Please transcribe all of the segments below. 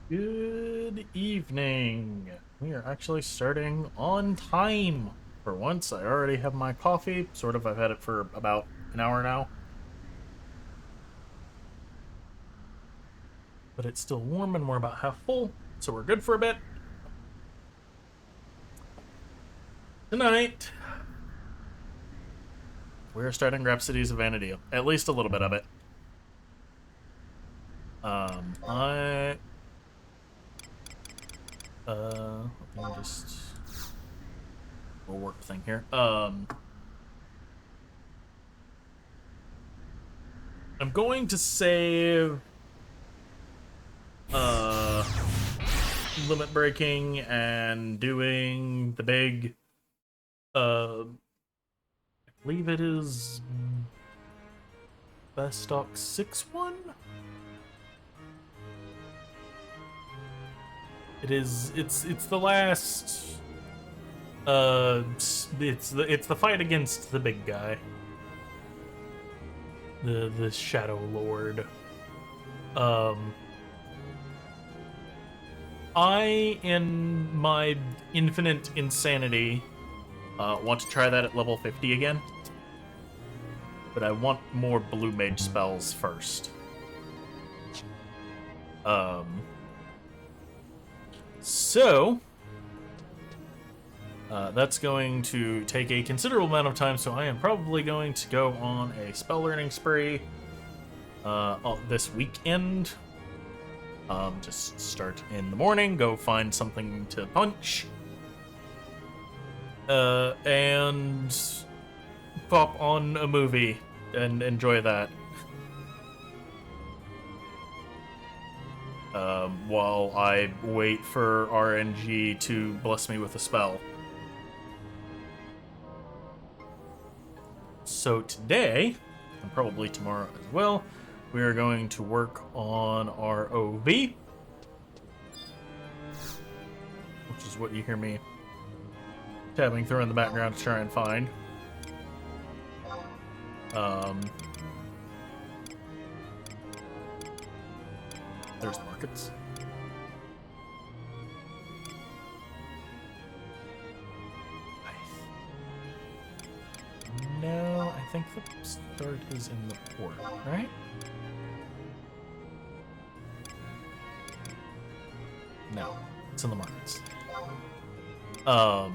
Good evening. We are actually starting on time. For once, I already have my coffee. Sort of, I've had it for about an hour now. But it's still warm and we're about half full, so we're good for a bit. Tonight, we're starting Rhapsodies of Vana'diel. At least a little bit of it. I... Let me just... a work thing here. I'm going to save uh limit breaking and doing the big I believe it is best stock 6-1. It's the last it's the fight against the big guy, the Shadow Lord. I, in my infinite insanity, want to try that at level 50 again. But I want more blue mage spells first. So that's going to take a considerable amount of time, so I am probably going to go on a spell learning spree this weekend. Just start in the morning, go find something to punch, and pop on a movie and enjoy that. While I wait for RNG to bless me with a spell. So today, and probably tomorrow as well, we are going to work on our OV, which is what you hear me tabbing through in the background to try and find. There's the markets. No, I think the start is in the port, right? No, it's in the markets. So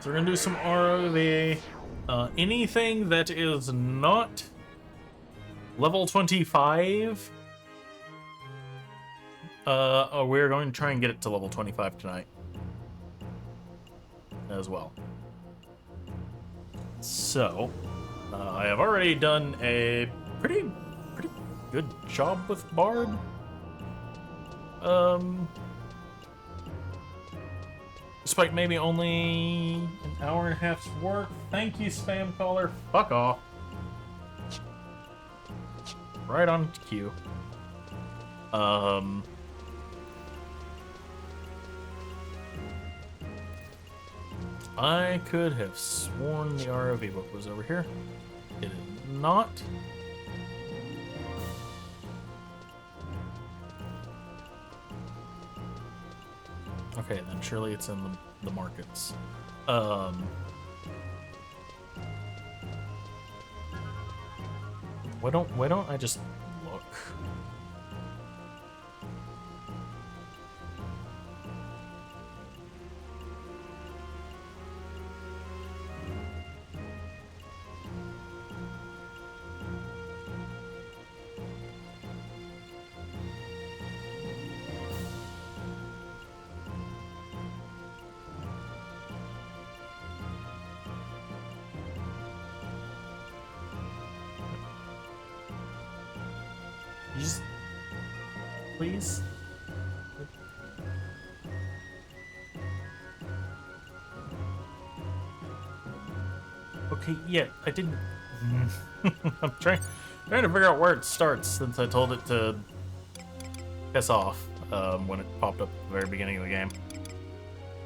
we're gonna do some ROV. Anything that is not level 25, we're going to try and get it to level 25 tonight as well. So, I have already done a pretty good job with Bard. Despite maybe only an hour and a half's work. Thank you, spam caller. Fuck off. Right on cue. I could have sworn the ROV book was over here. It is not. Okay, then surely it's in the markets. Why don't I just look? Just please. Okay, yeah, I didn't. I'm trying to figure out where it starts since I told it to piss off when it popped up at the very beginning of the game.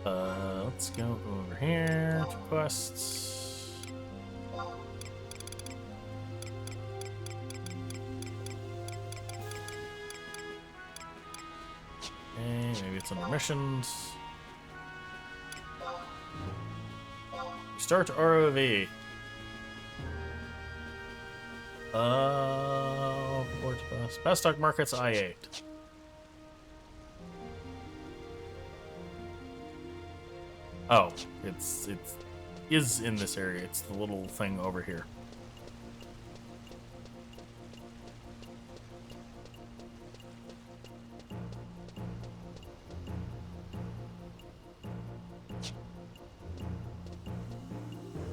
Let's go over here to quests. maybe it's under missions. Start ROV. Port bus. Best stock markets I8. Oh, it is in this area. It's the little thing over here.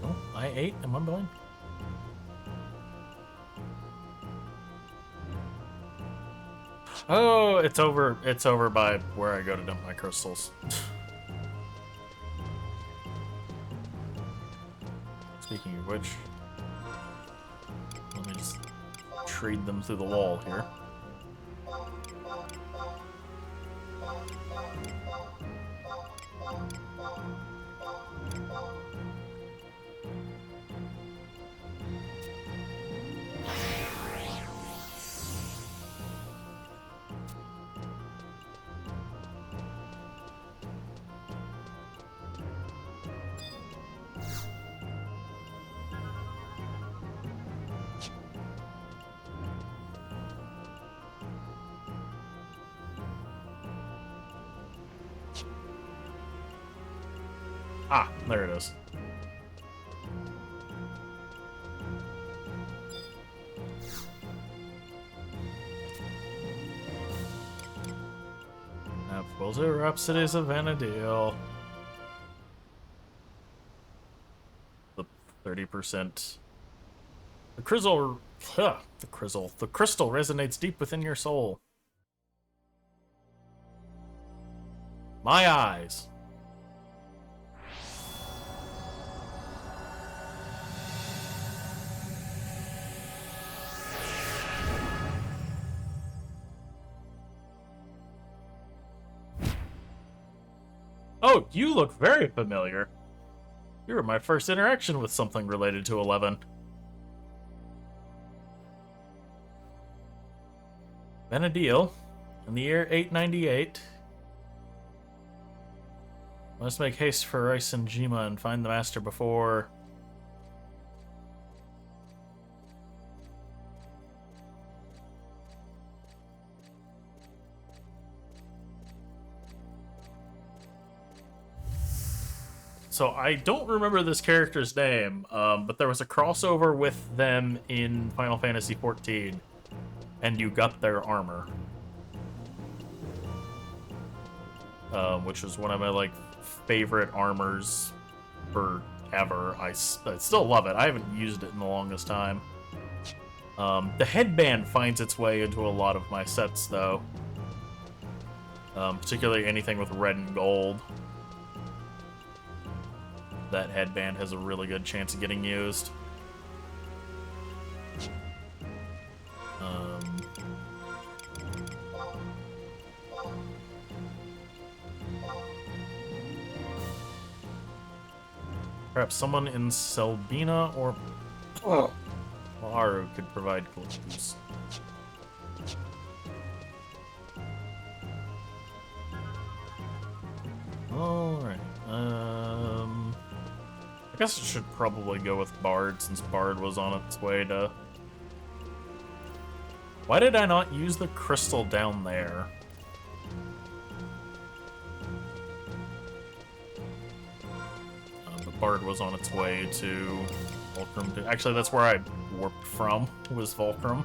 Oh, I8. Am I blind? Oh, it's over. It's over by where I go to dump my crystals. Speaking of which, let me just trade them through the wall here. Ah, there it is. Apples are Rhapsodies of Vana'diel. The 30%. The crystal resonates deep within your soul. My eyes. Oh, you look very familiar. You were my first interaction with something related to 11. Vana'diel, in the year 898. Let's make haste for Rice and Jima and find the master before... So I don't remember this character's name, but there was a crossover with them in Final Fantasy XIV, and you got their armor, which was one of my like favorite armors forever. I still love it. I haven't used it in the longest time. The headband finds its way into a lot of my sets, though, particularly anything with red and gold. That headband has a really good chance of getting used. Perhaps someone in Selbina or Aru could provide clues. Alright. I guess I should probably go with Bard, since Bard was on its way to... Why did I not use the crystal down there? The Bard was on its way to Volcrum. Actually, that's where I warped from, was Volcrum.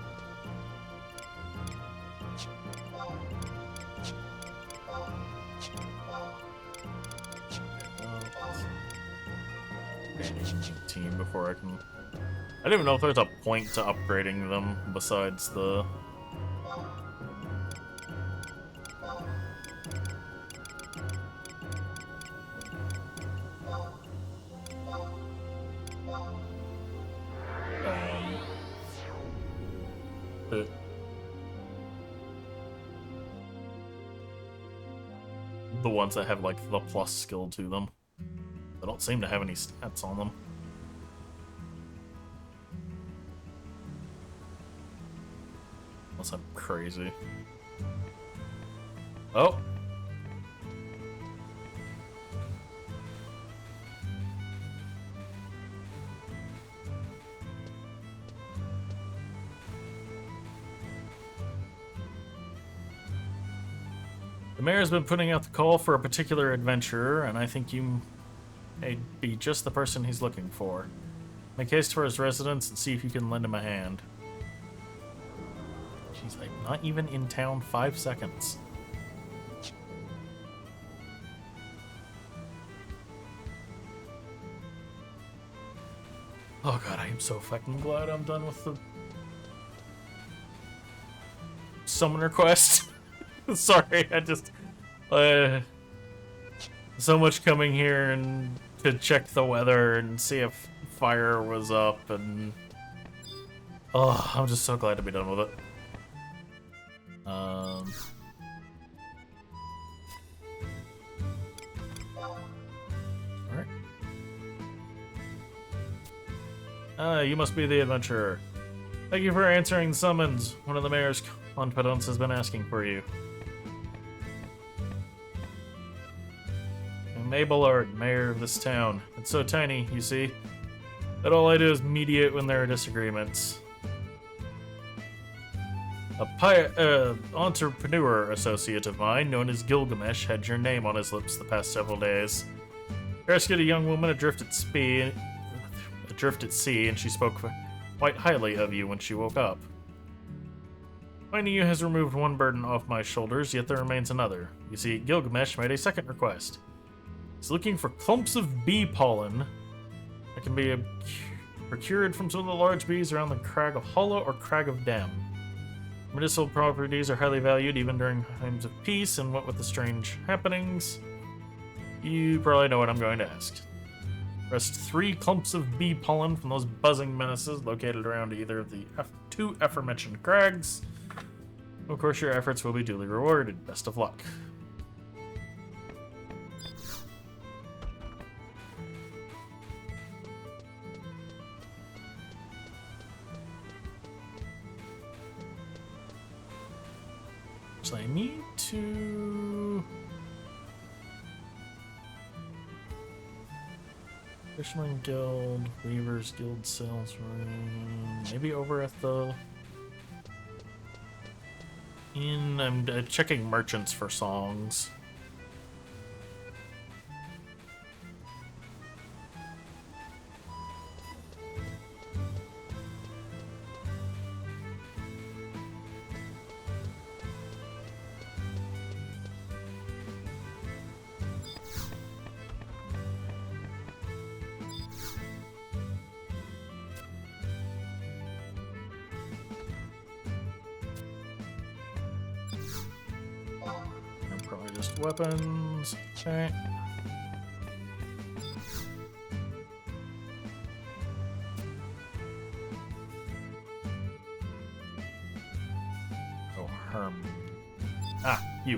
Team before I can... I don't even know if there's a point to upgrading them besides the... the ones that have like the plus skill to them. They don't seem to have any stats on them. Unless I'm crazy. Oh! The mayor's been putting out the call for a particular adventurer, and I think you may be just the person he's looking for. Make haste for his residence and see if you can lend him a hand. She's like, not even in town 5 seconds. Oh god, I am so fucking glad I'm done with the summoner quest. Sorry, I just so much coming here and to check the weather and see if fire was up, and oh, I'm just so glad to be done with it. Alright. You must be the adventurer. Thank you for answering the summons. One of the mayor's confidants has been asking for you. I'm Abelard, mayor of this town. It's so tiny, you see, that all I do is mediate when there are disagreements. A entrepreneur associate of mine, known as Gilgamesh, had your name on his lips the past several days. He rescued a young woman adrift at sea, and she spoke quite highly of you when she woke up. Finding you has removed one burden off my shoulders, yet there remains another. You see, Gilgamesh made a second request. He's looking for clumps of bee pollen that can be procured from some of the large bees around the Crag of Hala or Crag of Dem. Medicinal properties are highly valued even during times of peace, and what with the strange happenings, you probably know what I'm going to ask. Rest 3 clumps of bee pollen from those buzzing menaces located around either of the 2 aforementioned crags. Of course, your efforts will be duly rewarded. Best of luck. So I need to... Fisherman Guild, Weavers Guild sales room, maybe over at the inn. I'm checking merchants for songs. Weapons. Okay. Oh, Herm. Ah, you.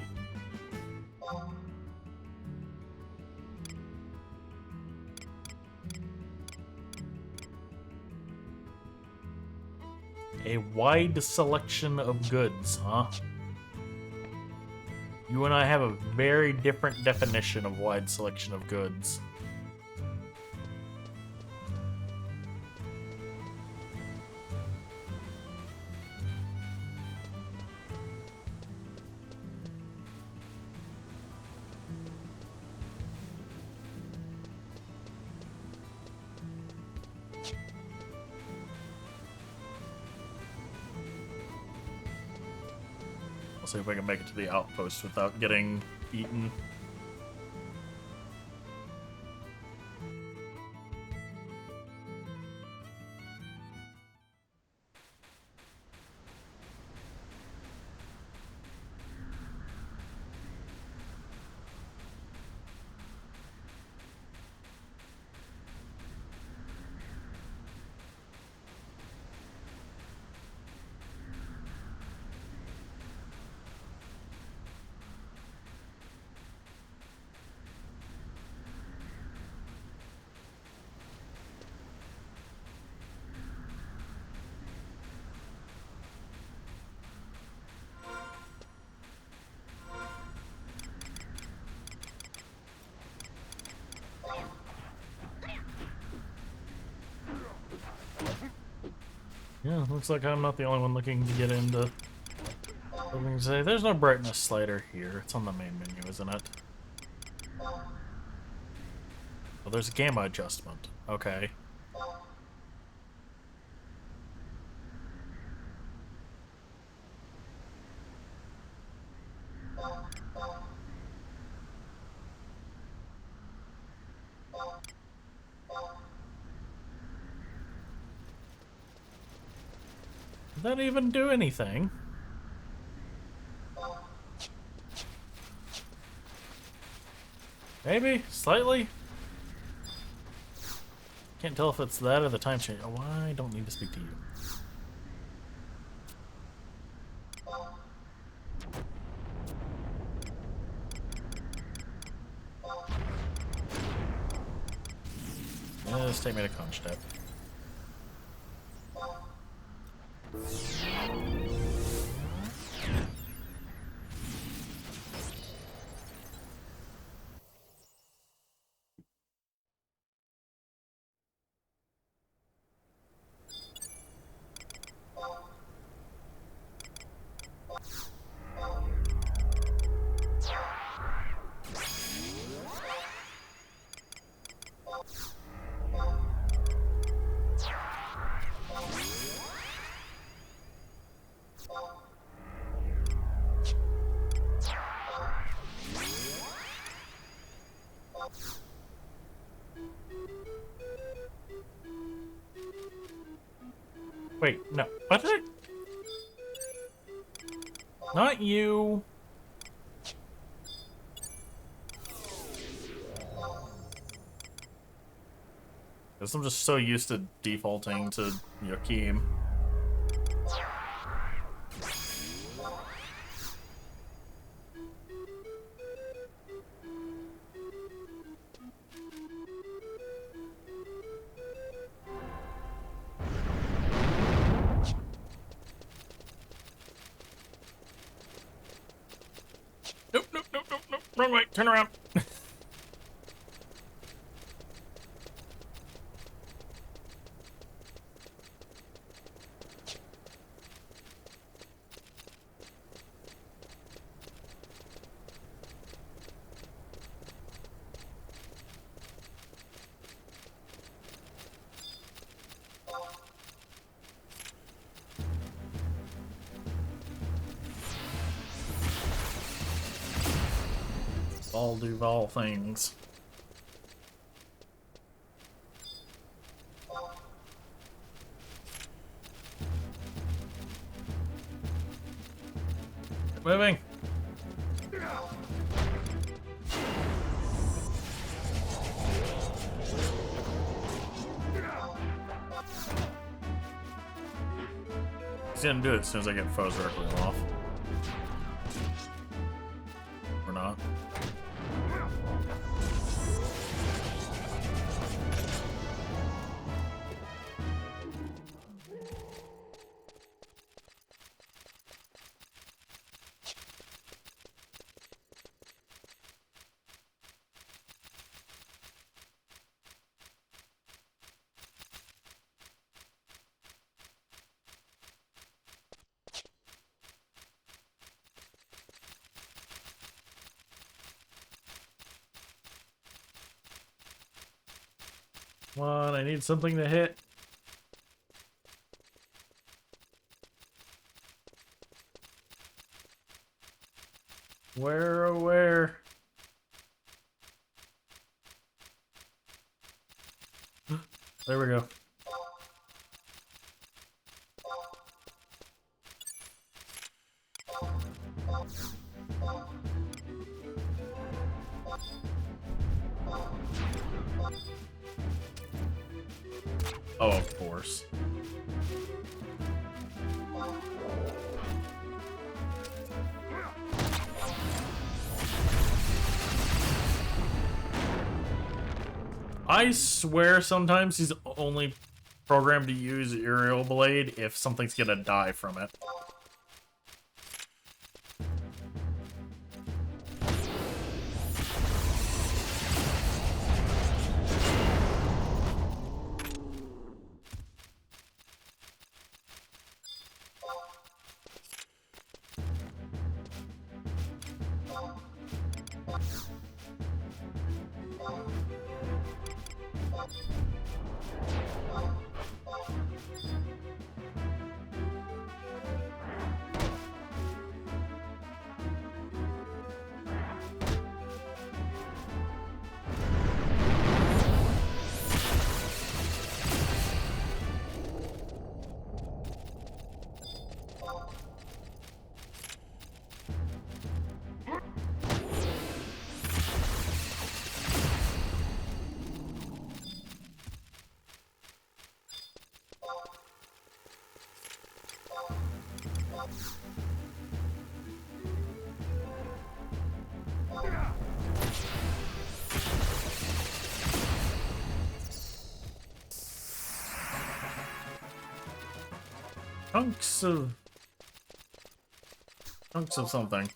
A wide selection of goods, huh? You and I have a very different definition of wide selection of goods. See if I can make it to the outpost without getting eaten. Yeah, looks like I'm not the only one looking to get into I was gonna say, there's no brightness slider here. It's on the main menu, isn't it? Oh, there's a gamma adjustment. Okay. Did that even do anything? Maybe? Slightly? Can't tell if it's that or the time change. Oh, I don't need to speak to you. Just take me to Constep. Wait, no. What did I... Not you. Guess I'm just so used to defaulting to Joachim. Nope, nope, nope, nope, nope. Wrong way. Turn around. All Duval things. Moving. He's gonna do it as soon as I get foes directly off. Or not. Come on, I need something to hit. Where, oh where? There we go. Oh, of course. I swear sometimes he's only programmed to use Aerial Blade if something's gonna die from it. Chunks of something.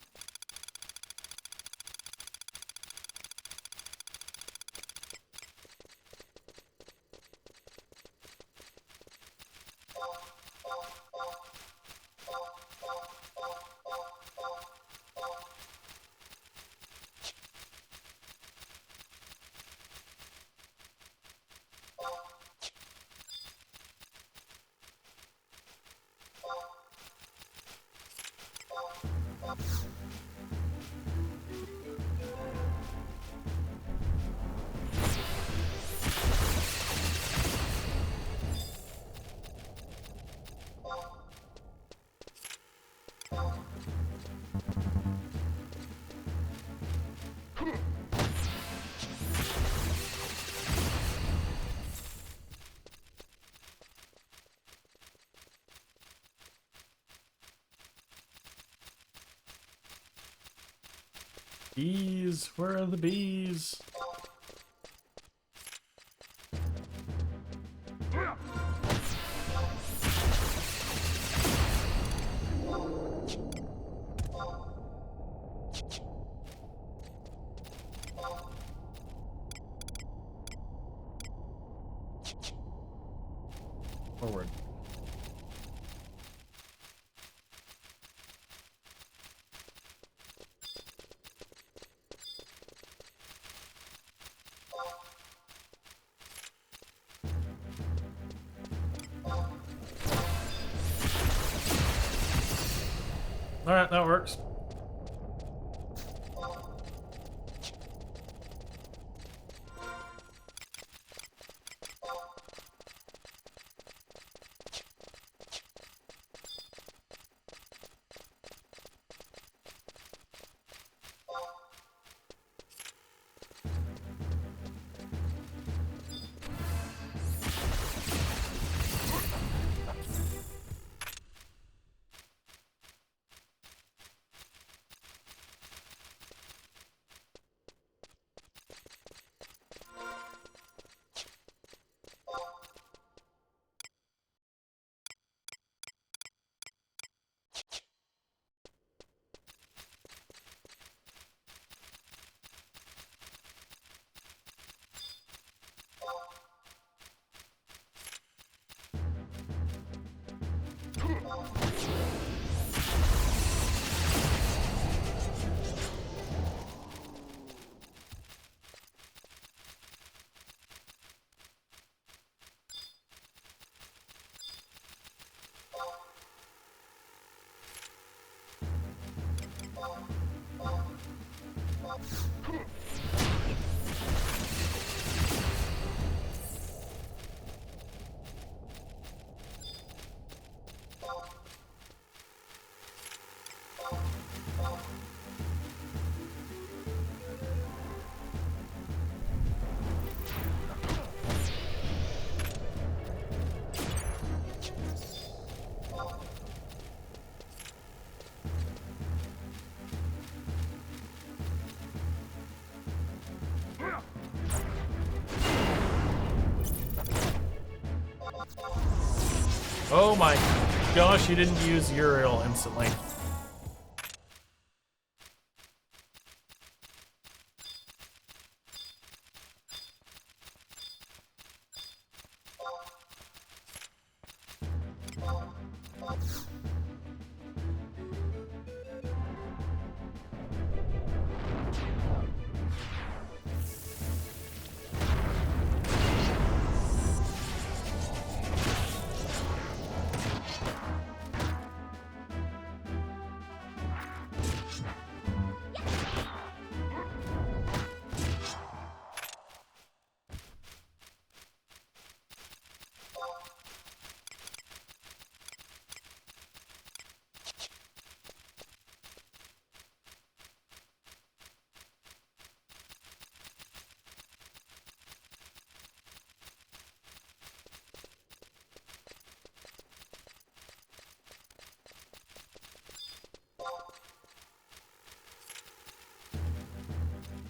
Bees, where are the bees? Forward. Alright, that works. Oh my gosh, you didn't use Uriel instantly.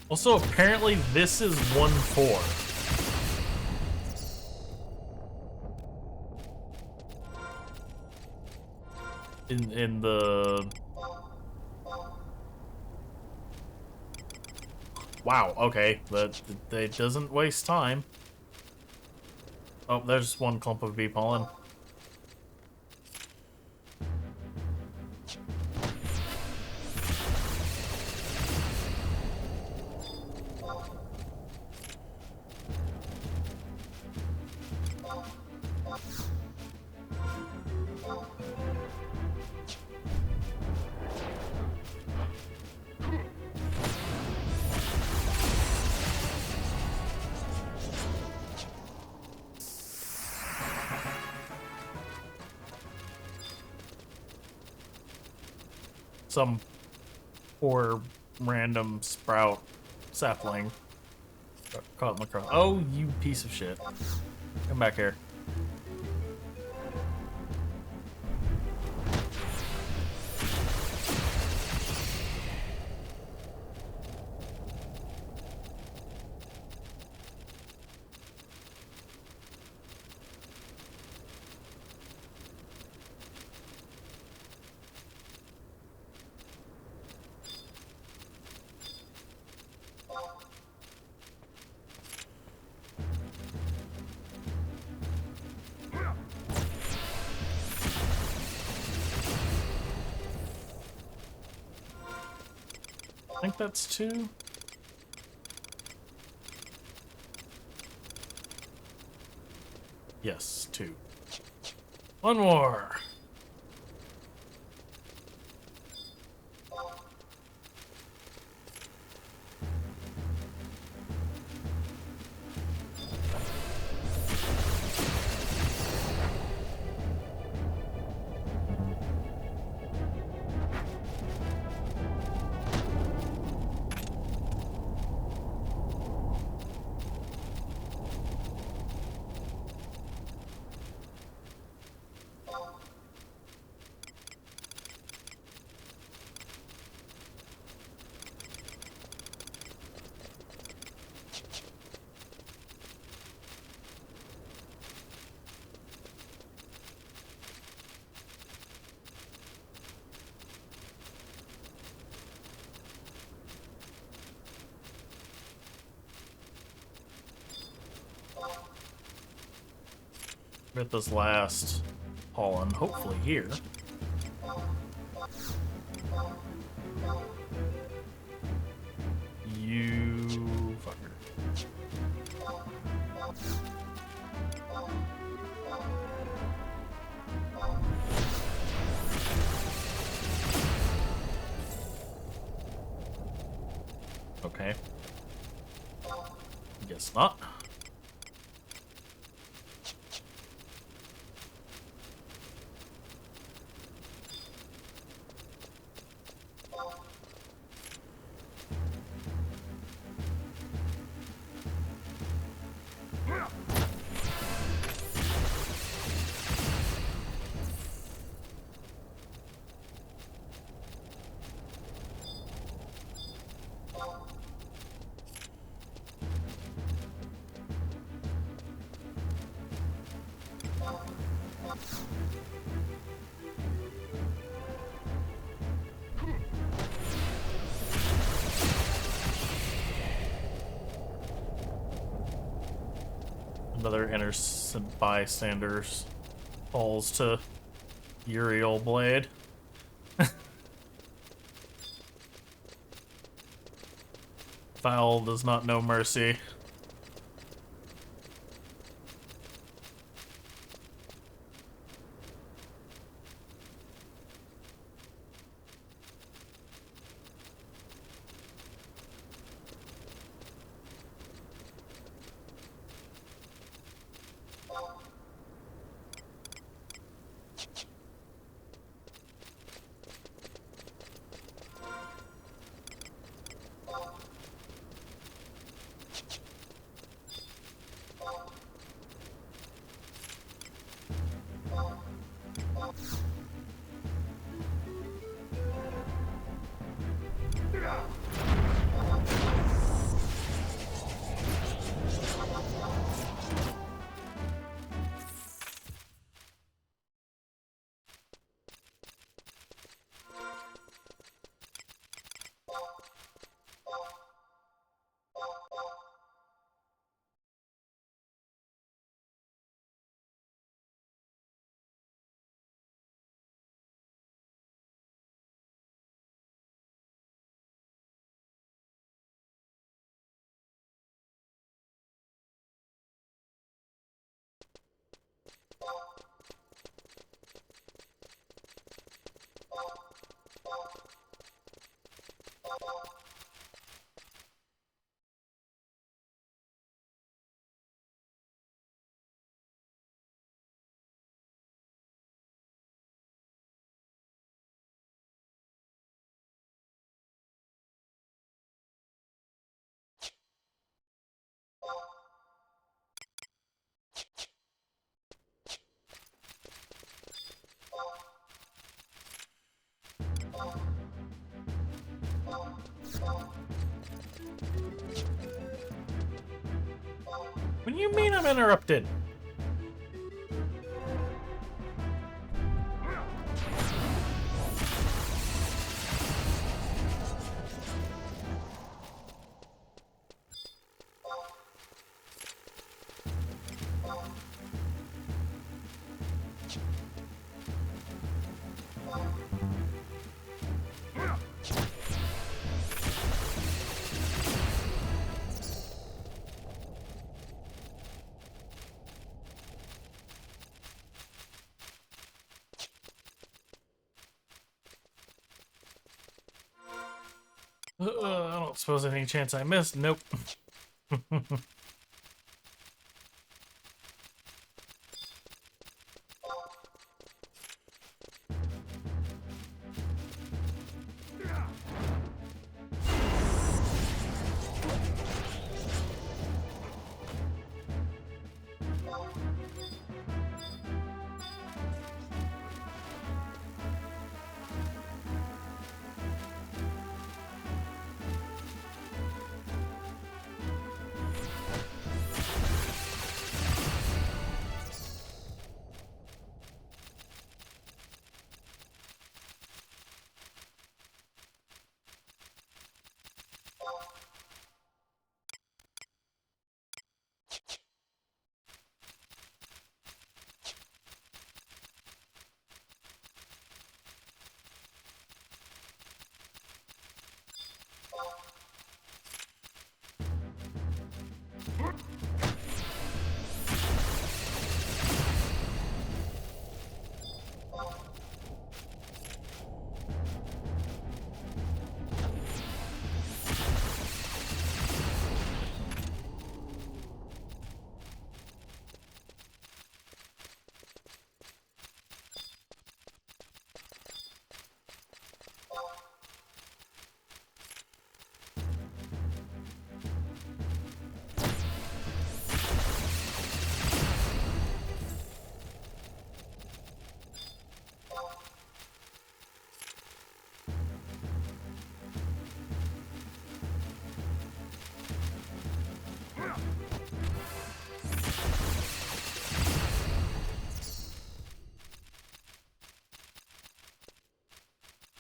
Also, apparently this is 1-4. in the... Wow, okay, but it doesn't waste time. Oh, there's one clump of bee pollen. Some poor random sprout sapling got caught in the cross. Oh, you piece of shit. Come back here. I think that's 2. Yes, 2. One more. Get this last pollen, hopefully here. You fucker. Okay. Guess not. Another innocent bystanders falls to Uriel Blade. Foul does not know mercy. What do you mean I'm interrupted? I don't suppose any chance I missed. Nope.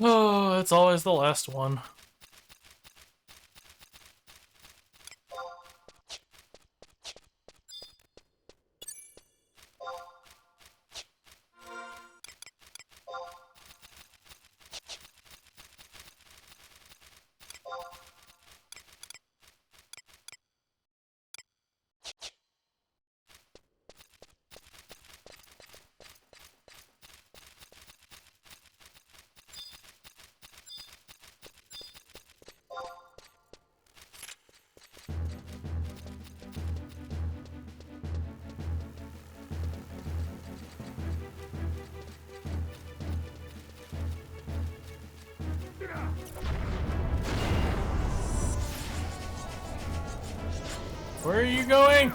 Oh, it's always the last one. Where are you going?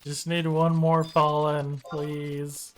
Just need one more pollen, please.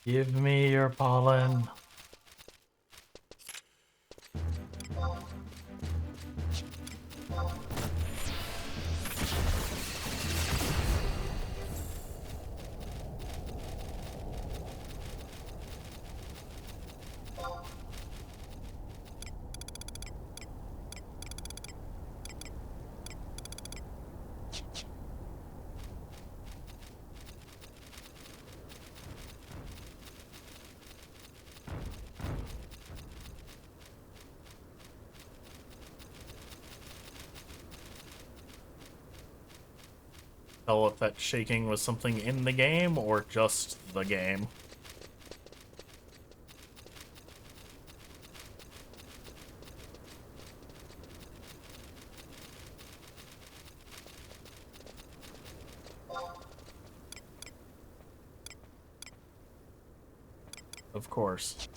Give me your pollen. Tell if that shaking was something in the game or just the game. Of course.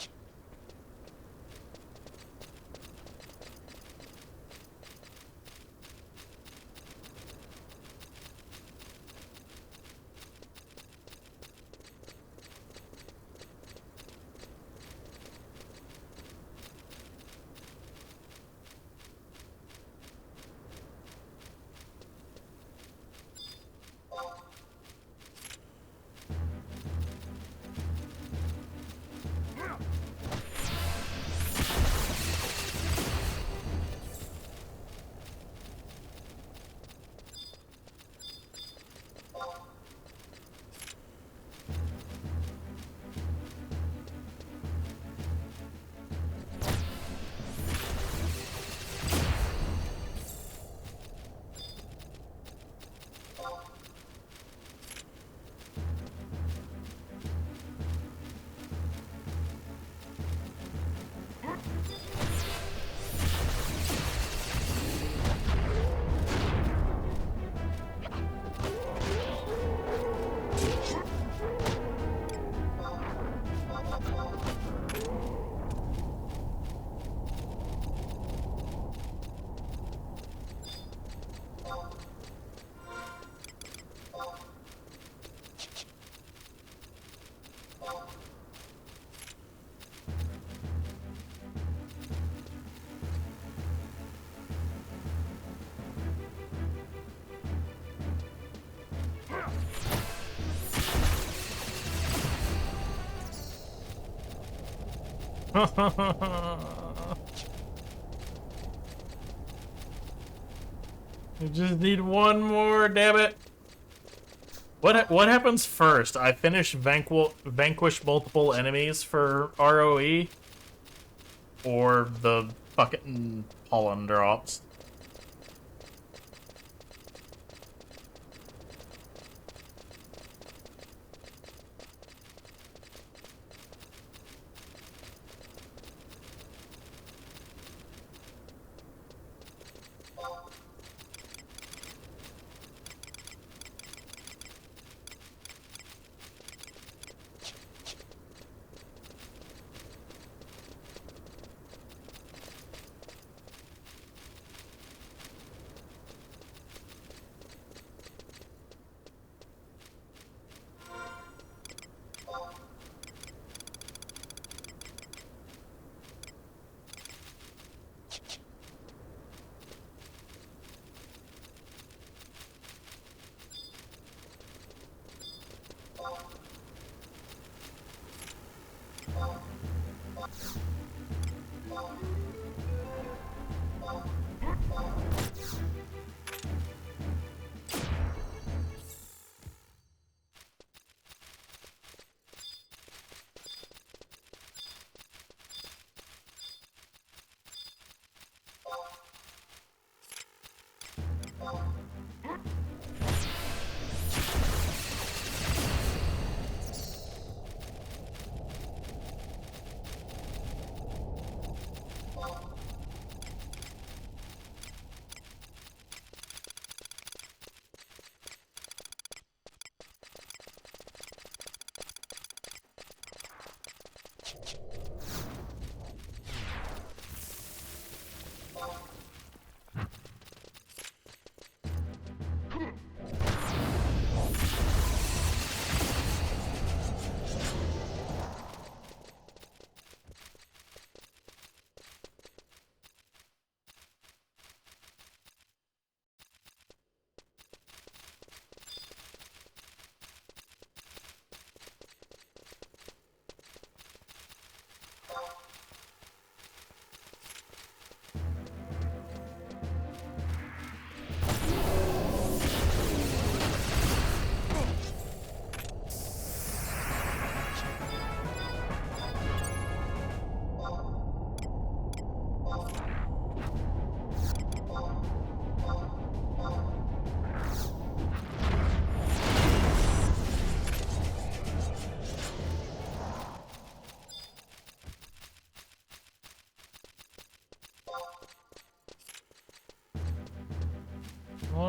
I just need one more, damn it. What happens first? I finish vanquish multiple enemies for ROE, or the fucking pollen drops?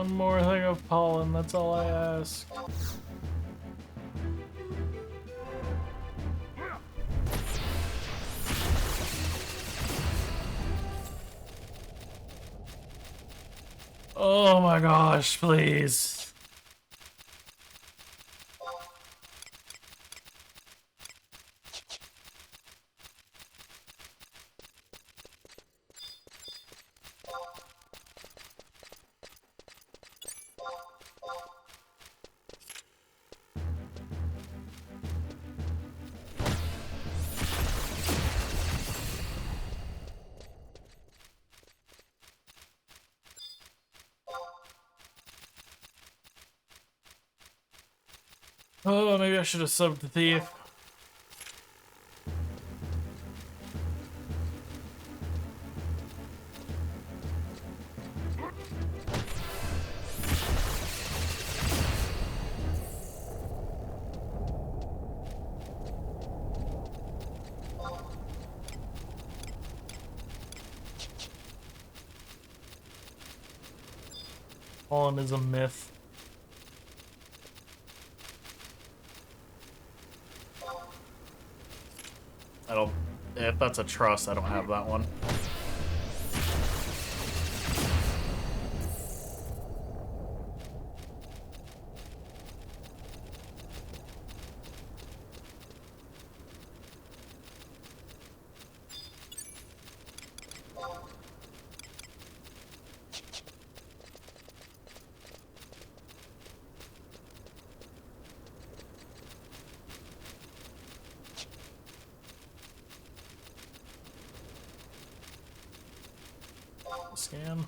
One more thing of pollen, that's all I ask. Oh my gosh, please. Oh, maybe I should have subbed the thief. Pollen is a myth. I don't. If that's a trust, I don't have that one. Scan.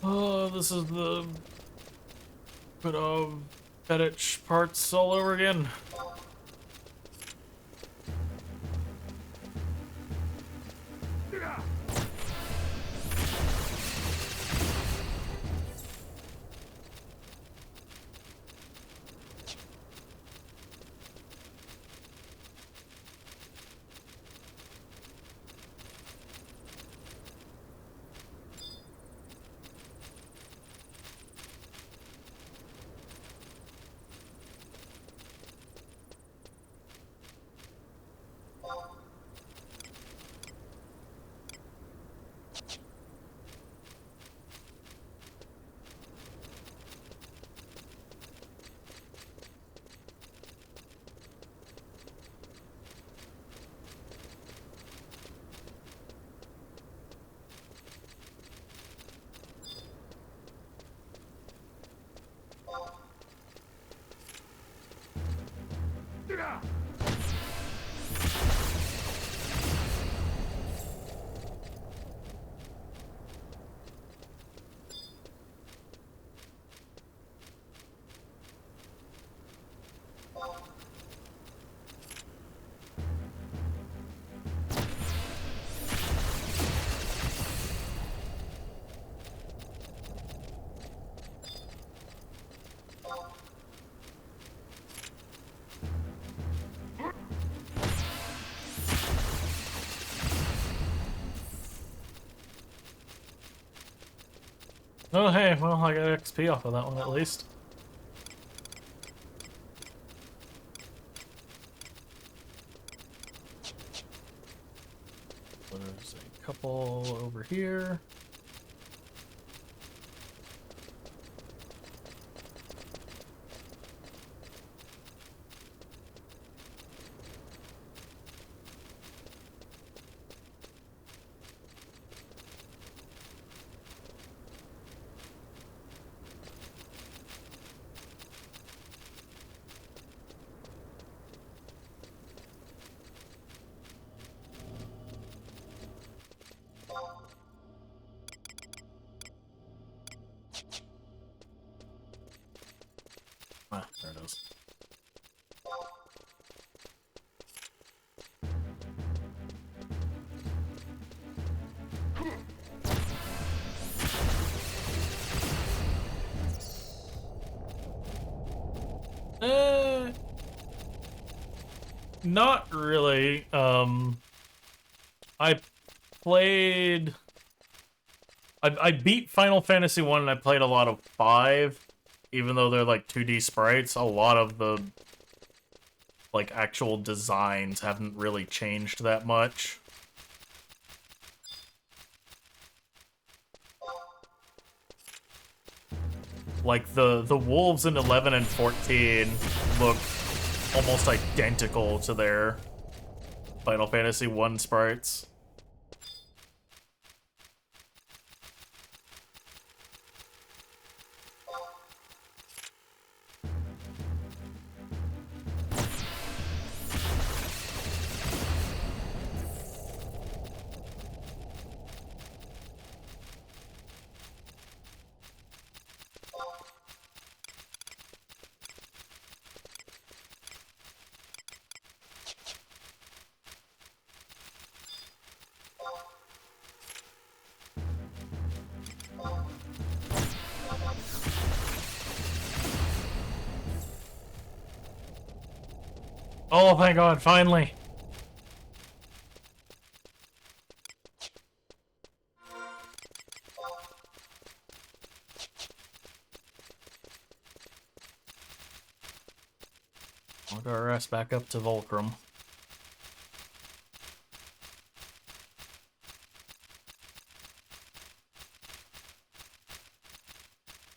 Oh, this is the bit of fetish parts all over again. Oh, hey, well, I got XP off of that one at least. There's a couple over here. Ah, there it is. Uh, not really. I played... I beat Final Fantasy 1 and I played a lot of 5. Even though they're like 2D sprites, a lot of the like actual designs haven't really changed that much. Like the wolves in 11 and 14 look almost identical to their Final Fantasy 1 sprites. Oh, thank God, finally. I'll go our ass back up to Volcrum.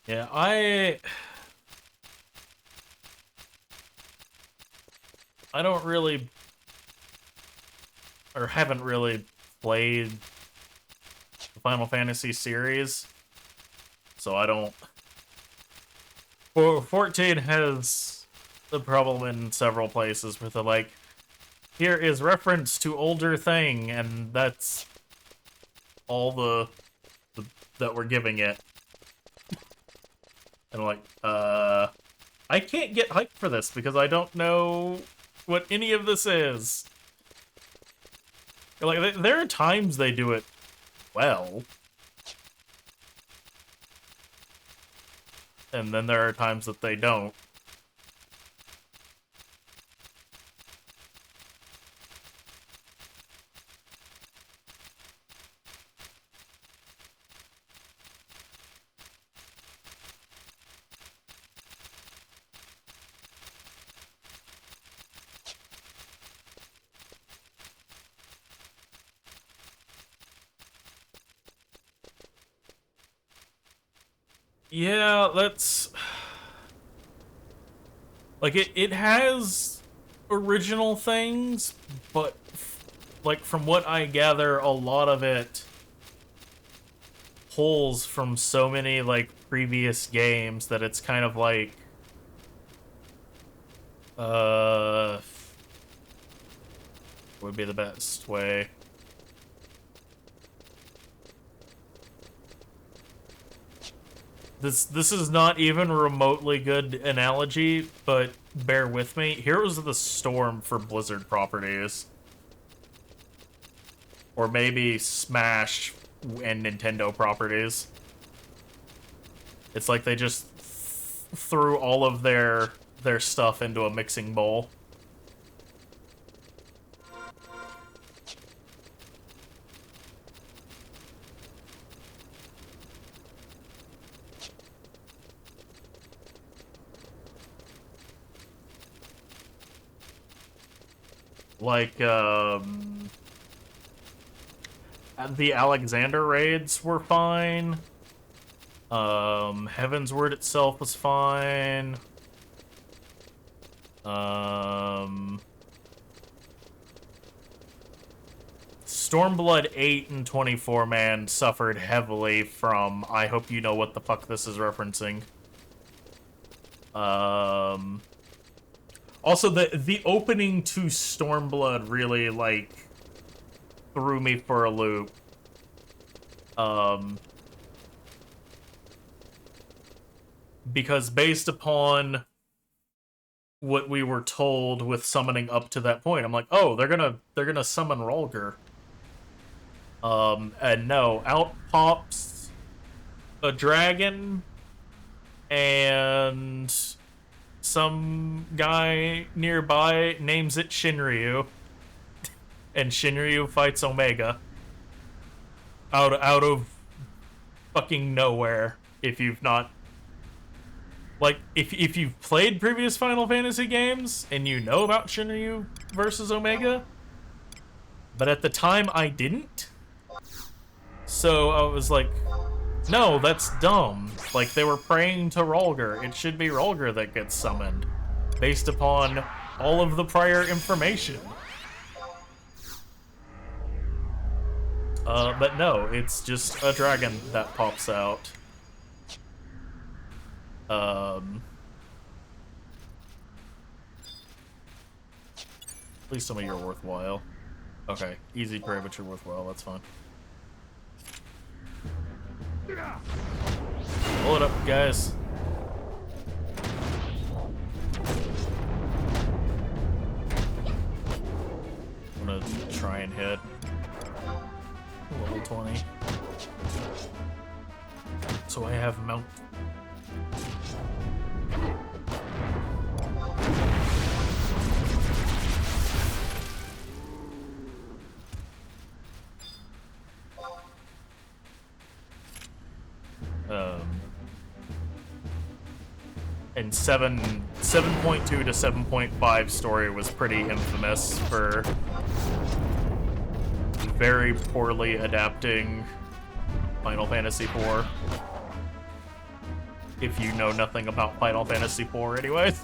Yeah, I don't really, or haven't really played the Final Fantasy series, so I don't... 14 has the problem in several places where they're like, here is reference to older thing, and that's all that we're giving it. And I'm like, I can't get hyped for this because I don't know what any of this is. Like, there are times they do it well. And then there are times that they don't. Yeah, that's... Like, it has original things, but, like, from what I gather, a lot of it pulls from so many, like, previous games that it's kind of like... would be the best way. This is not even a remotely good analogy, but bear with me. Heroes of the Storm for Blizzard properties. Or maybe Smash and Nintendo properties. It's like they just threw all of their stuff into a mixing bowl. Like, the Alexander raids were fine. Heaven's Word itself was fine. Stormblood 8 and 24-man suffered heavily from, I hope you know what the fuck this is referencing. Also, the opening to Stormblood really, like, threw me for a loop. Because based upon what we were told with summoning up to that point, I'm like, oh, they're gonna summon Rolger. And no, out pops a dragon and some guy nearby names it Shinryu, and Shinryu fights Omega out of fucking nowhere. If you've not, like, if you've played previous Final Fantasy games and you know about Shinryu versus Omega, but at the time I didn't, so I was like, no, that's dumb. Like, they were praying to Rolger. It should be Rolger that gets summoned, based upon all of the prior information. But no, it's just a dragon that pops out. At least some of you are worthwhile. Okay, easy prey, but you're worthwhile, that's fine. Pull it up, guys. I'm gonna try and hit level 20. So I have mount. And 7.2 to 7.5 story was pretty infamous for very poorly adapting Final Fantasy IV. If you know nothing about Final Fantasy IV anyways.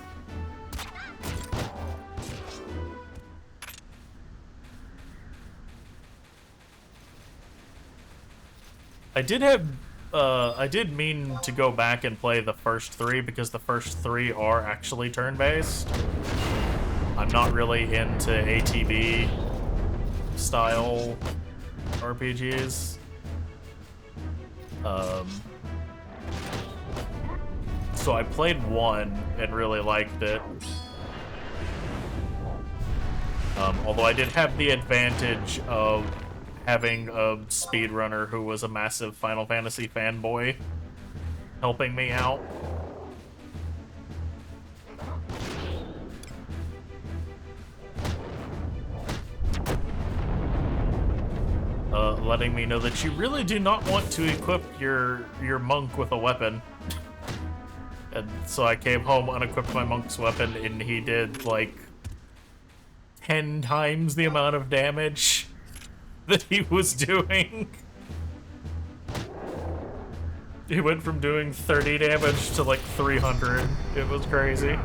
I did mean to go back and play the first three because the first three are actually turn-based. I'm not really into ATB style RPGs. So I played one and really liked it. Although I did have the advantage of having a speedrunner who was a massive Final Fantasy fanboy helping me out. Letting me know that you really do not want to equip your monk with a weapon. And so I came home, unequipped my monk's weapon, and he did like 10 times the amount of damage that he was doing. He went from doing 30 damage to like 300. It was crazy.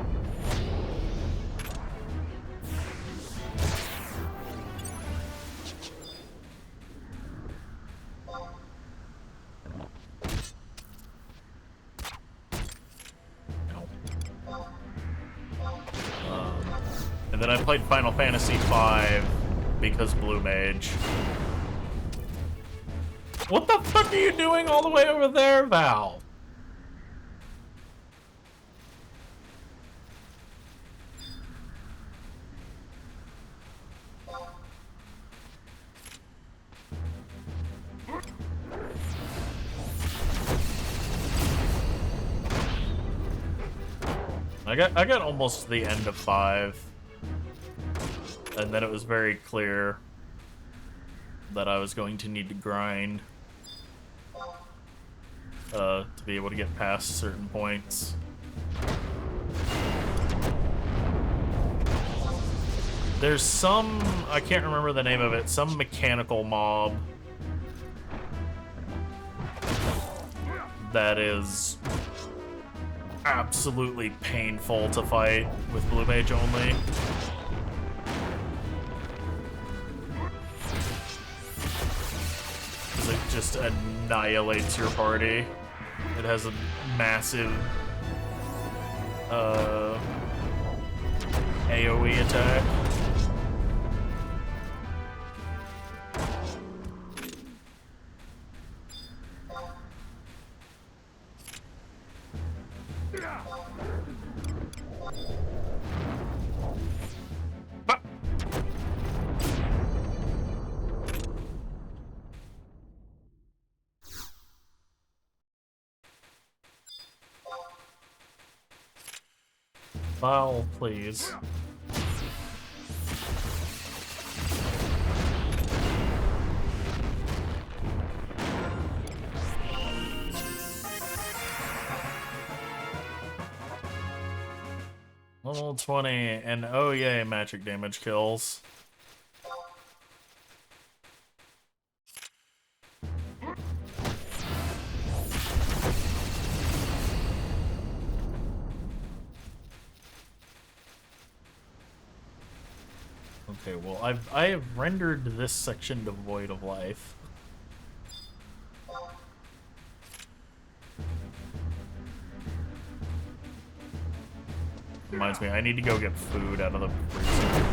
And then I played Final Fantasy V because Blue Mage. What the fuck are you doing all the way over there, Val? I got almost to the end of 5. And then it was very clear that I was going to need to grind to be able to get past certain points. There's some, I can't remember the name of it, some mechanical mob that is absolutely painful to fight with Blue Mage only. It just annihilates your party. It has a massive AoE attack. Vial, please. Level 20, and oh yay, magic damage kills. Okay, well, I have rendered this section devoid of life. Reminds me, I need to go get food out of the freezer.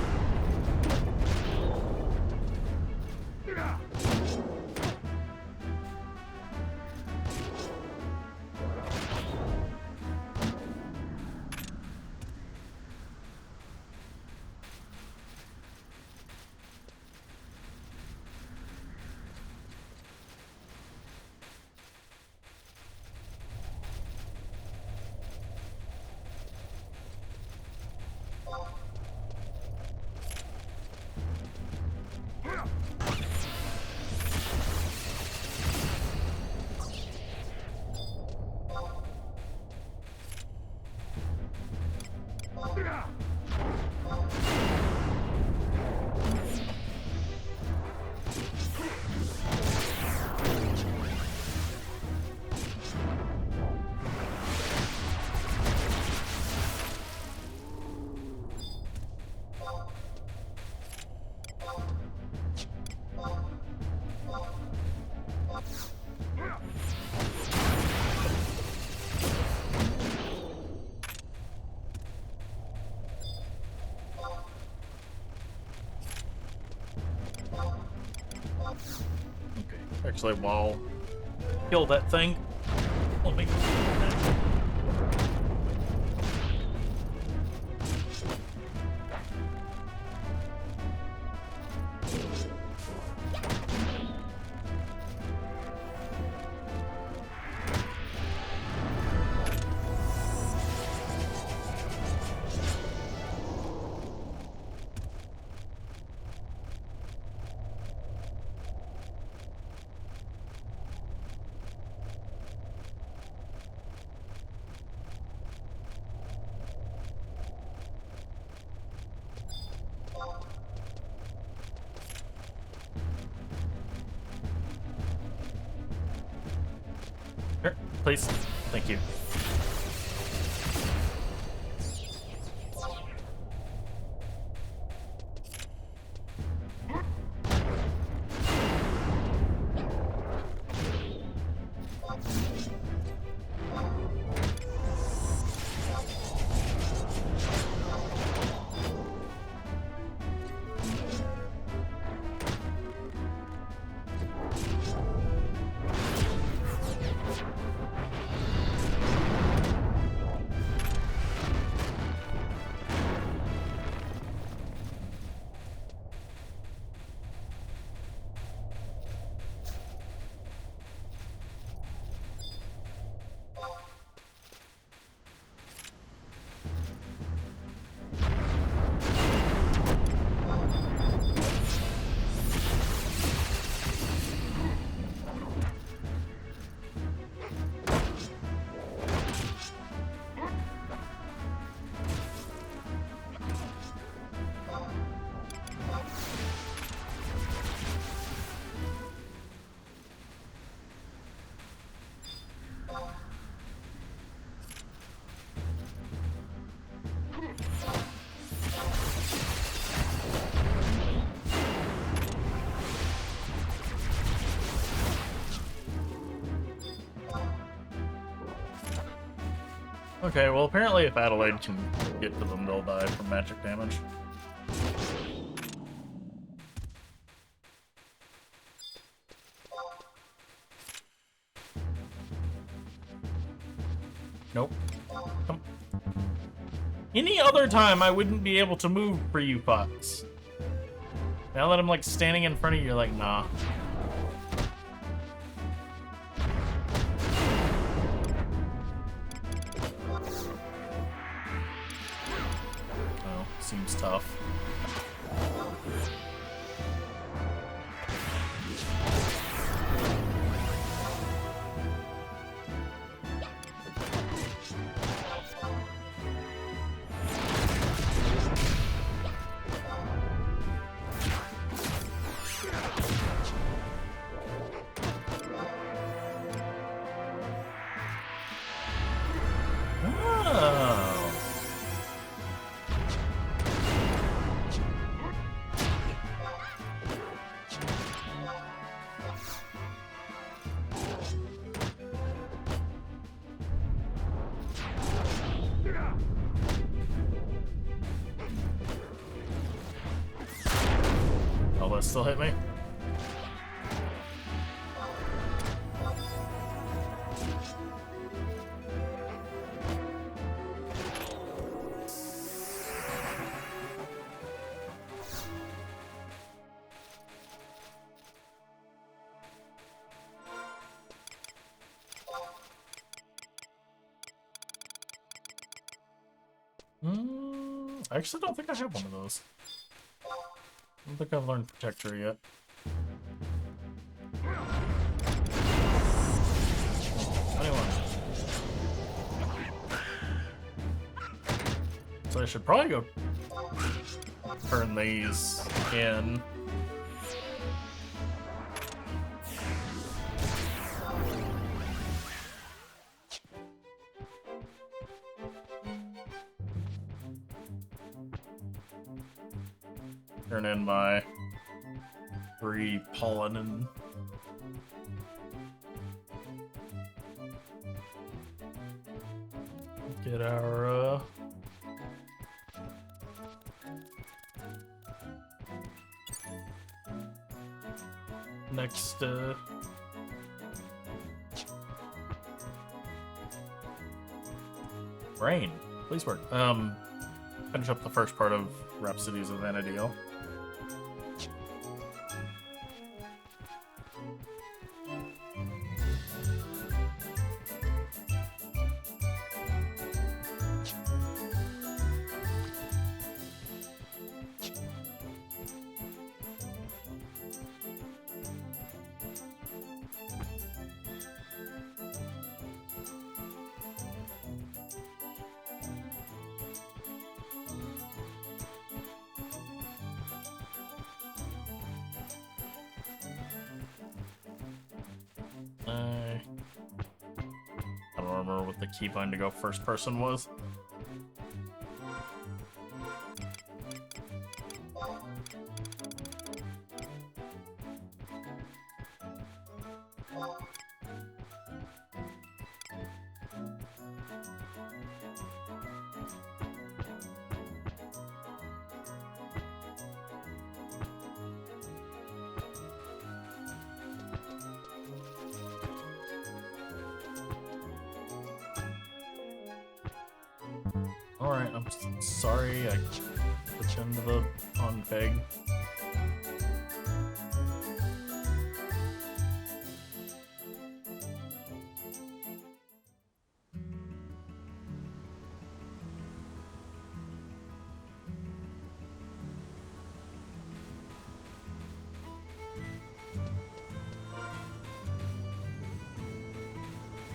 Actually, while kill that thing, let me. Sure, please. Thank you. Okay, well, apparently if Adelaide can get to them, they'll die from magic damage. Nope. Come. Any other time, I wouldn't be able to move for you fucks. Now that I'm, like, standing in front of you, you're like, nah. seems tough. Oh, that still hit me? I actually don't think I have one of those. I don't think I've learned Protector yet. Anyone? So I should probably go turn these in. Turn in my 3 pollen and get our next rain. Please work. Finish up the first part of Rhapsodies of Vana'diel. I don't remember what the keybind to go first person was. Alright, I'm sorry I put you into the config.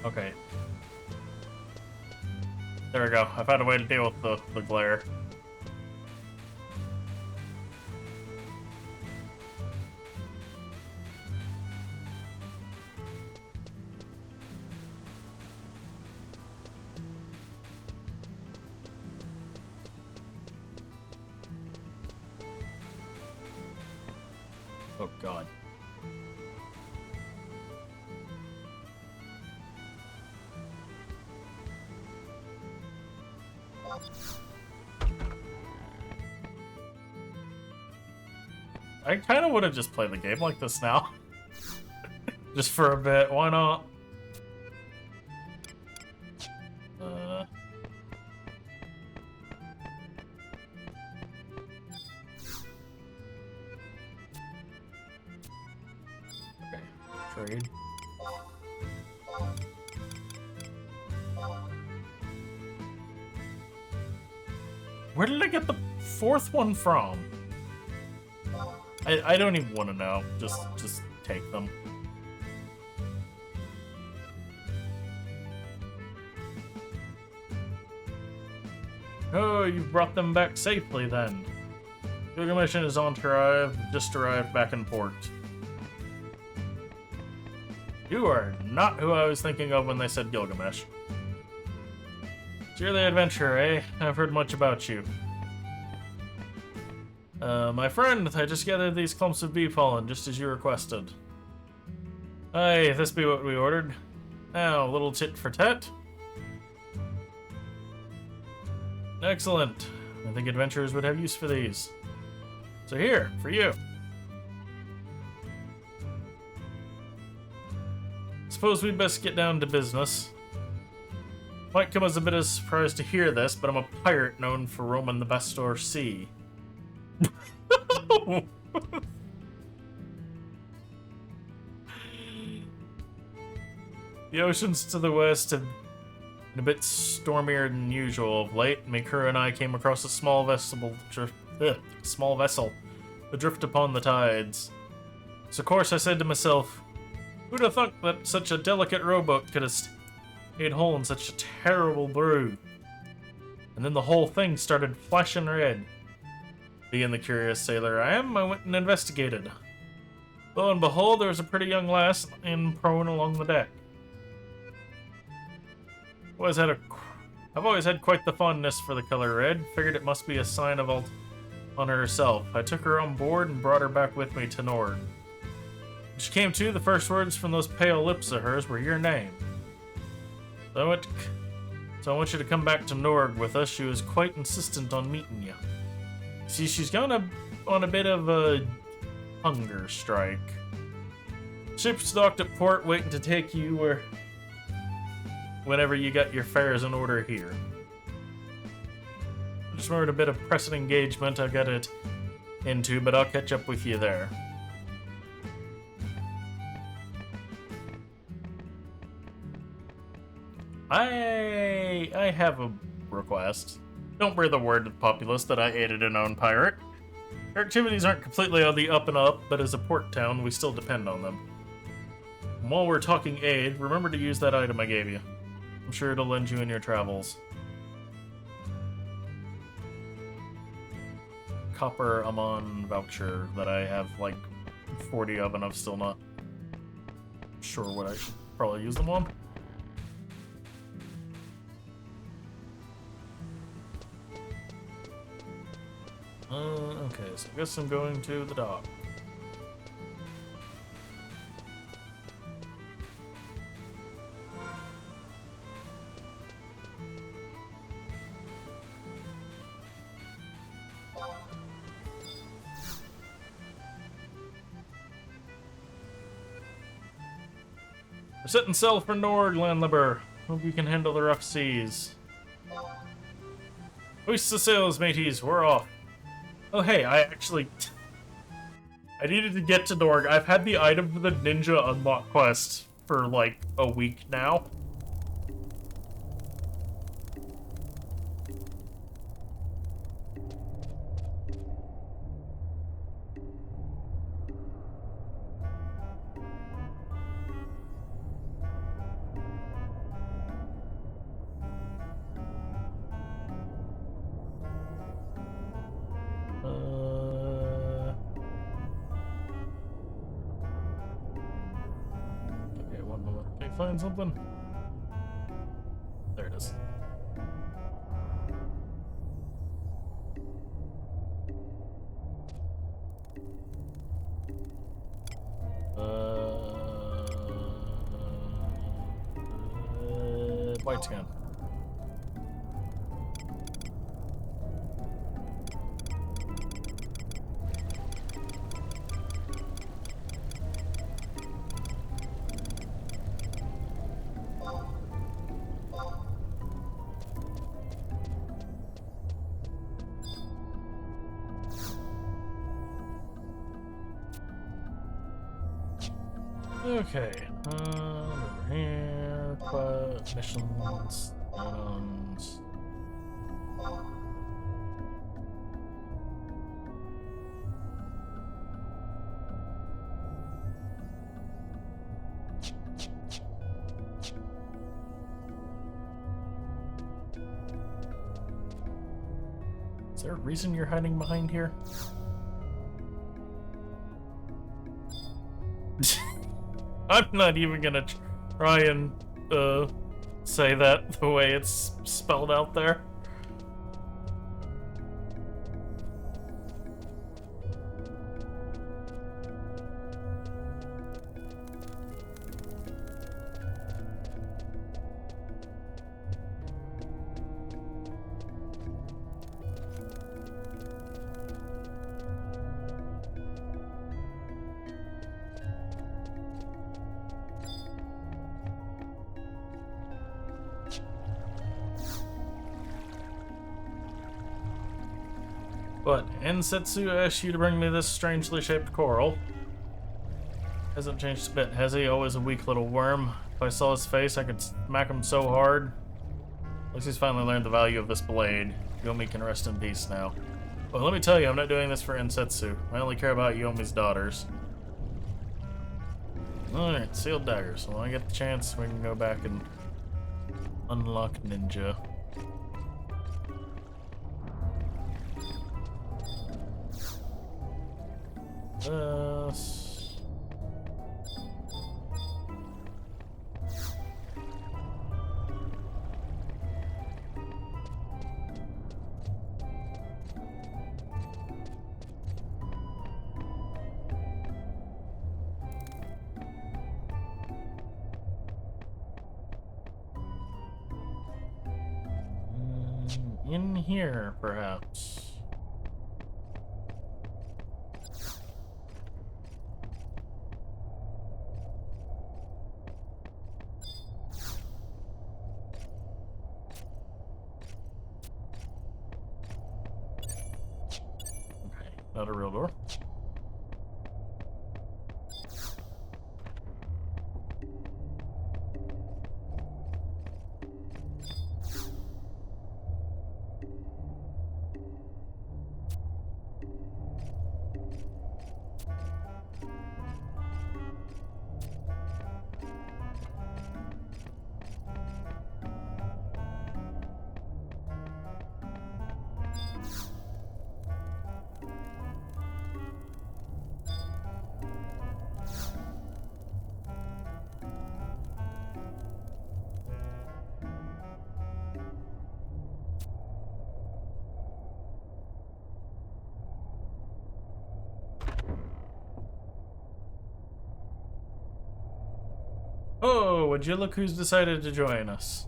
Okay. There we go. I found a way to deal with the glare. Oh god. I kind of would have just played the game like this now. Just for a bit, why not? Okay, trade. Where did I get the fourth one from? I don't even want to know. Just take them. Oh, you've brought them back safely then. Gilgamesh and his entourage just arrived back in port. You are not who I was thinking of when they said Gilgamesh. It's your adventure, eh? I've heard much about you. My friend, I just gathered these clumps of bee pollen, just as you requested. Aye, this be what we ordered. Now, a little tit for tat. Excellent. I think adventurers would have use for these. So here, for you. Suppose we'd best get down to business. Might come as a bit of a surprise to hear this, but I'm a pirate known for roaming the Bastor Sea. The oceans to the west have been a bit stormier than usual of late. My crew and I came across a small vessel adrift upon the tides. So of course I said to myself, who'd have thought that such a delicate rowboat could have stayed whole in such a terrible brew? And then the whole thing started flashing red. Being the curious sailor I am, I went and investigated. Lo and behold, there was a pretty young lass prone along the deck. I've always had quite the fondness for the color red. Figured it must be a sign of on herself. I took her on board and brought her back with me to Nord. When she came to, the first words from those pale lips of hers were your name. So I want you to come back to Nord with us. She was quite insistent on meeting you. See, she's gone on a bit of a hunger strike. Ship's docked at port, waiting to take you whenever you got your affairs in order here. Just remembered a bit of pressing engagement I got it into, but I'll catch up with you there. I have a request. Don't bear the word to the populace that I aided an own pirate. Our activities aren't completely on the up and up, but as a port town, we still depend on them. And while we're talking aid, remember to use that item I gave you. I'm sure it'll lend you in your travels. Copper Amon voucher that I have like 40 of, and I'm still not sure what I should probably use them on. Okay, so I guess I'm going to the dock. We're setting sail for Nord, landlubber. Hope you can handle the rough seas. Hoist the sails, mateys. We're off. Oh, hey, I needed to get to Norg. I've had the item for the ninja unlock quest for like a week now. Find something? There it is. White scan. Okay, over here, quest, missions, add-ons. Is there a reason you're hiding behind here? I'm not even gonna try and say that the way it's spelled out there. But Ensetsu asked you to bring me this strangely shaped coral. Hasn't changed a bit, has he? Always a weak little worm. If I saw his face, I could smack him so hard. Looks he's finally learned the value of this blade. Yomi can rest in peace now. Well, let me tell you, I'm not doing this for Ensetsu. I only care about Yomi's daughters. Alright, sealed daggers. So when I get the chance, we can go back and unlock Ninja. In here, perhaps. Okay, not a real door. Oh, would you look who's decided to join us?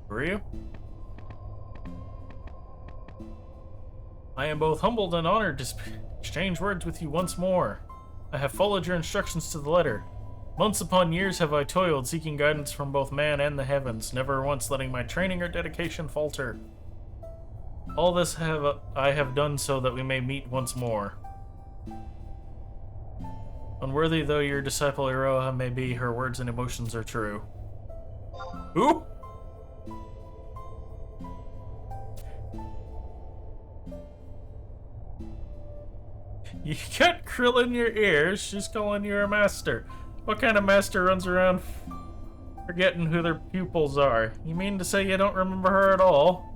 Were you? I am both humbled and honored to exchange words with you once more. I have followed your instructions to the letter. Months upon years have I toiled, seeking guidance from both man and the heavens, never once letting my training or dedication falter. All this I have done so that we may meet once more. Unworthy though your disciple Eorzean may be, her words and emotions are true. Who? You got krill in your ears, she's calling you her master. What kind of master runs around forgetting who their pupils are? You mean to say you don't remember her at all?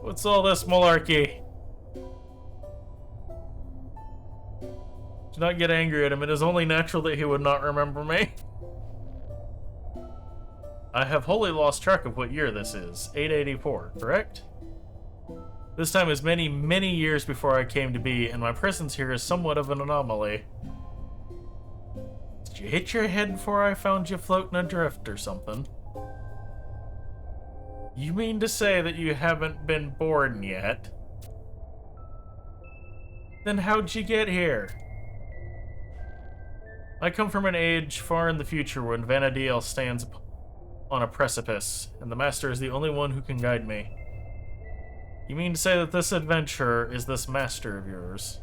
What's all this malarkey? Do not get angry at him. It is only natural that he would not remember me. I have wholly lost track of what year this is. 884, correct? This time is many, many years before I came to be, and my presence here is somewhat of an anomaly. Did you hit your head before I found you floating adrift or something? You mean to say that you haven't been born yet? Then how'd you get here? I come from an age far in the future when Vana'diel stands on a precipice, and the Master is the only one who can guide me. You mean to say that this adventurer is this master of yours?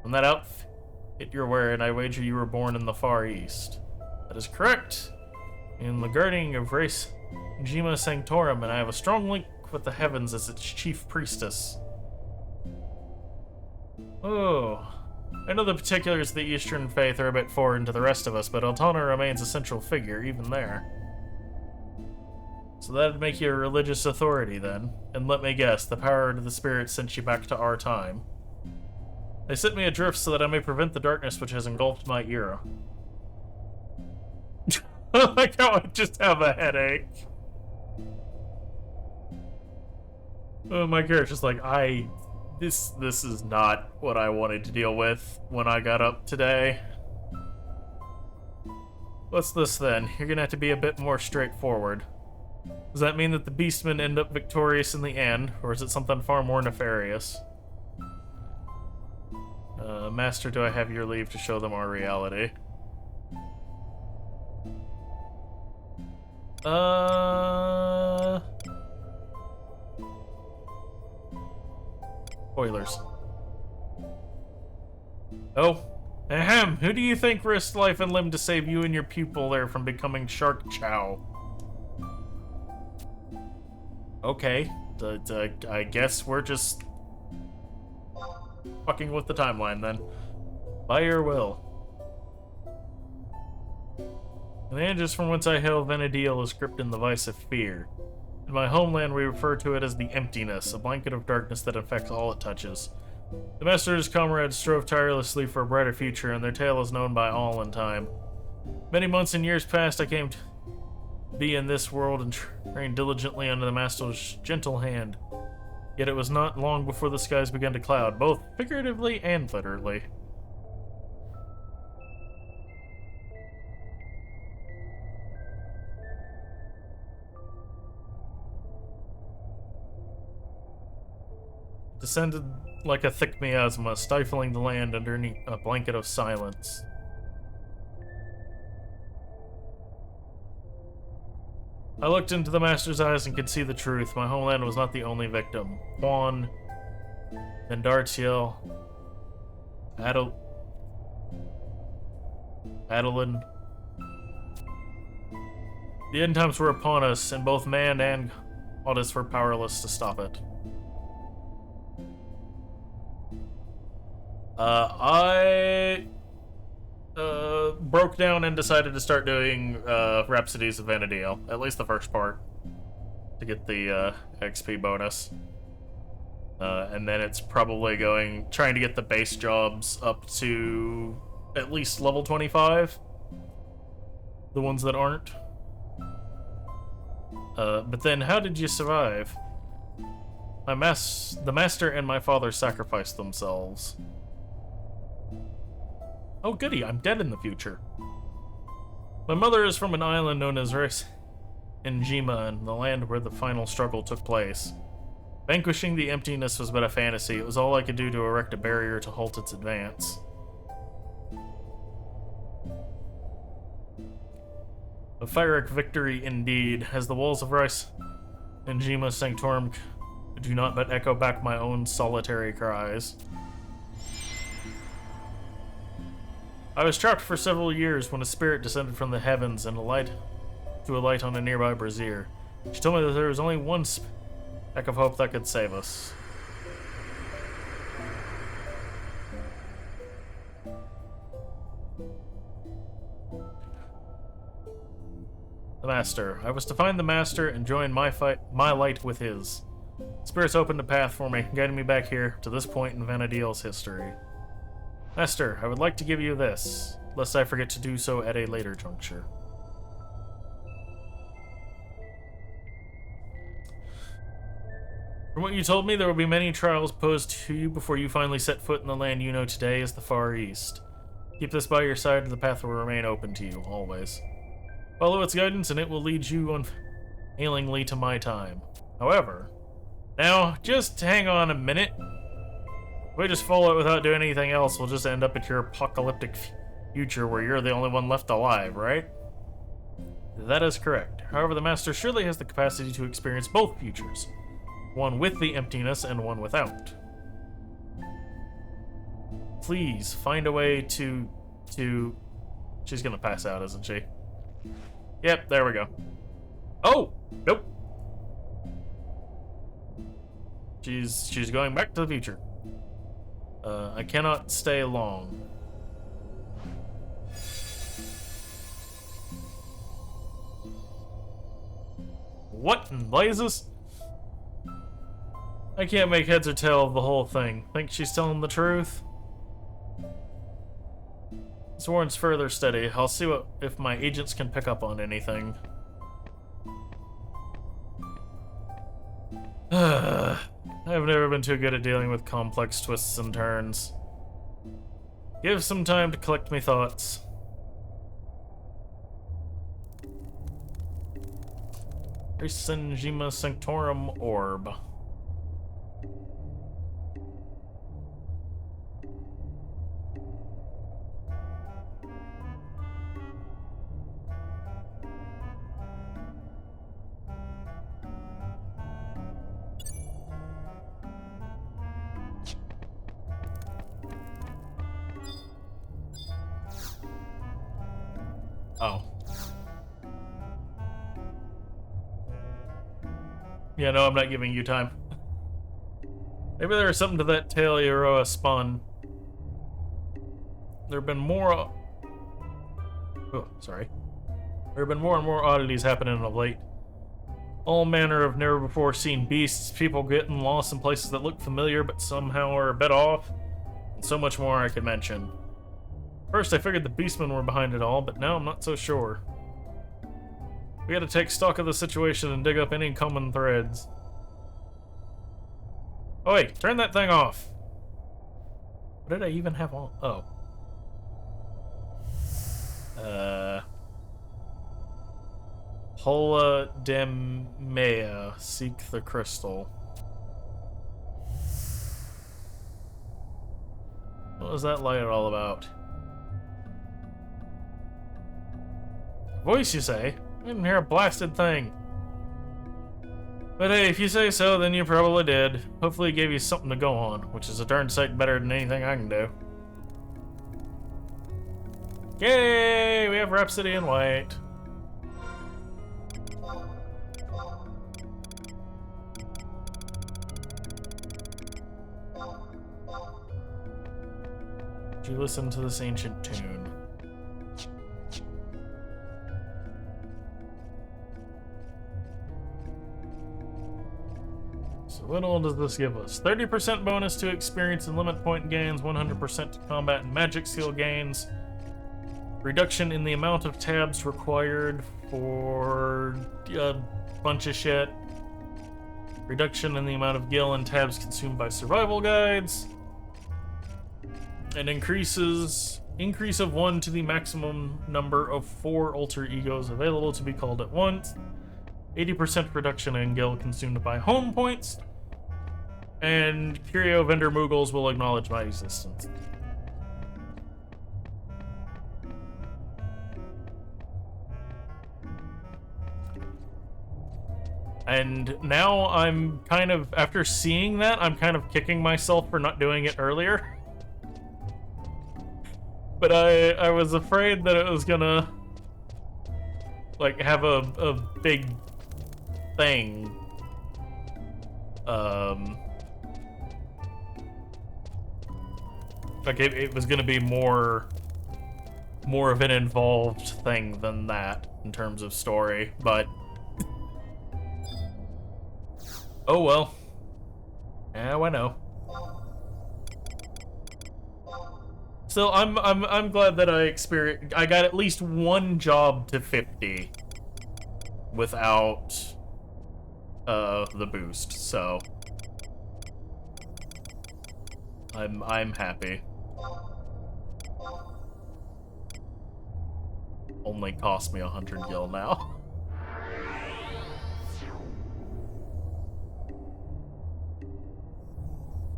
From that outfit you're wearing, I wager you were born in the Far East. That is correct. In the guarding of race Jima Sanctorum, and I have a strong link with the heavens as its chief priestess. Oh, I know the particulars of the Eastern faith are a bit foreign to the rest of us, but Altana remains a central figure, even there. So that'd make you a religious authority, then. And let me guess, the power of the spirit sent you back to our time. They set me adrift so that I may prevent the darkness which has engulfed my era. I like how I just have a headache. Oh, my character's like, This is not what I wanted to deal with when I got up today. What's this then? You're gonna have to be a bit more straightforward. Does that mean that the beastmen end up victorious in the end, or is it something far more nefarious? Master, do I have your leave to show them our reality? Spoilers. Oh. Ahem. Who do you think risked life and limb to save you and your pupil there from becoming shark chow? Okay. I guess we're just fucking with the timeline then. By your will. The ages from whence I hail, Vana'diel, is gripped in the vice of fear. In my homeland, we refer to it as the emptiness, a blanket of darkness that infects all it touches. The master and his comrades strove tirelessly for a brighter future, and their tale is known by all in time. Many months and years past, I came to be in this world and trained diligently under the master's gentle hand. Yet it was not long before the skies began to cloud, both figuratively and literally. Descended like a thick miasma, stifling the land underneath a blanket of silence. I looked into the master's eyes and could see the truth. My homeland was not the only victim. Juan, Vana'diel, Adeline. The end times were upon us, and both man and goddess were powerless to stop it. I broke down and decided to start doing Rhapsodies of Vana'diel, at least the first part, to get the XP bonus. And then it's probably trying to get the base jobs up to at least level 25. The ones that aren't. But then how did you survive? The master and my father sacrificed themselves. Oh goody, I'm dead in the future. My mother is from an island known as Eorzean, the land where the final struggle took place. Vanquishing the emptiness was but a fantasy. It was all I could do to erect a barrier to halt its advance. A Pyrrhic victory indeed, as the walls of Eorzean Sanctorum do not but echo back my own solitary cries. I was trapped for several years when a spirit descended from the heavens and alight on a nearby brazier. She told me that there was only one speck of hope that could save us. The Master. I was to find the Master and join my light with his. Spirits opened a path for me, guiding me back here to this point in Vana'diel's history. Master, I would like to give you this, lest I forget to do so at a later juncture. From what you told me, there will be many trials posed to you before you finally set foot in the land you know today as the Far East. Keep this by your side, and the path will remain open to you, always. Follow its guidance, and it will lead you unfailingly to my time. However, now, just hang on a minute. If we just follow it without doing anything else, we'll just end up at your apocalyptic future where you're the only one left alive, right? That is correct. However, the Master surely has the capacity to experience both futures. One with the emptiness and one without. Please, find a way to... She's gonna pass out, isn't she? Yep, there we go. Oh! Nope. She's going back to the future. I cannot stay long. What in blazes? I can't make heads or tail of the whole thing. Think she's telling the truth? This warrants further study. I'll see if my agents can pick up on anything. I've never been too good at dealing with complex twists and turns. Give some time to collect my thoughts. Senjima Sanctorum Orb. Oh. Yeah, no, I'm not giving you time. Maybe there's something to that tale Eorzean spun. There have been more... Oh, sorry. There have been more and more oddities happening of late. All manner of never-before-seen beasts, people getting lost in places that look familiar but somehow are a bit off, and so much more I could mention. First, I figured the beastmen were behind it all, but now I'm not so sure. We gotta take stock of the situation and dig up any common threads. Oh wait, turn that thing off! What did I even have on? Oh. Hola Demea, seek the crystal. What was that light all about? Voice, you say? I didn't hear a blasted thing. But hey, if you say so, then you probably did. Hopefully it gave you something to go on, which is a darn sight better than anything I can do. Yay! We have Rhapsody in White. Did you listen to this ancient tune? So what all does this give us? 30% bonus to experience and limit point gains, 100% to combat and magic skill gains, reduction in the amount of tabs required for a bunch of shit, reduction in the amount of gil and tabs consumed by survival guides, and increase of 1 to the maximum number of 4 alter egos available to be called at once, 80% reduction in gil consumed by home points, and Curio Vendor Moogles will acknowledge my existence. And now I'm kind of, after seeing that, I'm kind of kicking myself for not doing it earlier. But I was afraid that it was gonna, like, have a big thing. Like, it was gonna be more of an involved thing than that in terms of story, but oh well. Now I know. So I'm glad that I got at least one job to 50 without the boost. So I'm happy. Only cost me 100 gil now.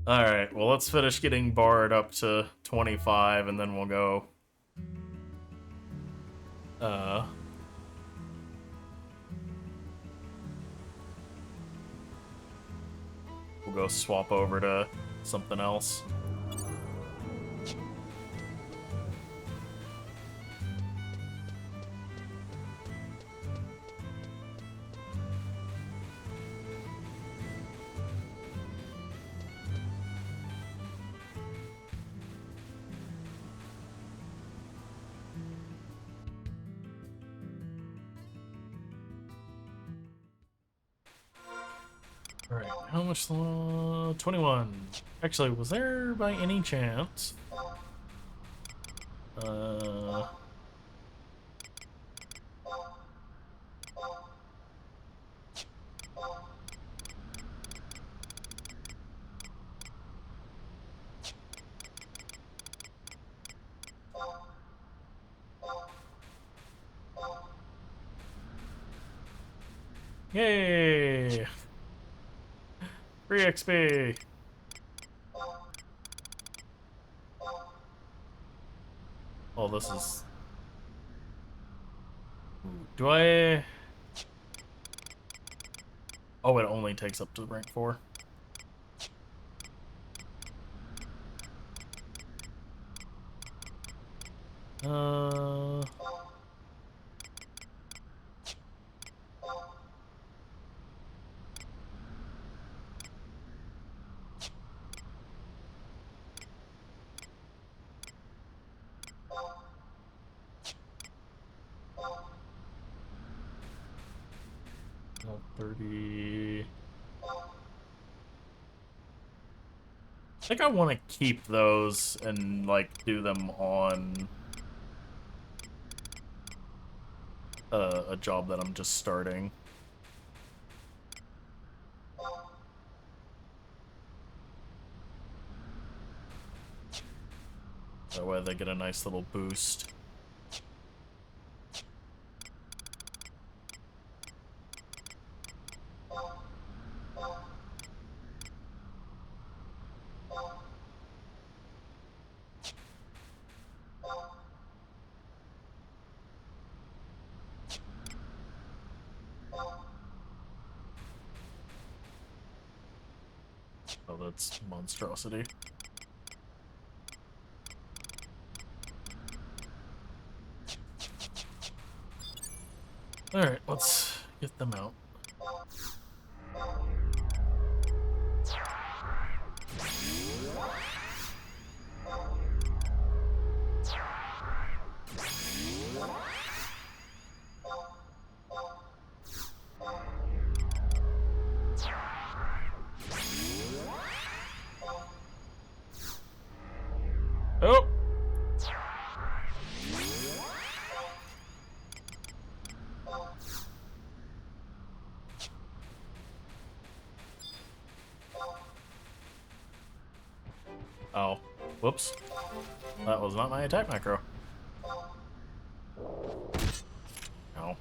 Alright, well, let's finish getting Bard up to 25, and then we'll go... we'll go swap over to something else. How much? 21. Actually, was there by any chance? Yay! Free XP! Oh, this is... Do I... Oh, it only takes up to rank 4. Uh... Oh, 30. I think I want to keep those and like do them on a job that I'm just starting. That way they get a nice little boost. Oh, that's monstrosity. Alright, let's get them out. Oh! Oh, whoops. That was not my attack macro. No.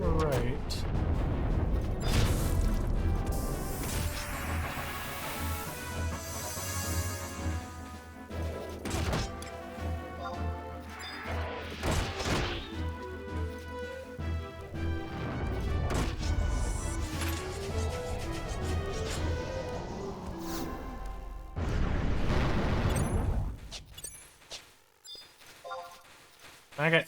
Right. Okay.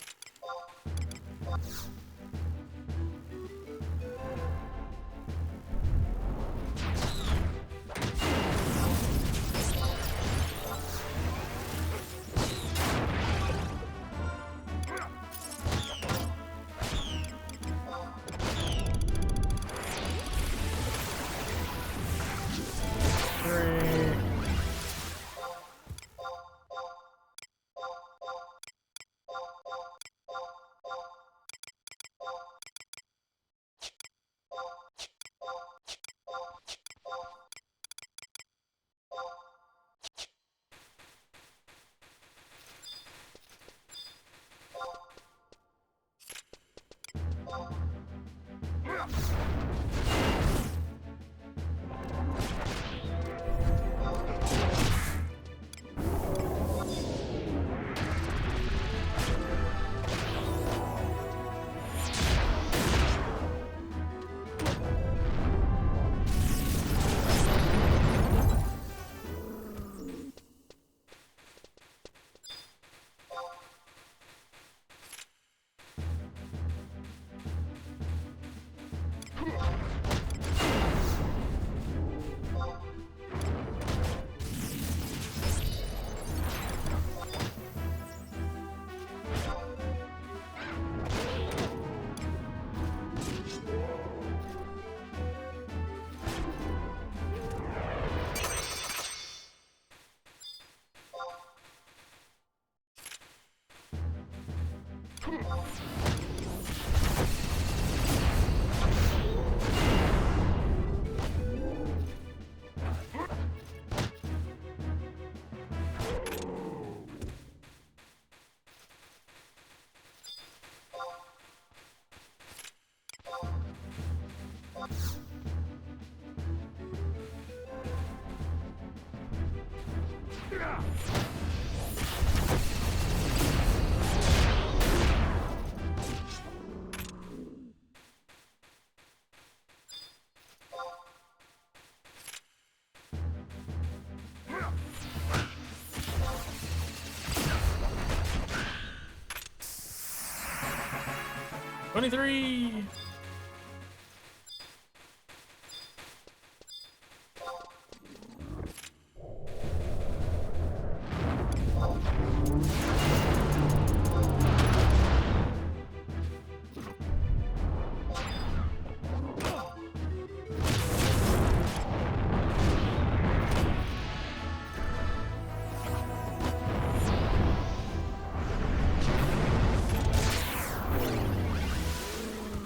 $23.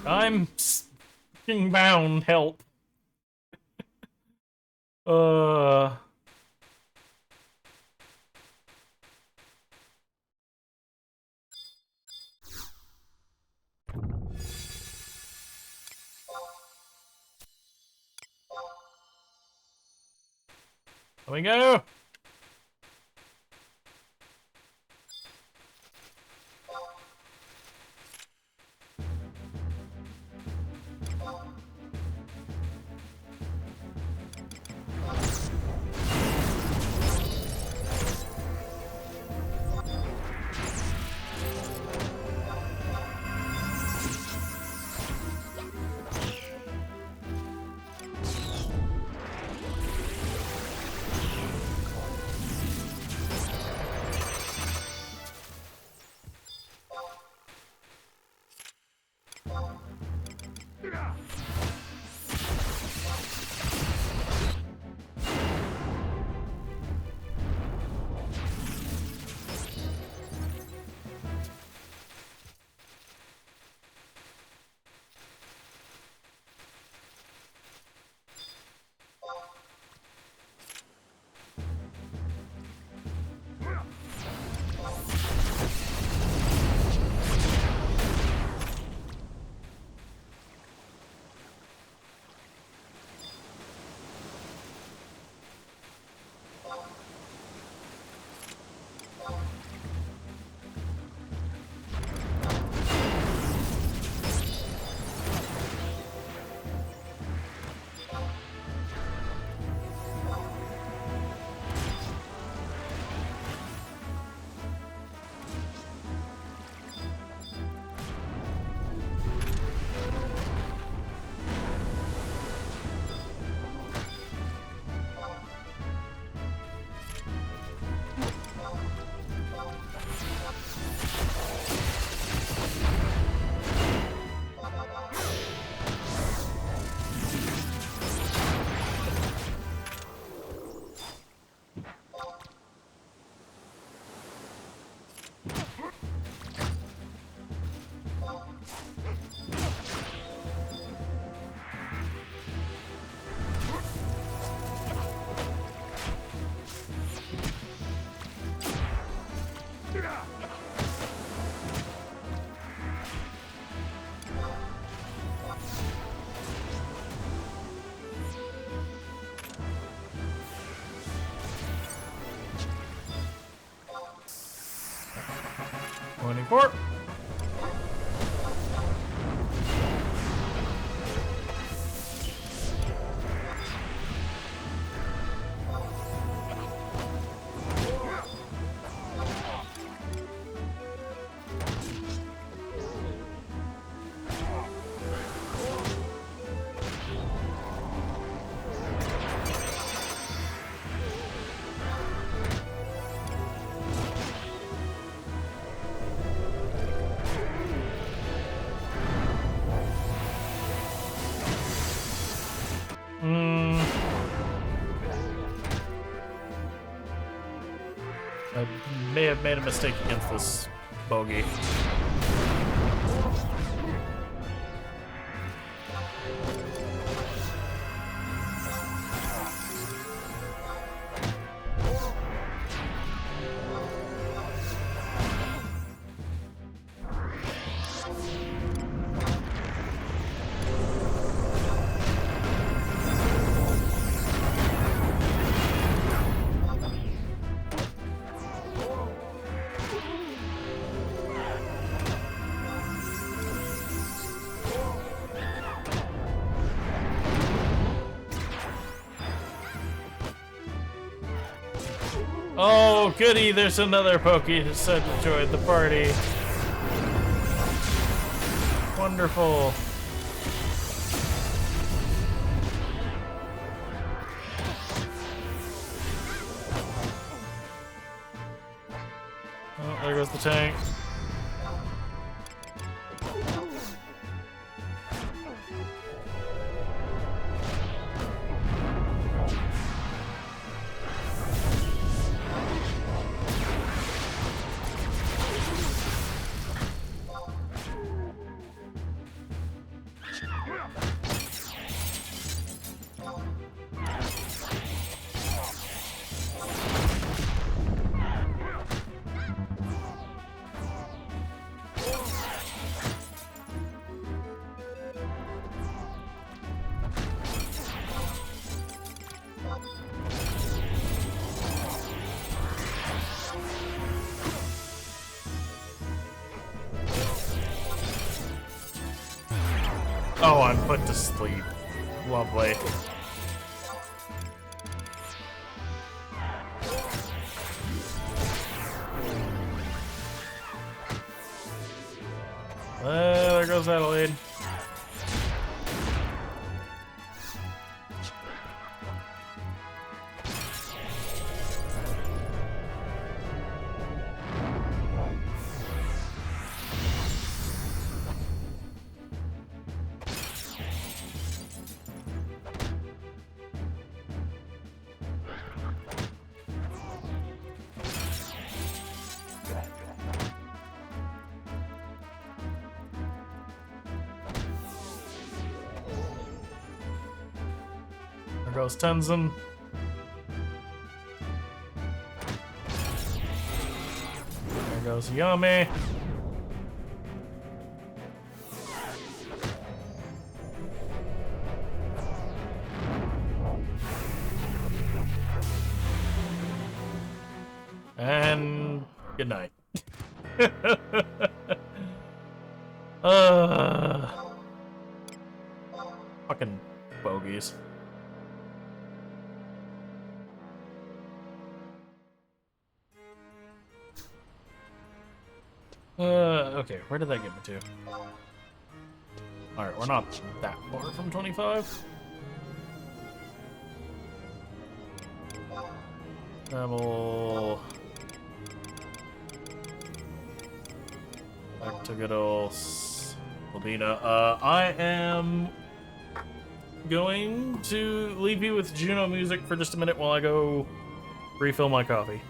I'm fucking bound. Help. uh. There we go. 24. I may have made a mistake against this bogey. Oh, goody, there's another Pokey who said to join the party. Wonderful. Oh, there goes the tank. Oh, I'm put to sleep. Lovely. There goes Adelaide. There goes Tenzin. There goes Yami. And good night. Fucking bogeys. Okay, where did that get me to? Alright, we're not that far from 25. Rebel. Back to good old Albina. I am going to leave you with Juno music for just a minute while I go refill my coffee.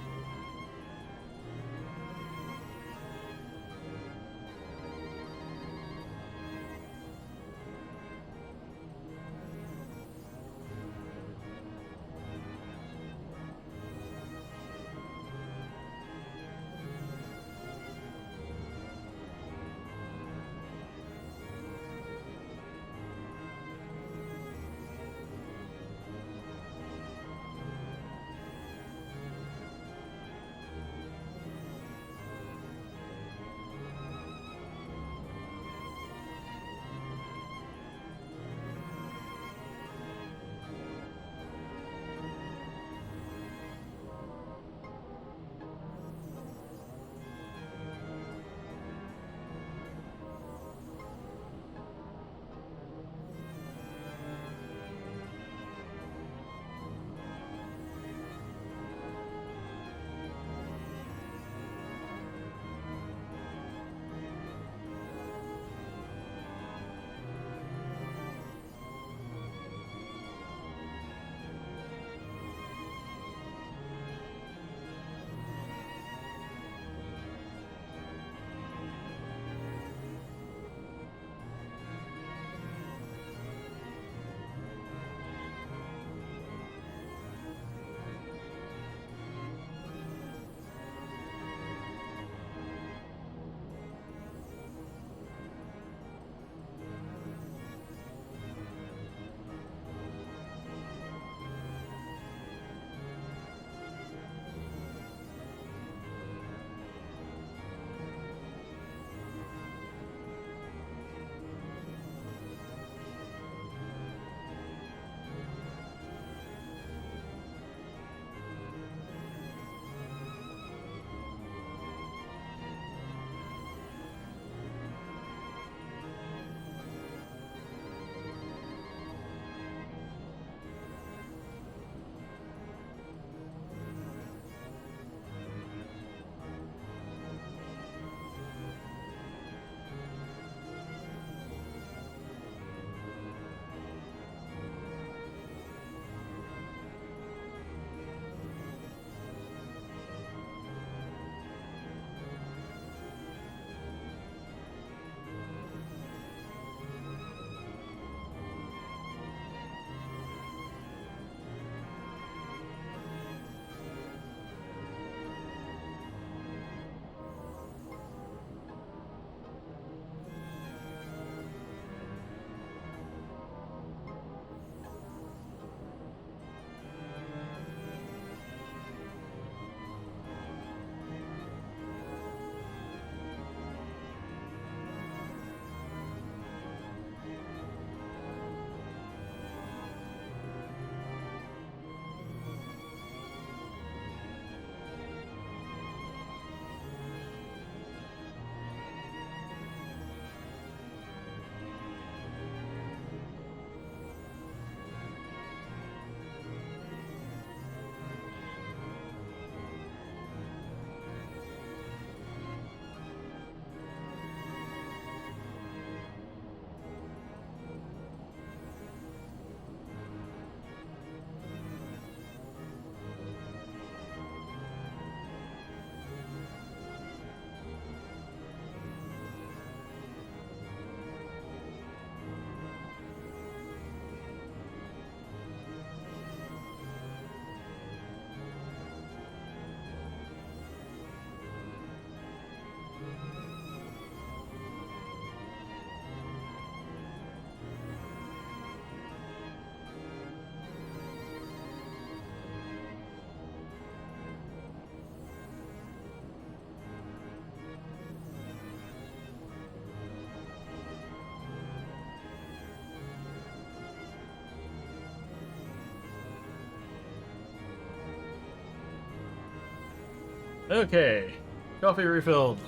Okay, coffee refilled.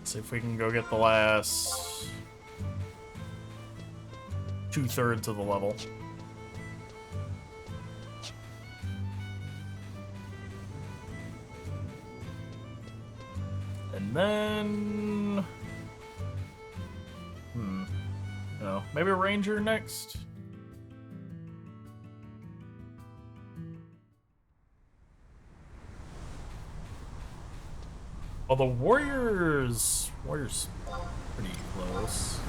See if we can go get the last 2/3 of the level. And then... No, maybe a ranger next? Well, the warriors pretty close.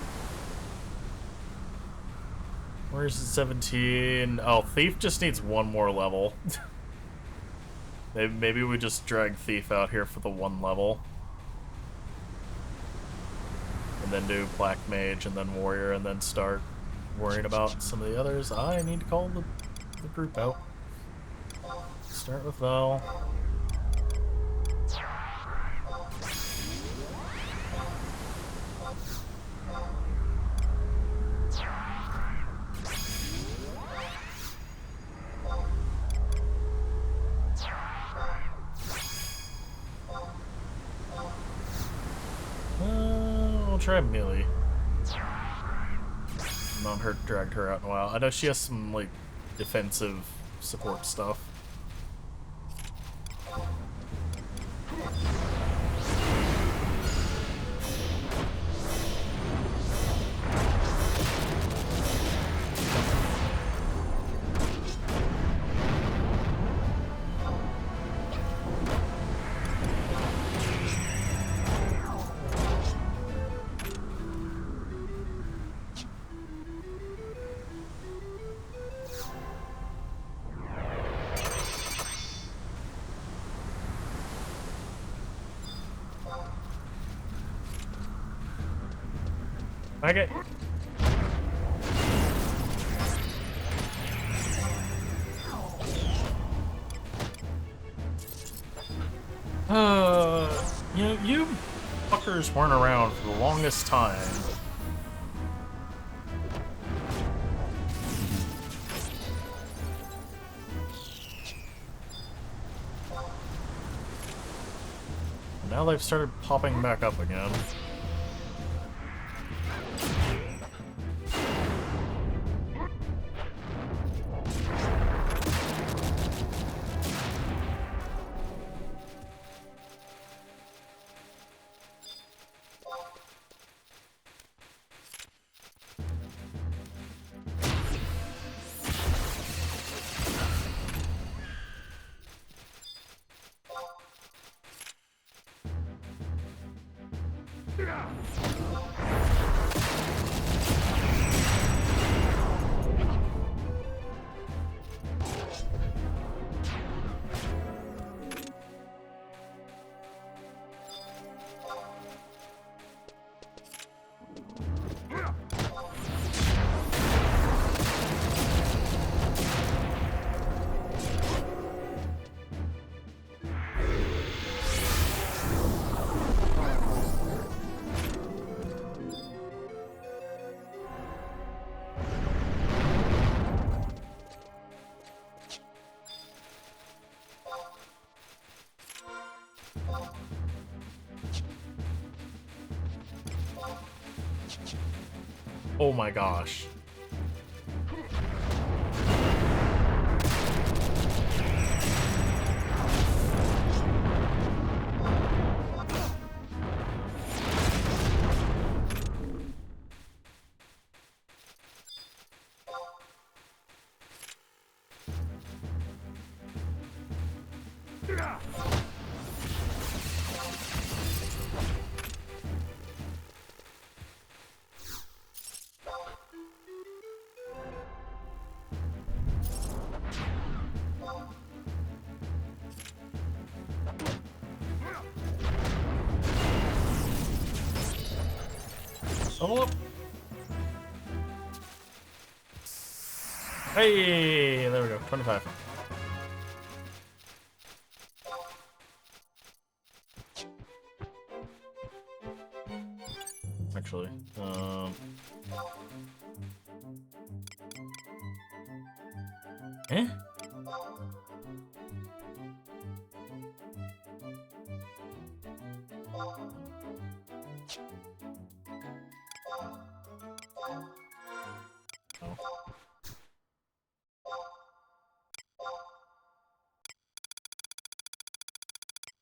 Warriors at 17. Oh, thief just needs one more level. Maybe we just drag thief out here for the one level. And then do black mage and then warrior and then start worrying about some of the others. I need to call the group out. Start with Val. We'll try Millie. Not dragged her out in a while. I know she has some like defensive support stuff. Okay. You know, you fuckers weren't around for the longest time. Now they've started popping back up again. Oh my gosh. Level up. Hey, there we go. 25. Actually, eh?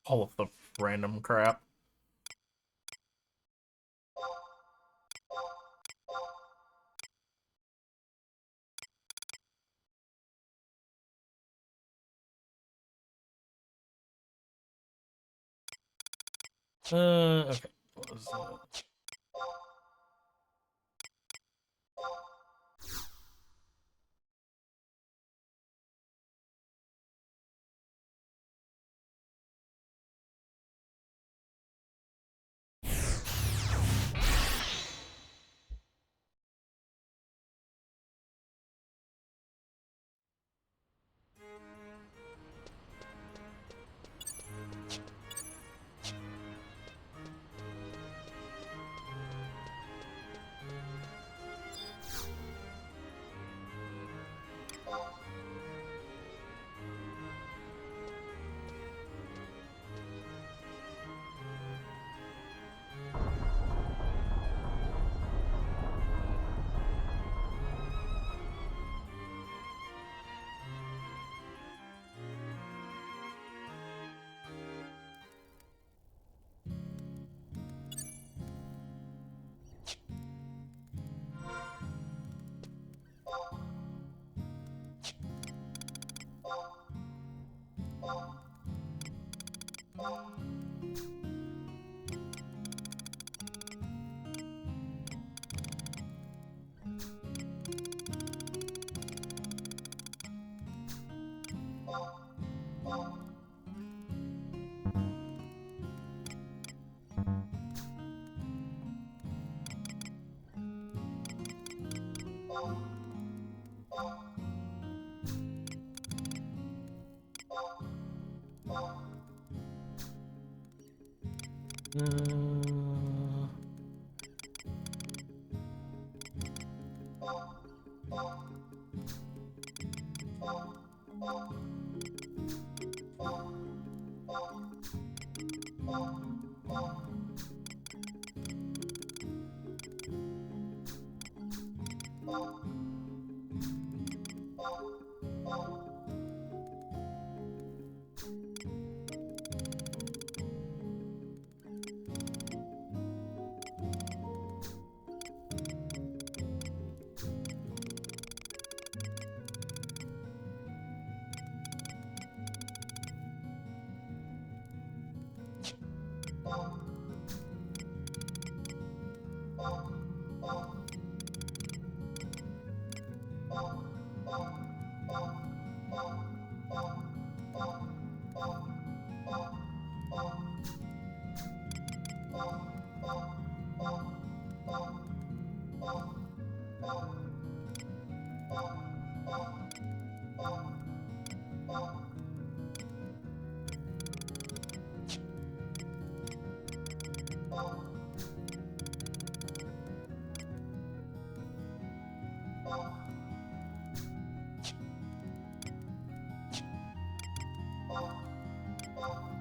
All of the random crap. Okay. What was that?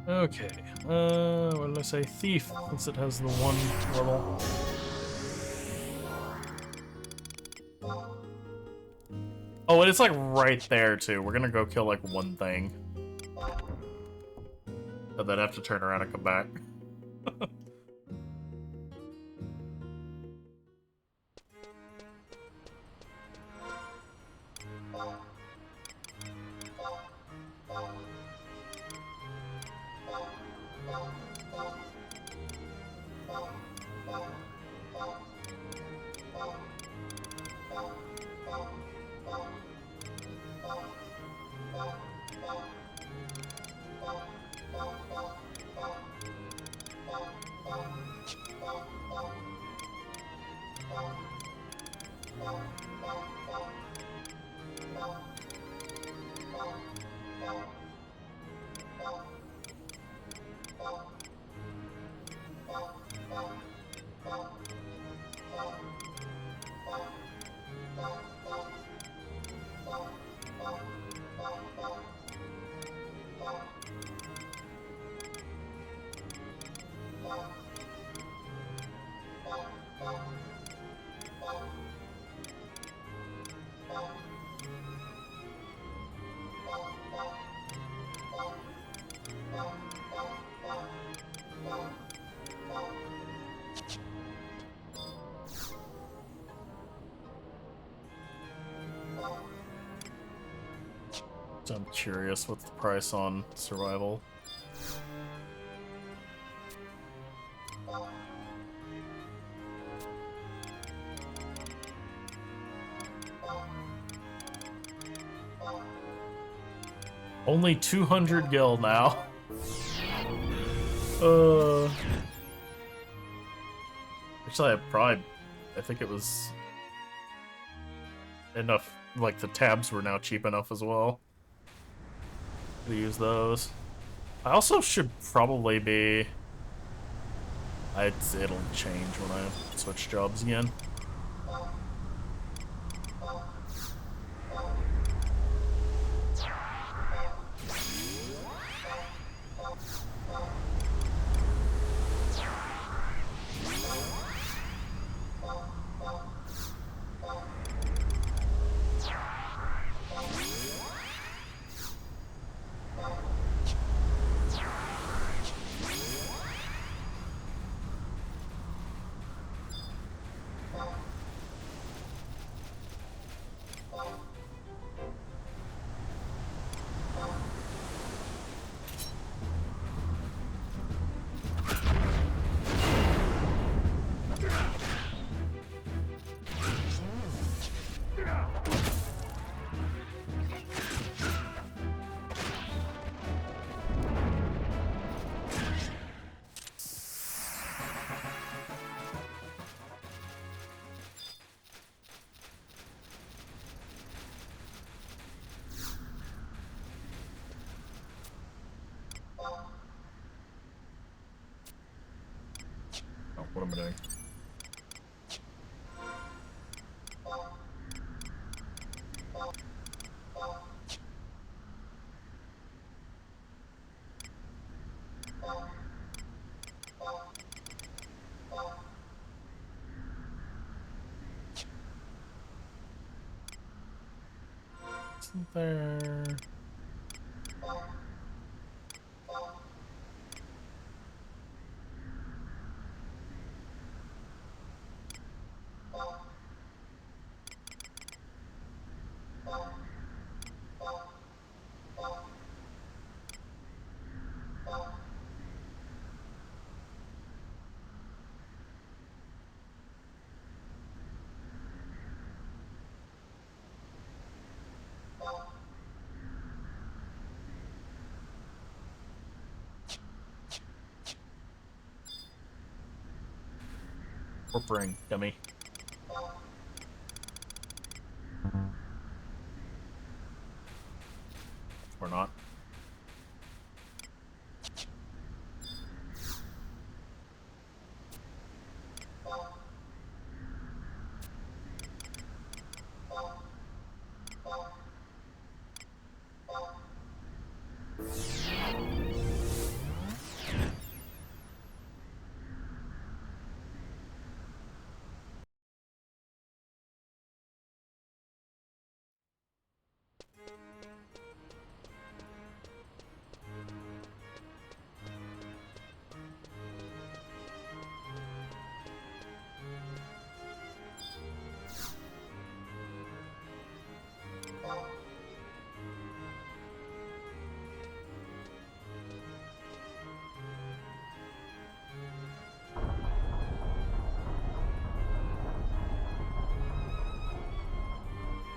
Okay. What did I say? Thief, since it has the one level. Oh, and it's like right there too. We're gonna go kill like one thing. And then have to turn around and come back. So I'm curious, what's the price on survival? Only 200 gil now. Actually, I think it was enough, like the tabs were now cheap enough as well to use those. I also should probably be, it'll change when I switch jobs again. Oh, what am I doing? Isn't there... Corp ring, dummy. Or not.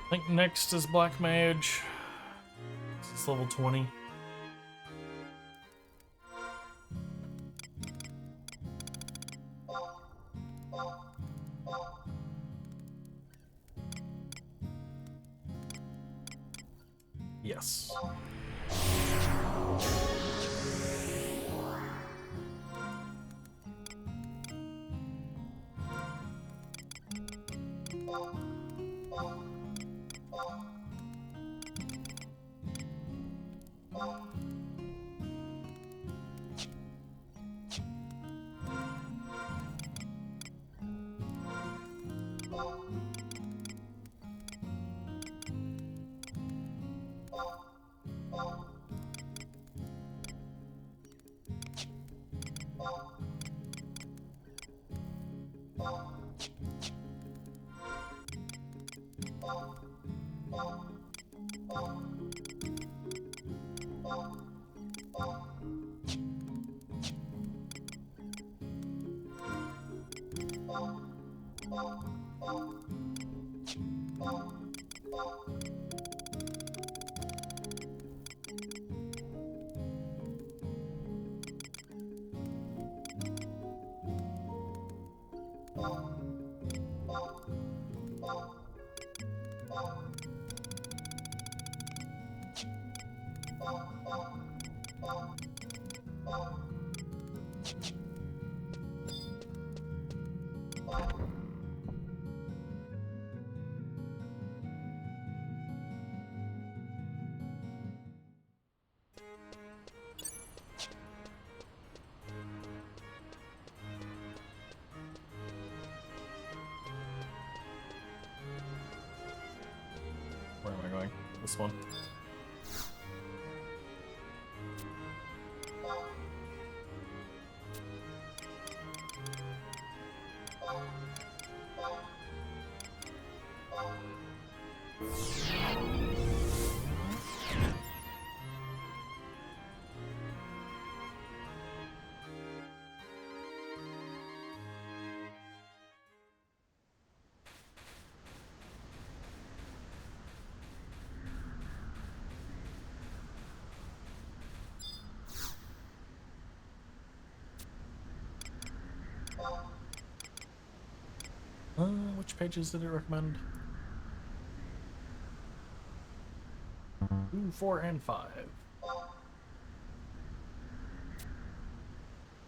I think next is Black Mage. It's level 20. Yes. this one. Which pages did it recommend? 2, 4, and 5.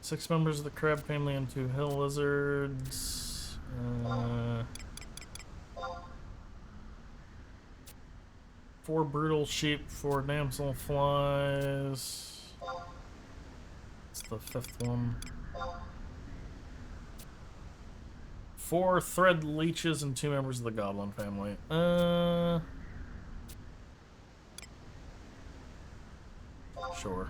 6 members of the crab family and 2 hill lizards. 4 brutal sheep, 4 damsel flies. It's the 5th one. 4 thread leeches and 2 members of the goblin family. Sure.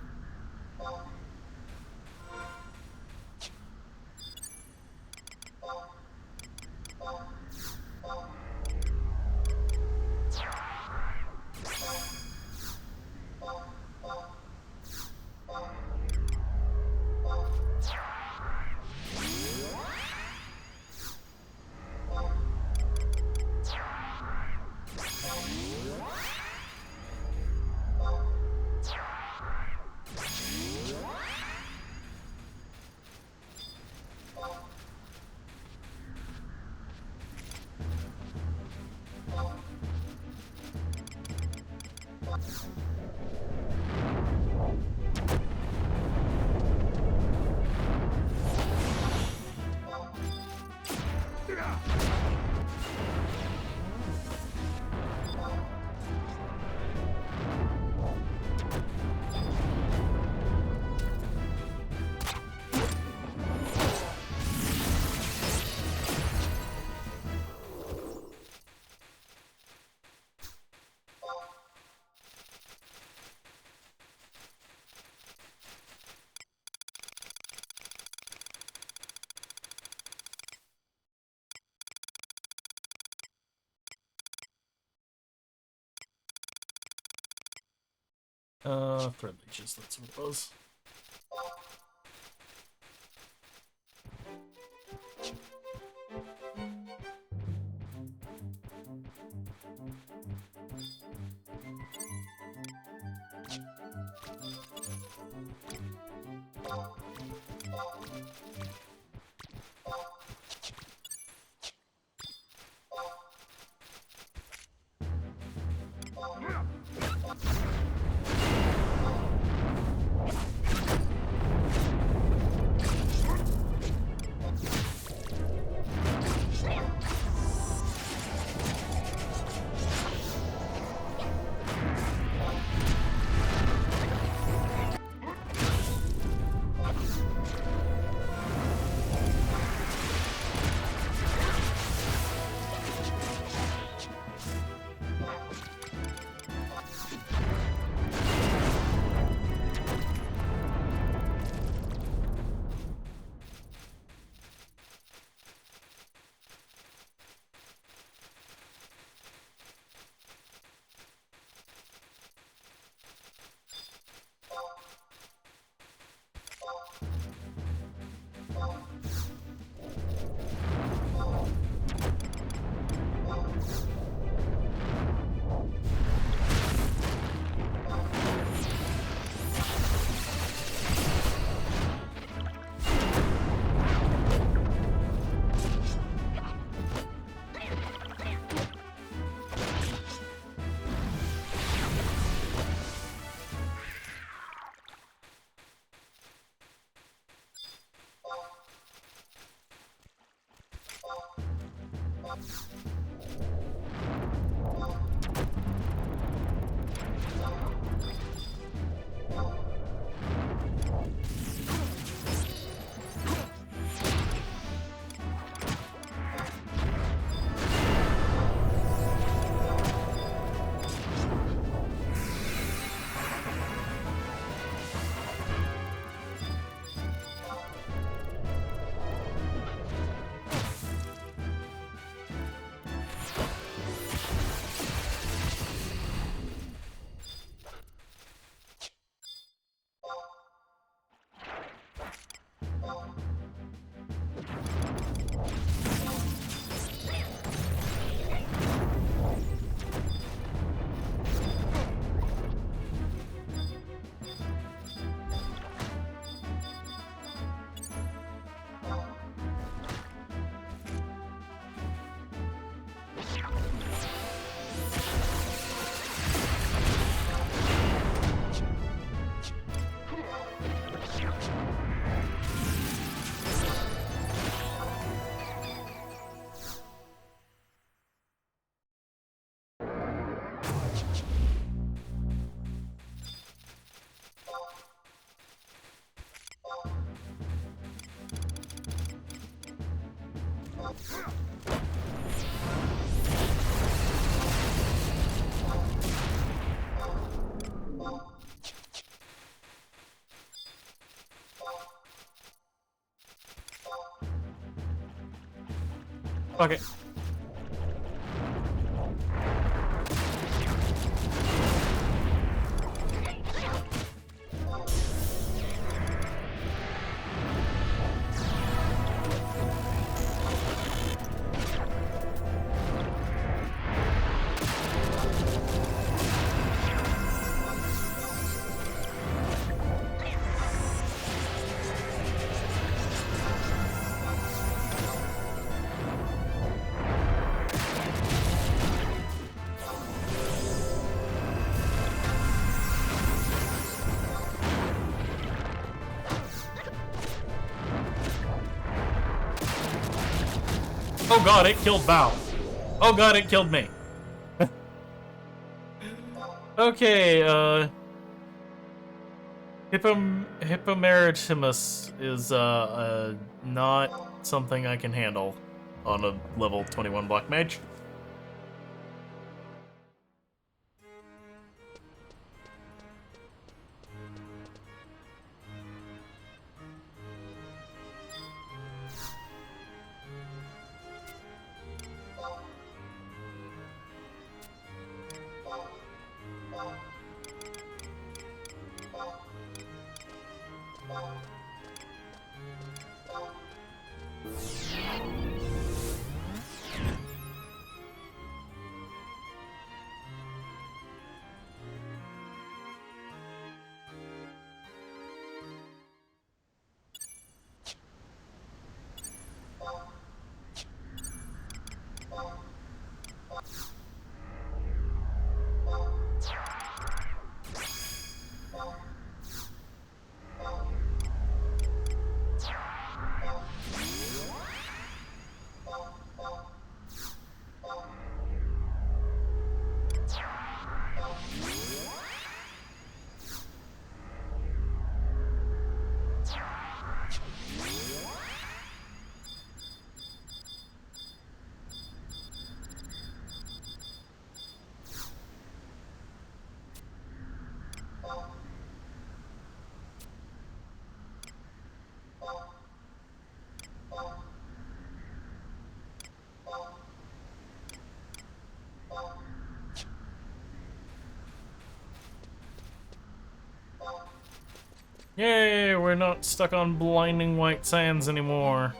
Thread leeches, that's what it was. Fuck it. Oh god, it killed Val. Oh god, it killed me. Okay, Hippomeritimus is, not something I can handle on a level 21 Black Mage. Yay, we're not stuck on blinding white sands anymore.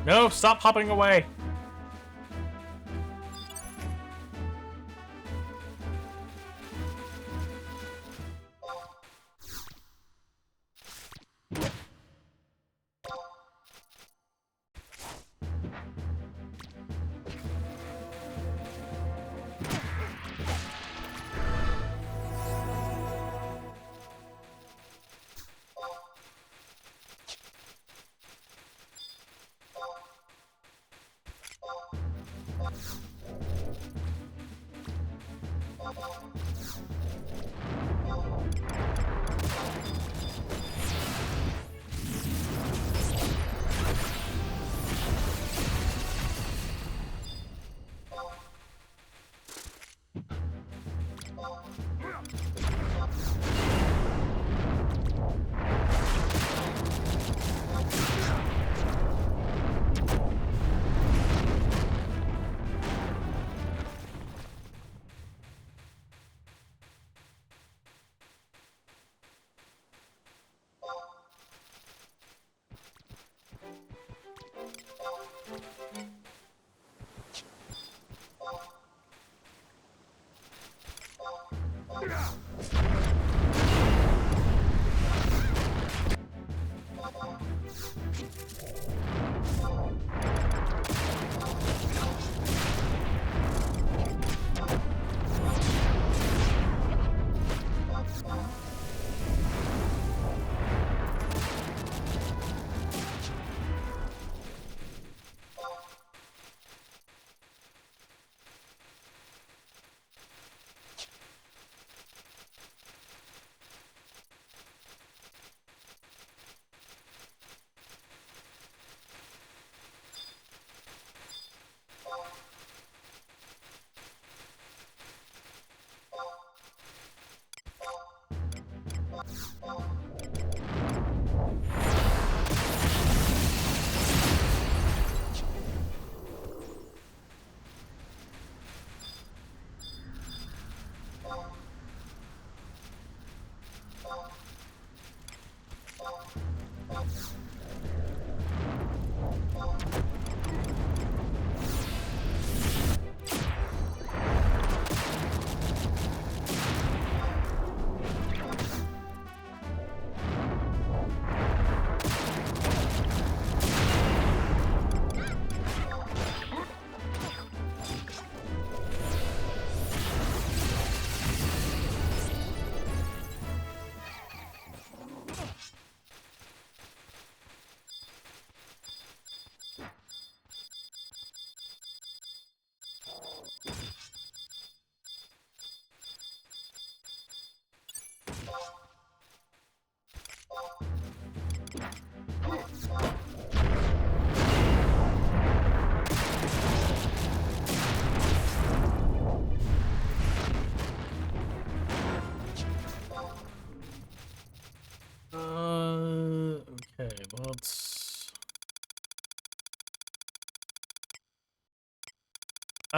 No, stop hopping away.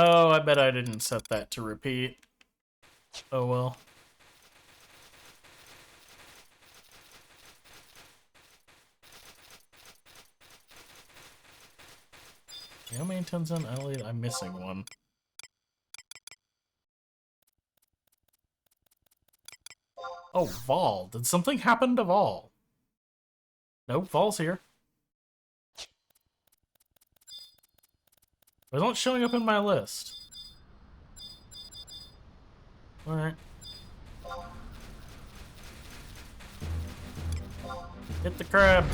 Oh, I bet I didn't set that to repeat. Oh well. How many tons on Adelaide? I'm missing one. Oh, Vol. Did something happen to Vol? Nope, Vol's here. It's not showing up in my list. Alright. Hit the crab.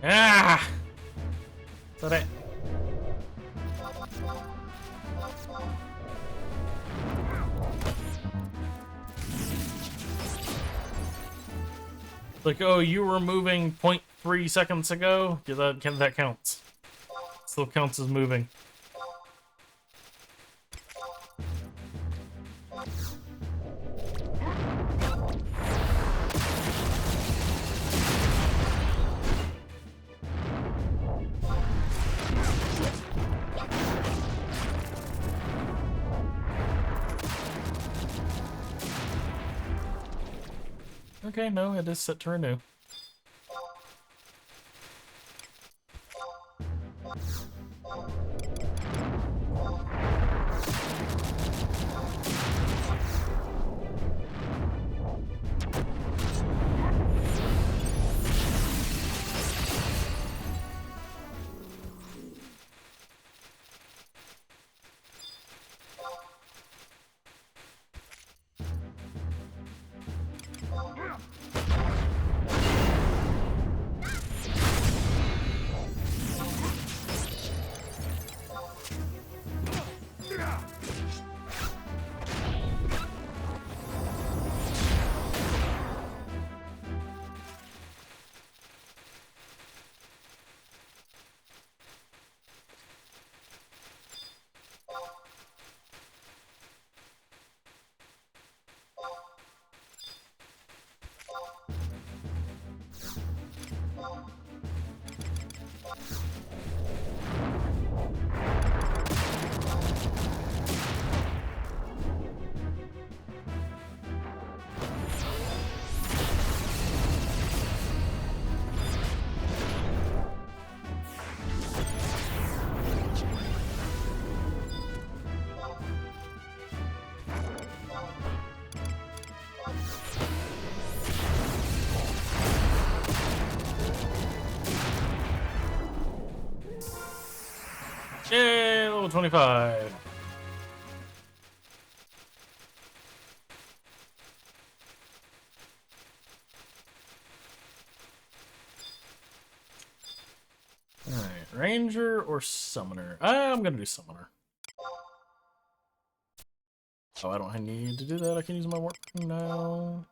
Ah! So that. Like, oh, you were moving 0.3 seconds ago? Yeah, that counts. Still counts as moving. Okay, no, it is set to renew. Yay, level 25. Alright, Ranger or Summoner? I'm gonna do Summoner. Oh, I don't need to do that. I can use my work now.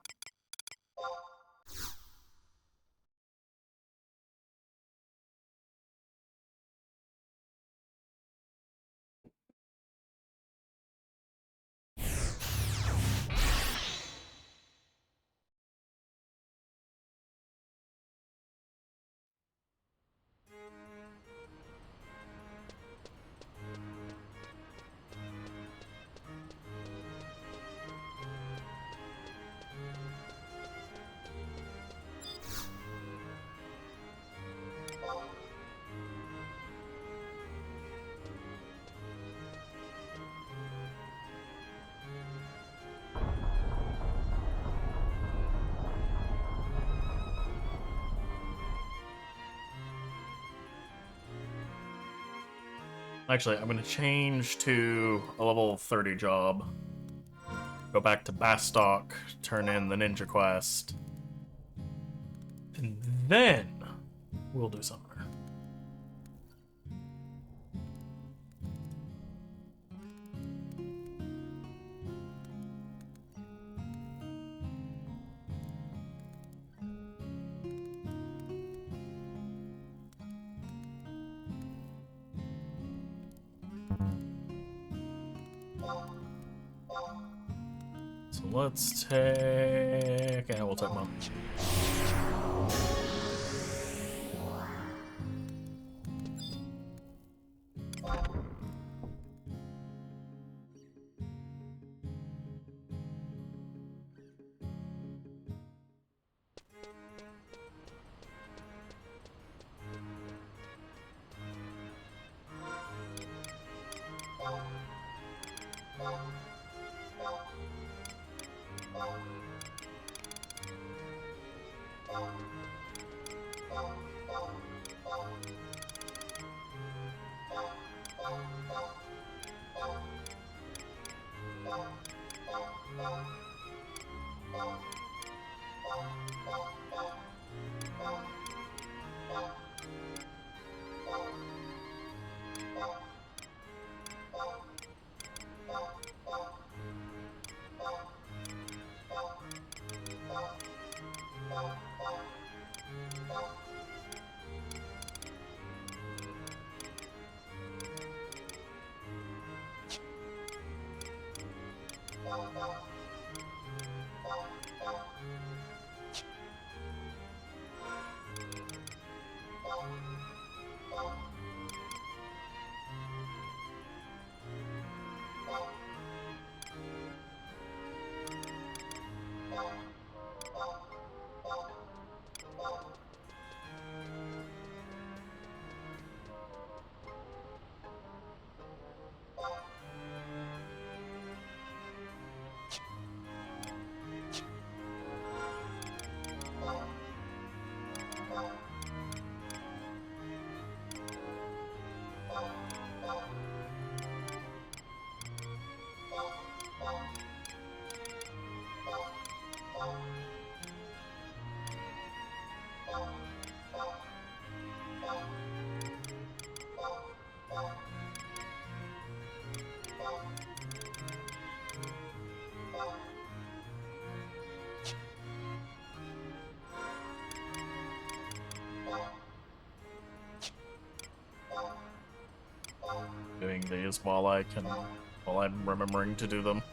Actually, I'm gonna change to a level 30 job. Go back to Bastock, turn in the Ninja Quest. And then we'll do Summoner. So let's take... Yeah, we'll take one. Doing these while I'm remembering to do them.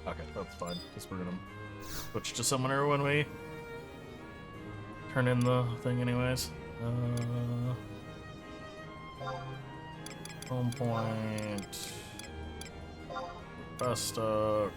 Okay, that's fine, because we're gonna switch to summoner when we turn in the thing anyways. Home point. Bestock.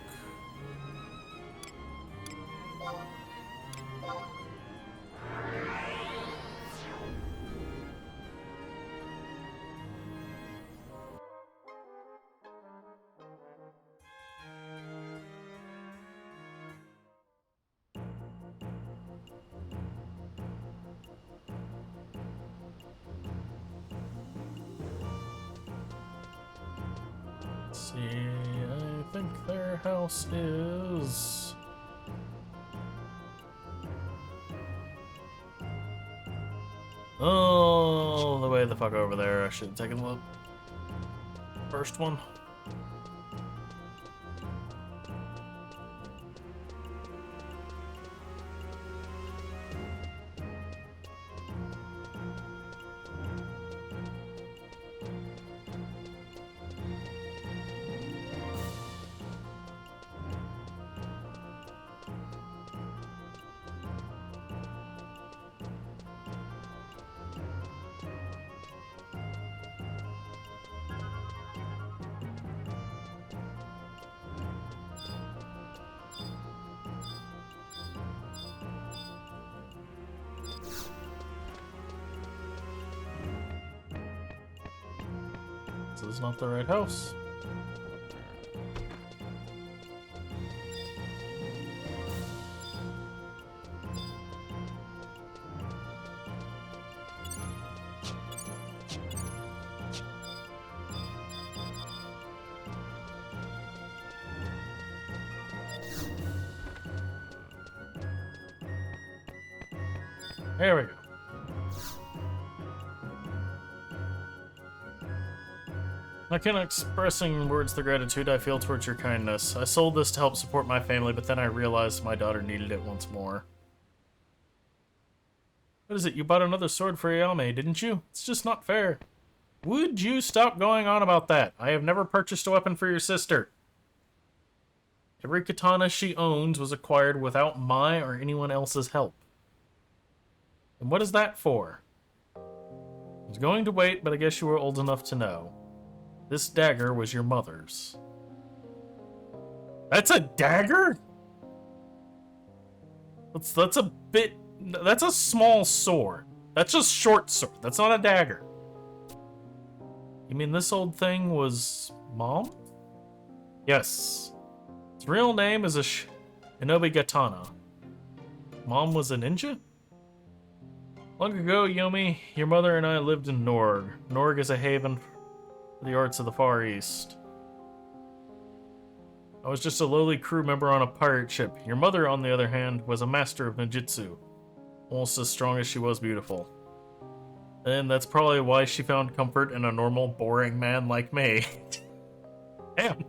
See, I think their house is... Oh, the way the fuck over there. I should have taken the first one. This is not the right house. There we go. I cannot express in words the gratitude I feel towards your kindness. I sold this to help support my family, but then I realized my daughter needed it once more. What is it? You bought another sword for Ayame, didn't you? It's just not fair. Would you stop going on about that? I have never purchased a weapon for your sister. Every katana she owns was acquired without my or anyone else's help. And what is that for? I was going to wait, but I guess you were old enough to know. This dagger was your mother's. That's a dagger? That's a bit... That's a small sword. That's a short sword. That's not a dagger. You mean this old thing was... Mom? Yes. Its real name is Shinobi Katana. Mom was a ninja? Long ago, Yomi, your mother and I lived in Norg. Norg is a haven for the arts of the Far East. I was just a lowly crew member on a pirate ship. Your mother, on the other hand, was a master of ninjutsu. Almost as strong as she was beautiful. And that's probably why she found comfort in a normal, boring man like me. Damn.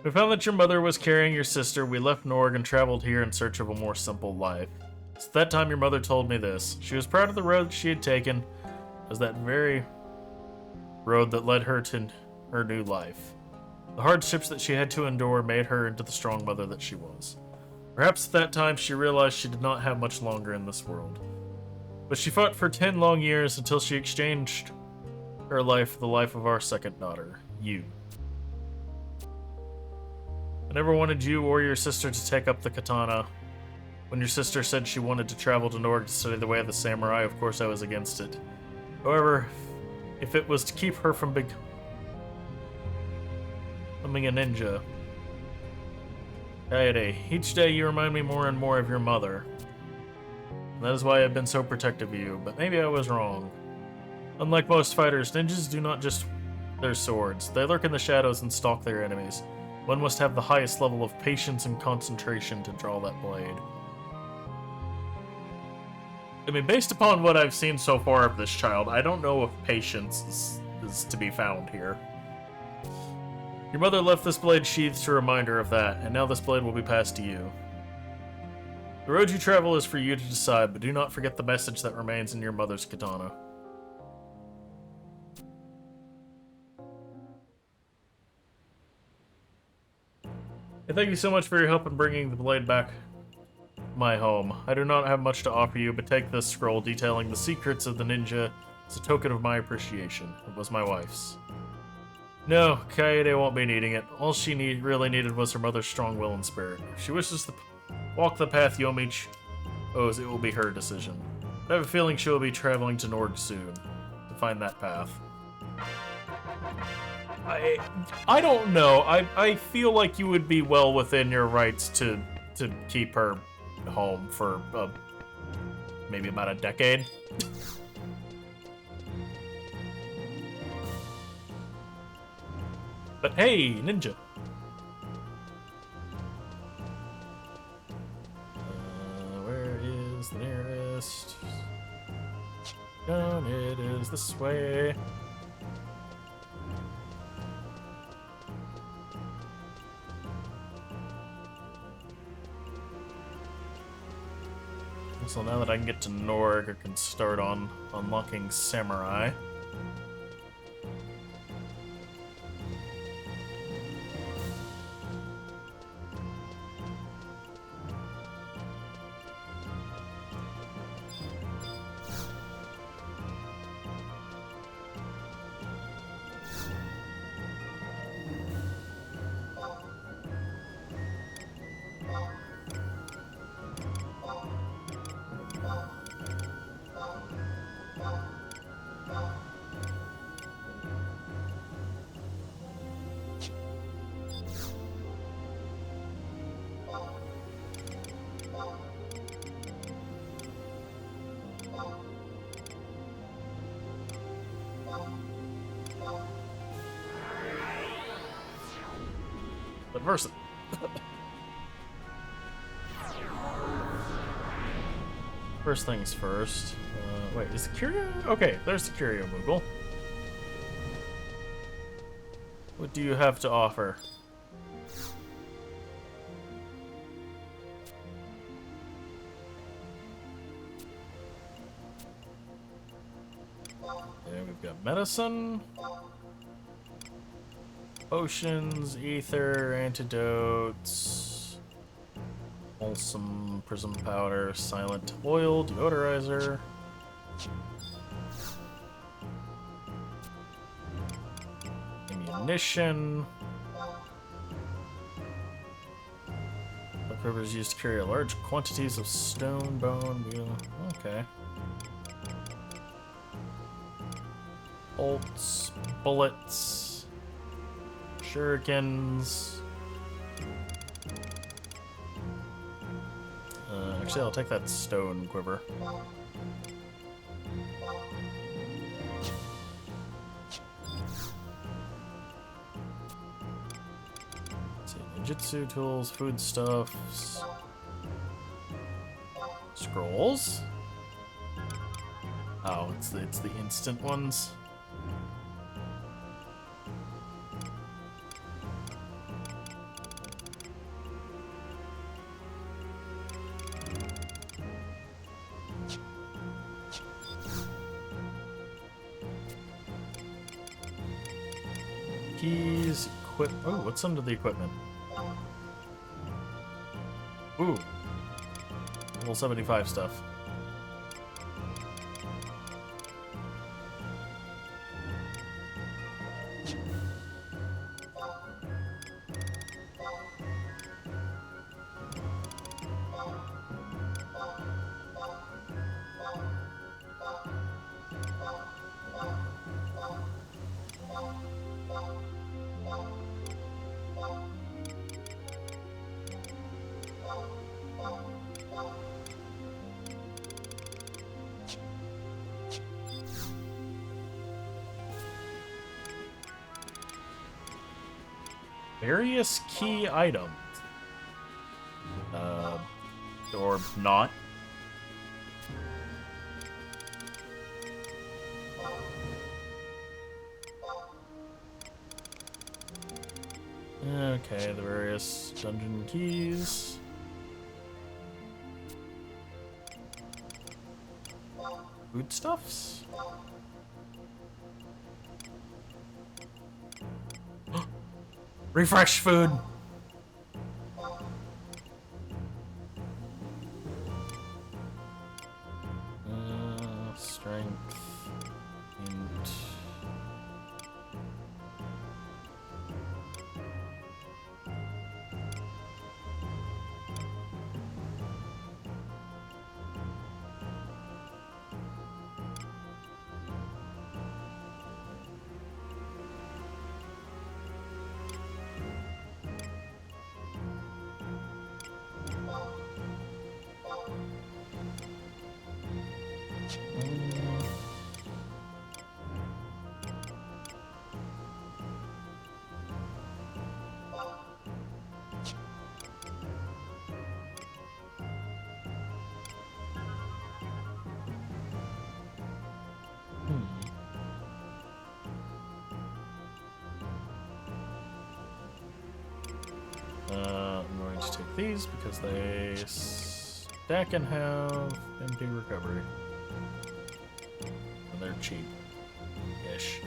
We found that your mother was carrying your sister. We left Norg and traveled here in search of a more simple life. It's that time your mother told me this. She was proud of the road she had taken. It was that very road that led her to her new life. The hardships that she had to endure made her into the strong mother that she was. Perhaps at that time she realized she did not have much longer in this world. But she fought for 10 long years until she exchanged her life for the life of our second daughter, you. I never wanted you or your sister to take up the katana. When your sister said she wanted to travel to Norg to study the way of the samurai, of course I was against it. However, if it was to keep her from becoming a ninja... Kaede, each day you remind me more and more of your mother. And that is why I've been so protective of you, but maybe I was wrong. Unlike most fighters, ninjas do not just their swords. They lurk in the shadows and stalk their enemies. One must have the highest level of patience and concentration to draw that blade. I mean, based upon what I've seen so far of this child, I don't know if patience is to be found here. Your mother left this blade sheathed to remind her of that, and now this blade will be passed to you. The road you travel is for you to decide, but do not forget the message that remains in your mother's katana. Hey, thank you so much for your help in bringing the blade back my home. I do not have much to offer you, but take this scroll detailing the secrets of the ninja as a token of my appreciation. It was my wife's. No, Kaede won't be needing it. All she really needed was her mother's strong will and spirit. If she wishes to walk the path Yomich owes, it will be her decision. But I have a feeling she will be traveling to Nord soon to find that path. I don't know. I feel like you would be well within your rights to keep her home for maybe about a decade. But hey, ninja. Where is the nearest? Down it is this way. So now that I can get to Norg, I can start on unlocking Samurai. But Versa. First things first. Wait, is the Curio? Okay, there's the Curio Moogle. What do you have to offer? And we've got medicine, potions, ether, antidotes, wholesome prism powder, silent oil, deodorizer. Ammunition. The quiver is used to carry large quantities of stone, bone, okay. Bolts, bullets, shurikens. Actually, I'll take that stone quiver. Ninjutsu tools, foodstuffs, scrolls. Oh, it's the instant ones. Keys, oh, what's under the equipment? Ooh. Level 75 stuff. Various key items. Or not. Okay, the various dungeon keys. Foodstuffs? Refresh food! Strength. And... I'm going to take these because they stack and have empty recovery. And they're cheap-ish.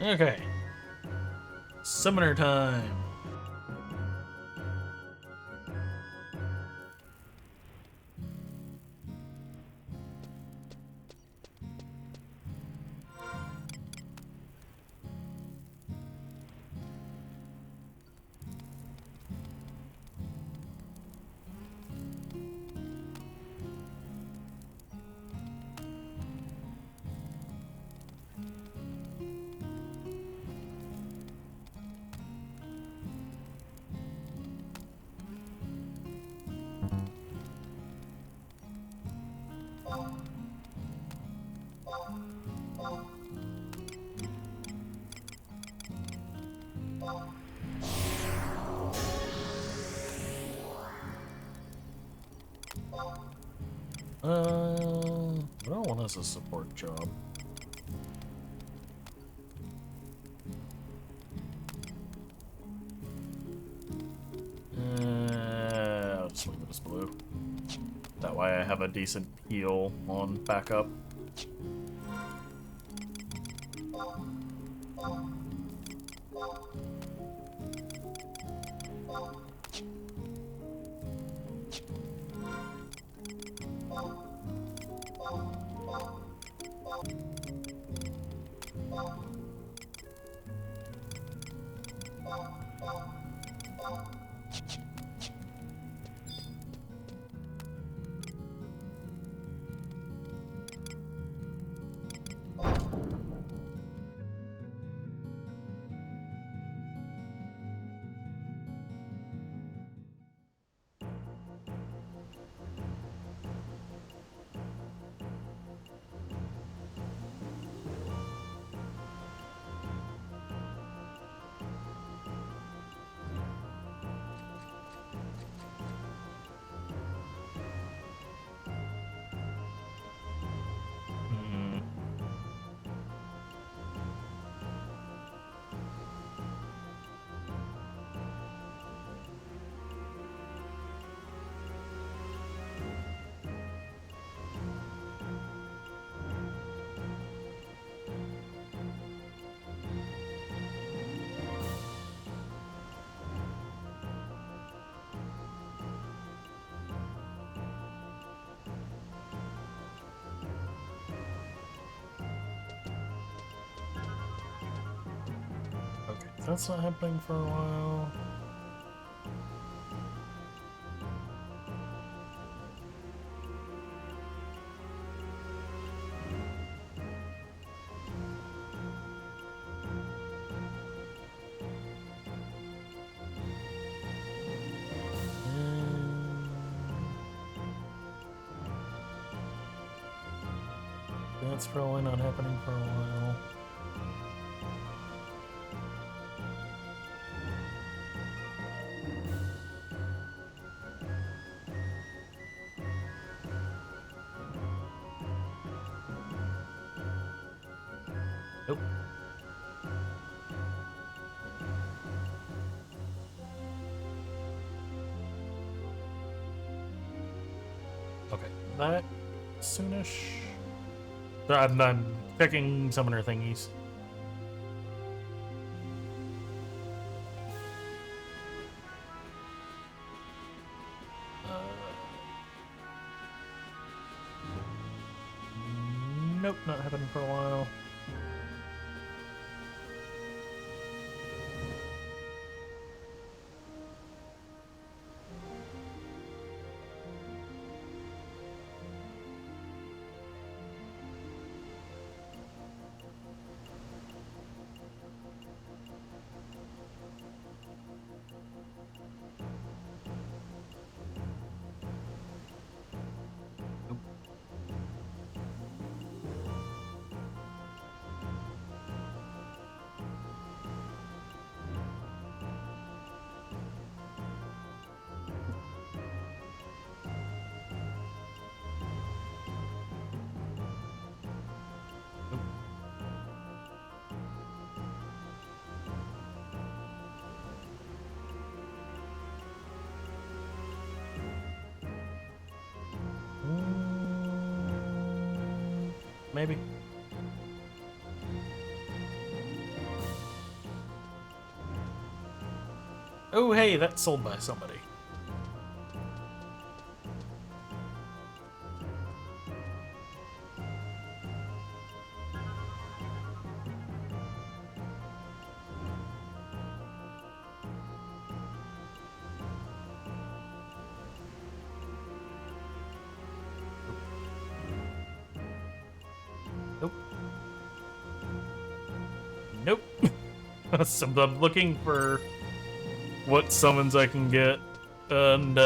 Okay. Summoner time. No one has a support job. I'll just leave it as blue. That way I have a decent heal on backup. Okay, if that's not happening for a while. That's probably not happening for a while. Nope. Okay, that soonish. I'm checking summoner thingies. Nope, not happening for a while. Maybe. Oh, hey, that's sold by somebody. Nope. Nope. So I'm looking for what summons I can get, and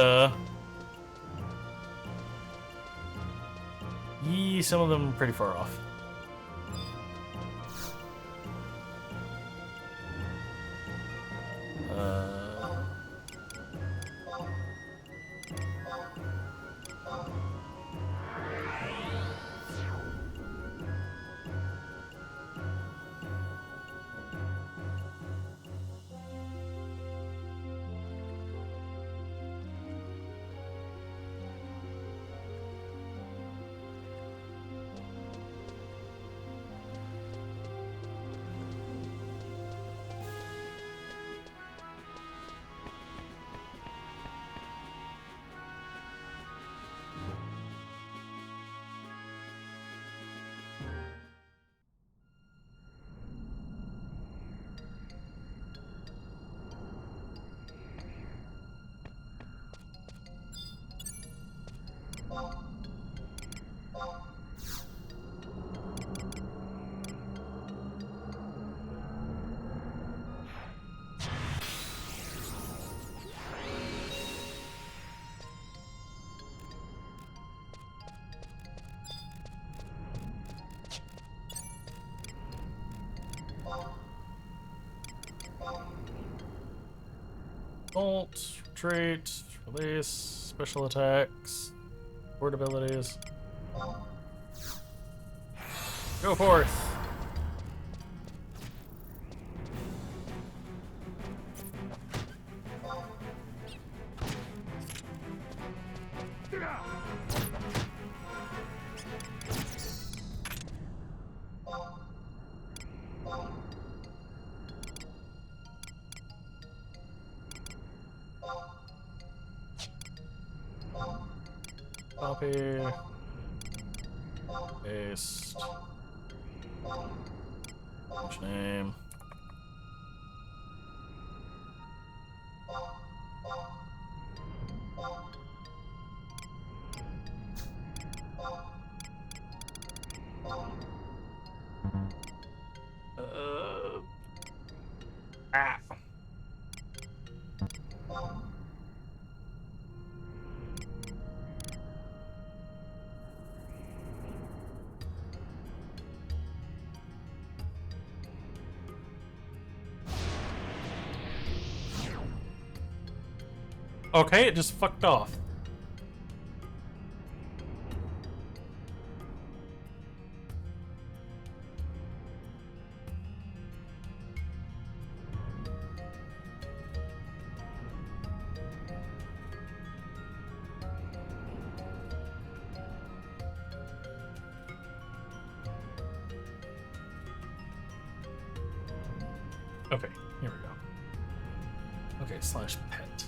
some of them are pretty far off. Ult, retreat, release, special attacks, board abilities. Go forth! Copy. Paste. Which name? Ah. Okay, it just fucked off. Okay, here we go. Okay, slash pet.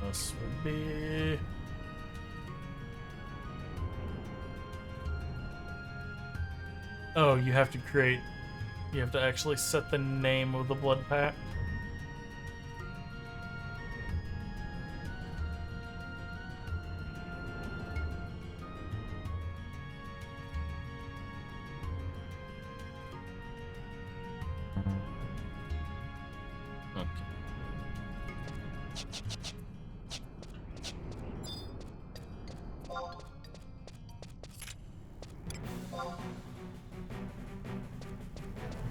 This would be... Oh, you have to create... You have to actually set the name of the blood pact. Okay.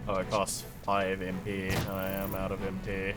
Oh, it costs 5 MP. I am out of MP.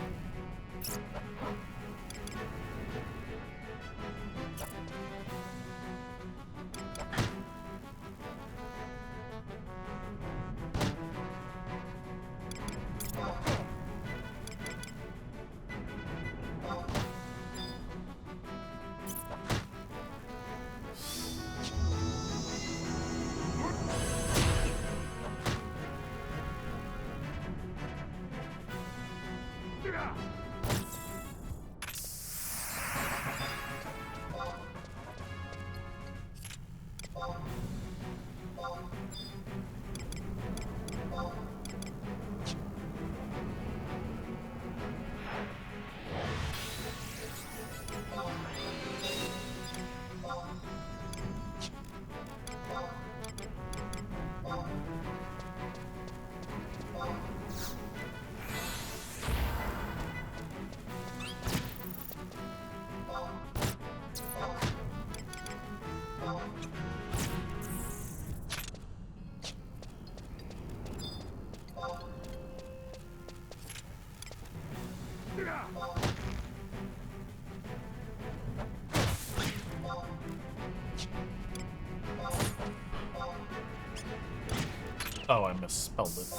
Oh, I misspelled it.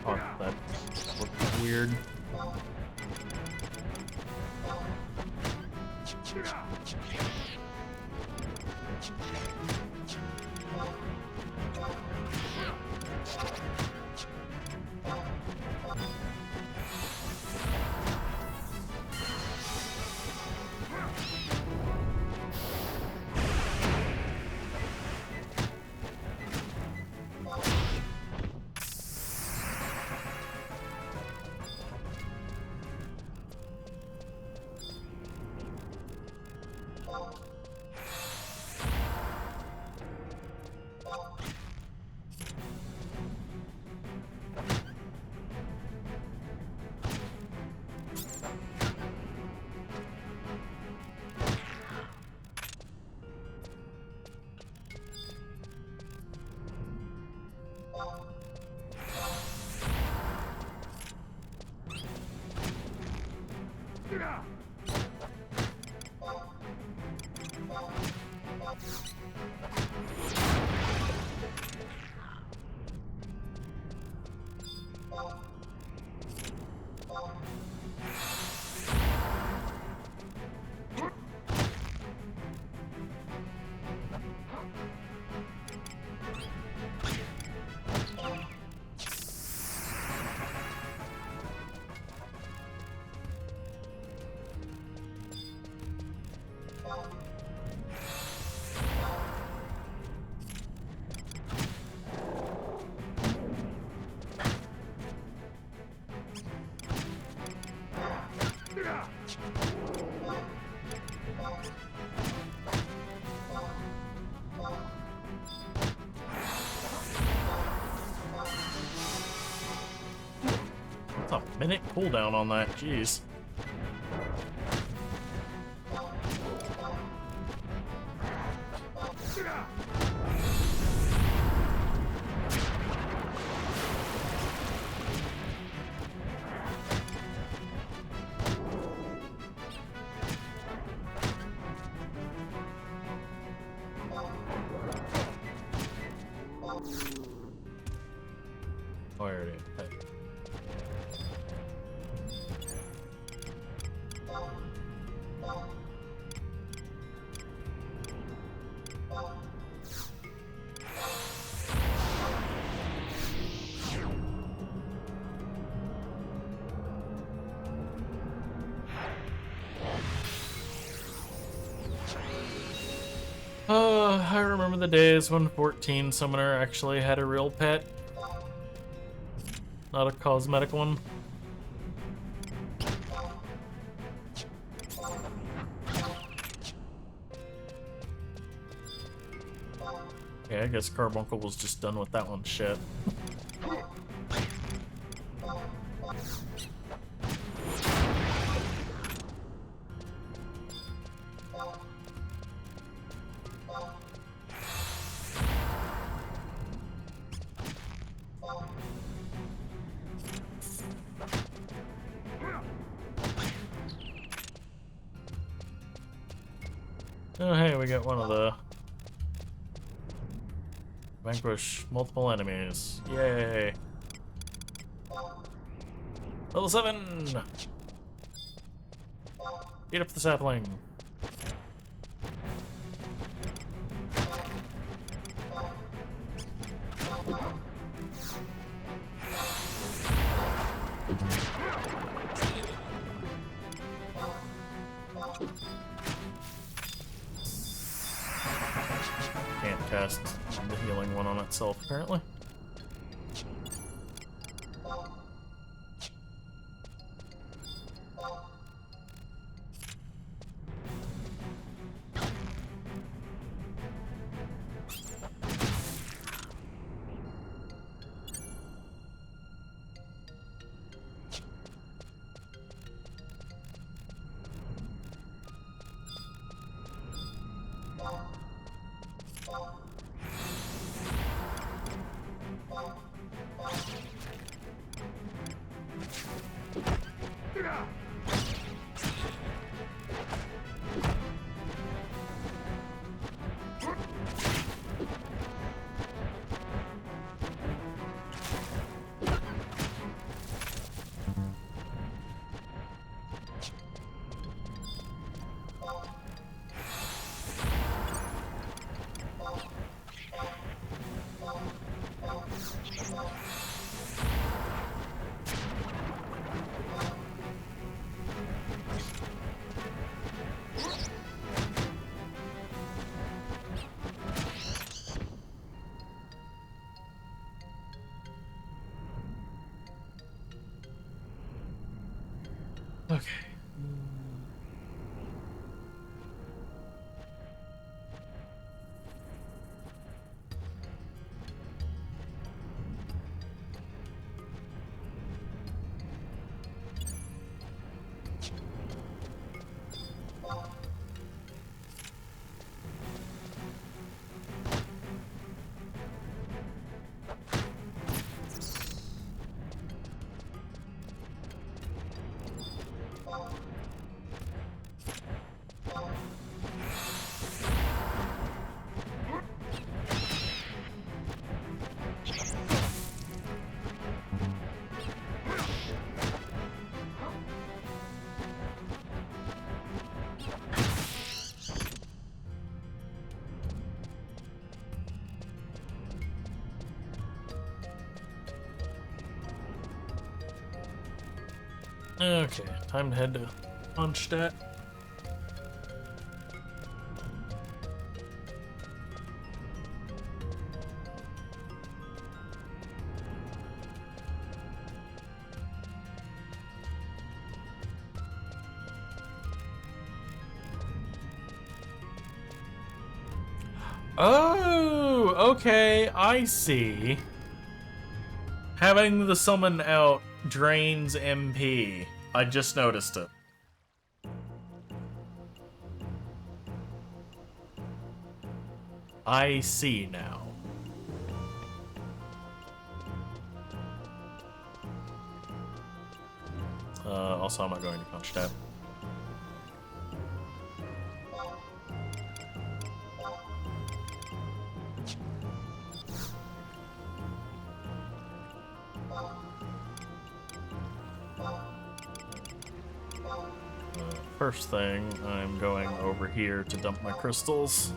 Oh, that looked weird. Minute cooldown on that, jeez. Oh, I already had. I remember the days when 14 Summoner actually had a real pet. Not a cosmetic one. Yeah, I guess Carbuncle was just done with that one shit. Oh, hey, we got one of the vanquish multiple enemies. Yay! Level 7! Beat up the sapling. Can't cast the healing one on itself, apparently. Okay. Okay, time to head to Mondstadt. Oh, okay, I see. Having the summon out drains MP. I just noticed it. I see now. Also, I'm not going to punch that. First thing, I'm going over here to dump my crystals.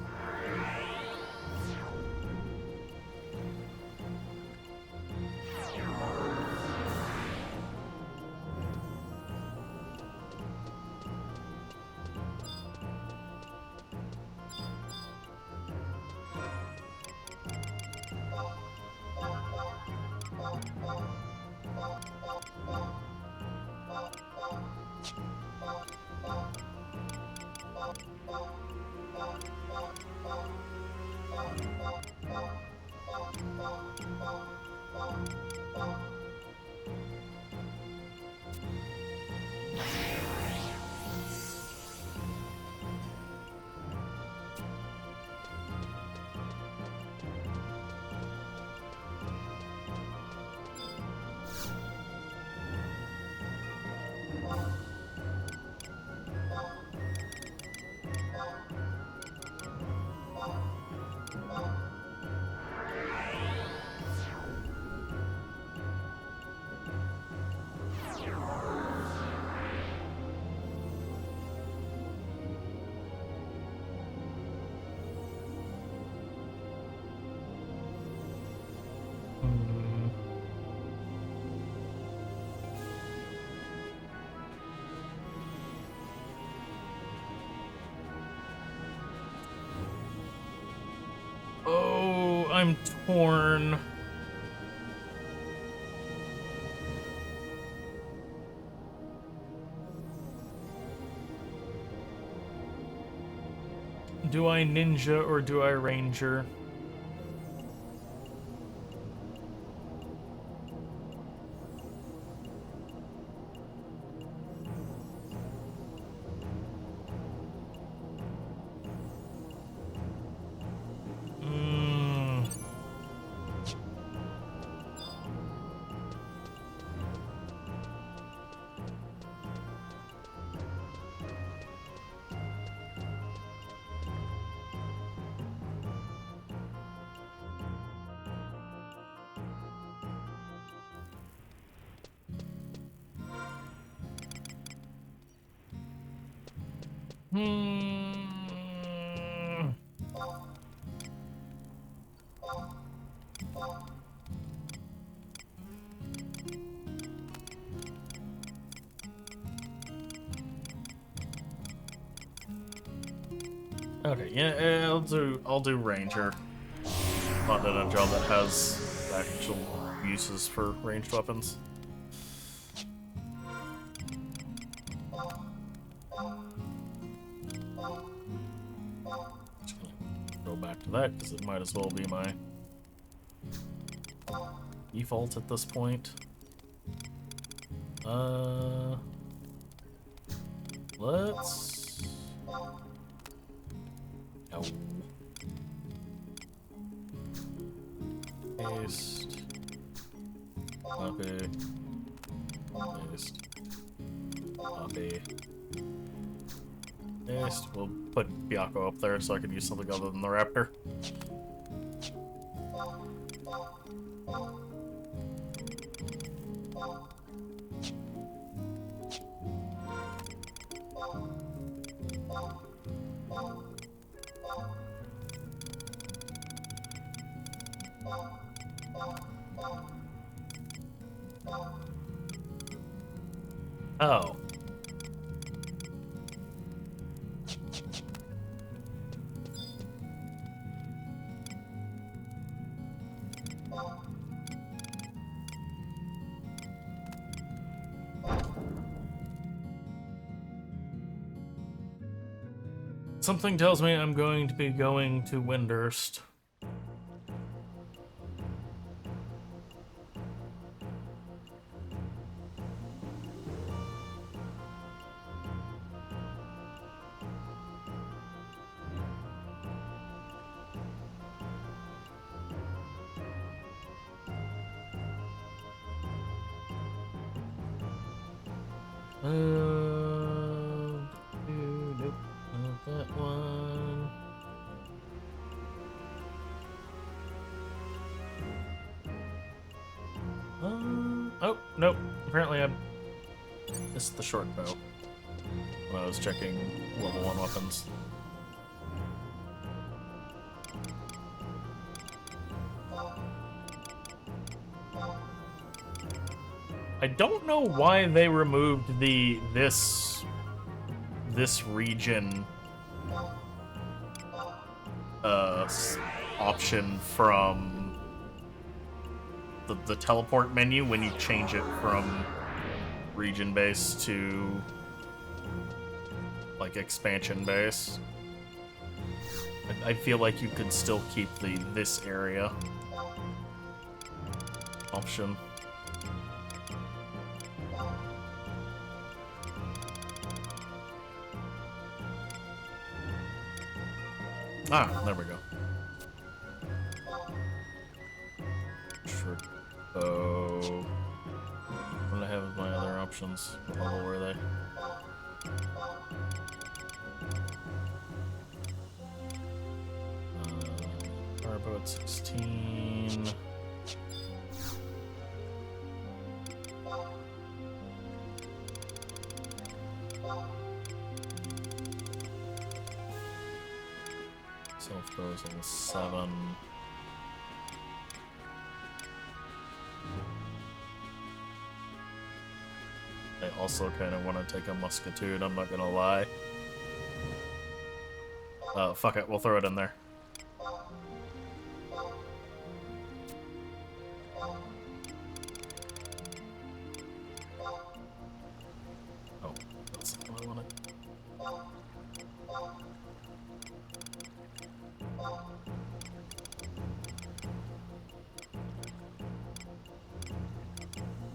Oh, I'm torn. Do I ninja or do I ranger? Okay, yeah, I'll do ranger. Not in a job that has actual uses for ranged weapons. Go back to that because it might as well be my default at this point. Let's. No. Paste. Copy. Paste. Copy. Paste. We'll put Byakko up there so I can use something other than the raptor. Oh. Something tells me I'm going to be going to Windurst. Nope, not that one. Oh, nope. Apparently I missed the short bow when I was checking level 1 weapons. I don't know why they removed this region option from the teleport menu when you change it from region base to like expansion base. I feel like you could still keep this area option. Ah, there we go. Sure. Oh. What do I have as my other options? What level were they? Powerbow at 16. Self-bow is on 7. I also kind of want to take a musketoon, I'm not gonna lie. Fuck it, we'll throw it in there. Oh, that's not what I wanted.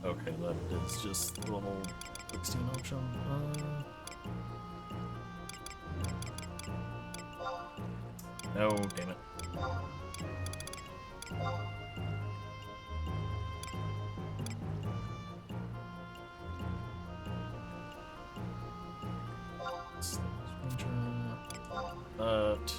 Okay, that is just the level 16 option. No, damn it. But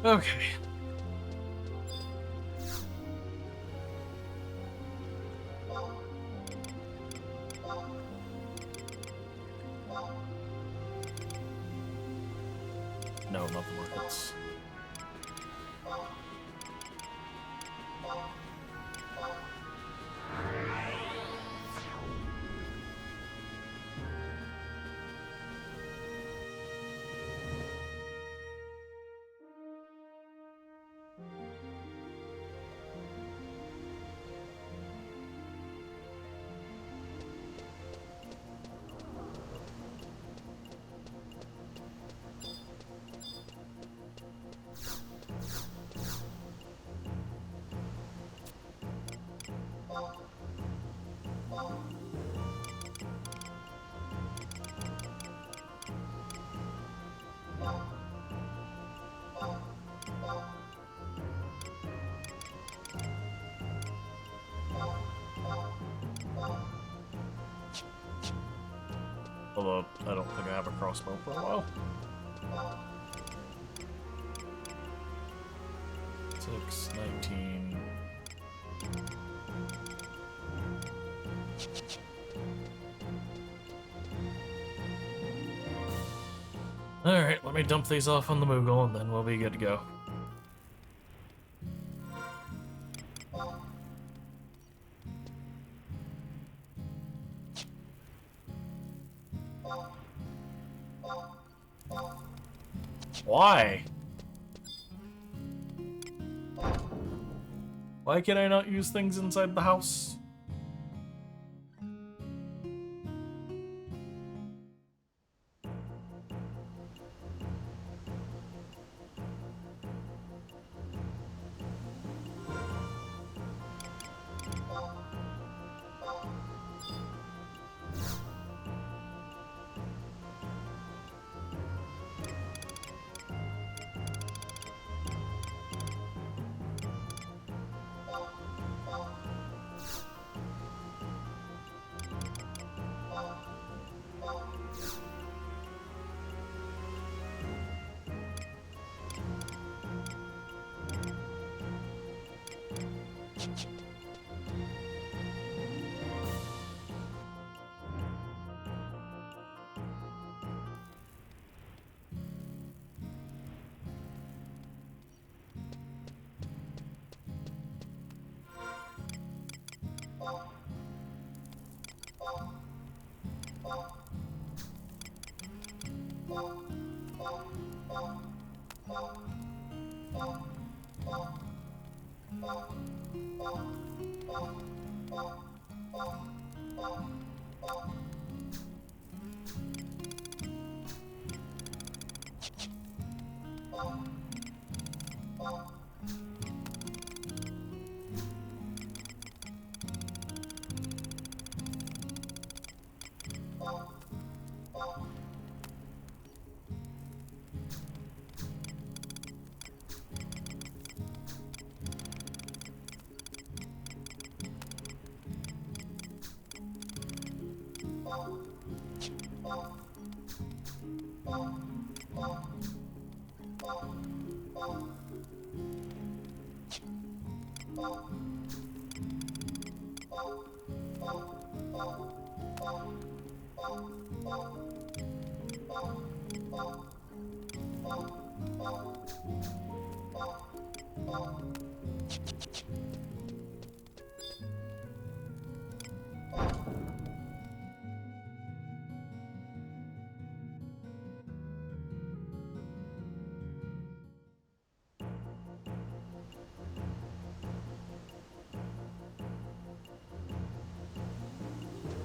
okay. No, not the markets. have a crossbow for a while. 6, 19. Alright, let me dump these off on the Moogle and then we'll be good to go. Why? Why can I not use things inside the house?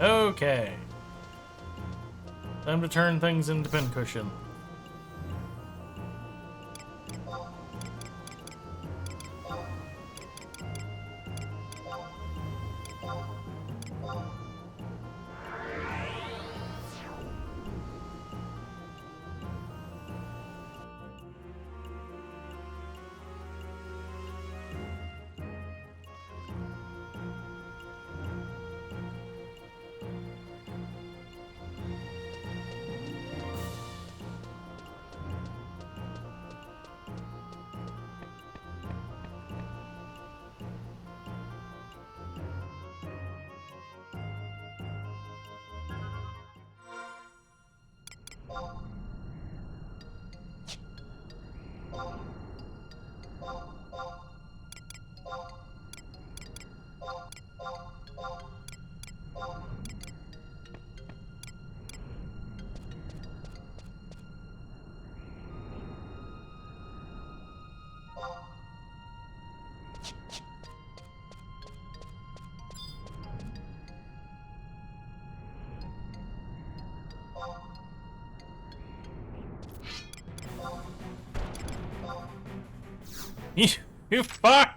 Okay. Time to turn things into pincushion. You fuck!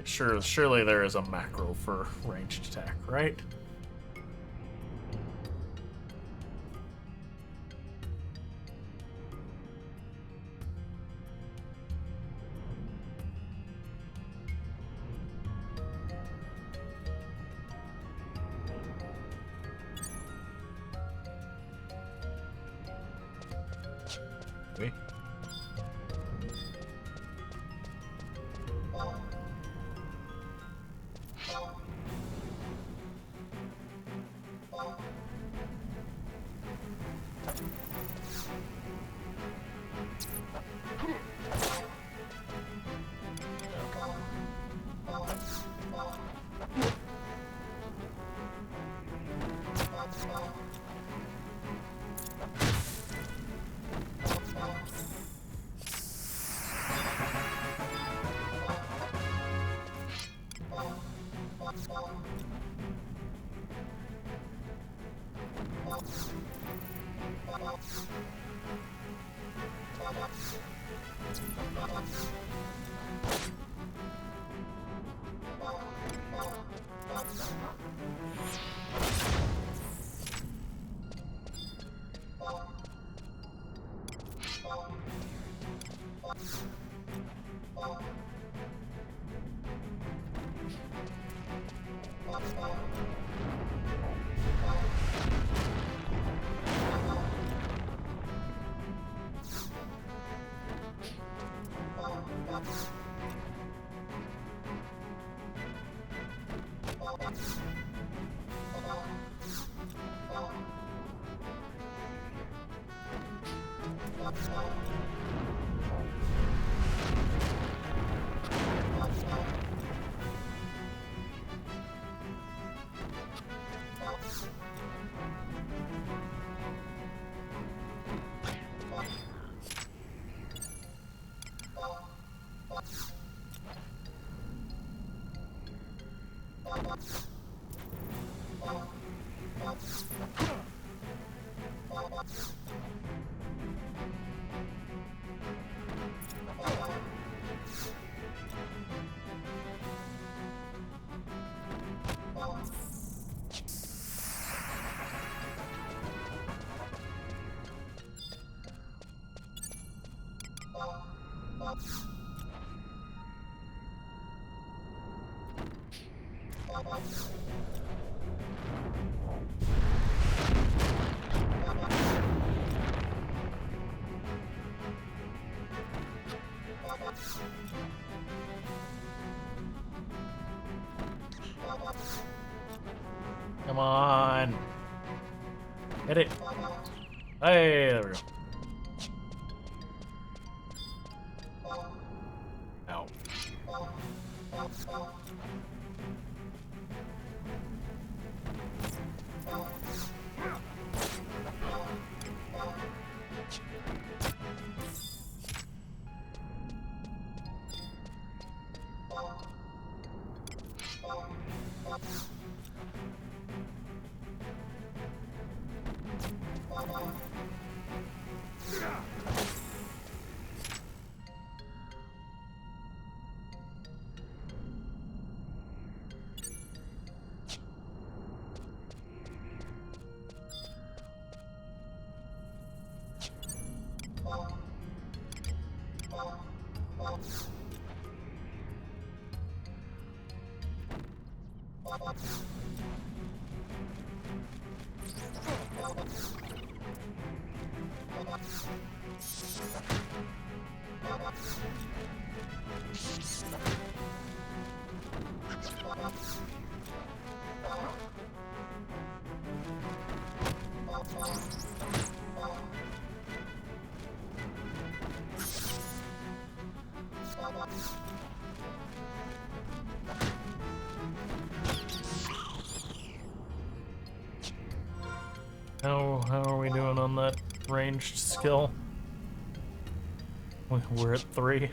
Surely there is a macro for ranged attack, right? We. Come on. Hit it. Hey, there we go. Ow. How are we doing on that ranged skill? We're at 3.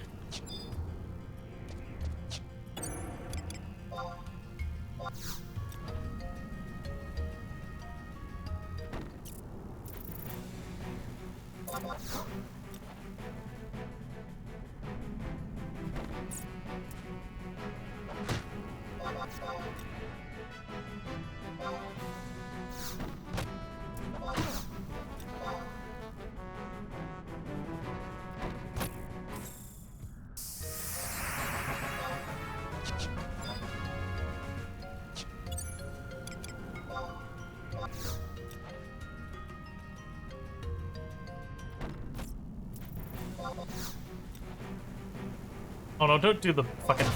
Oh no, don't do the fucking...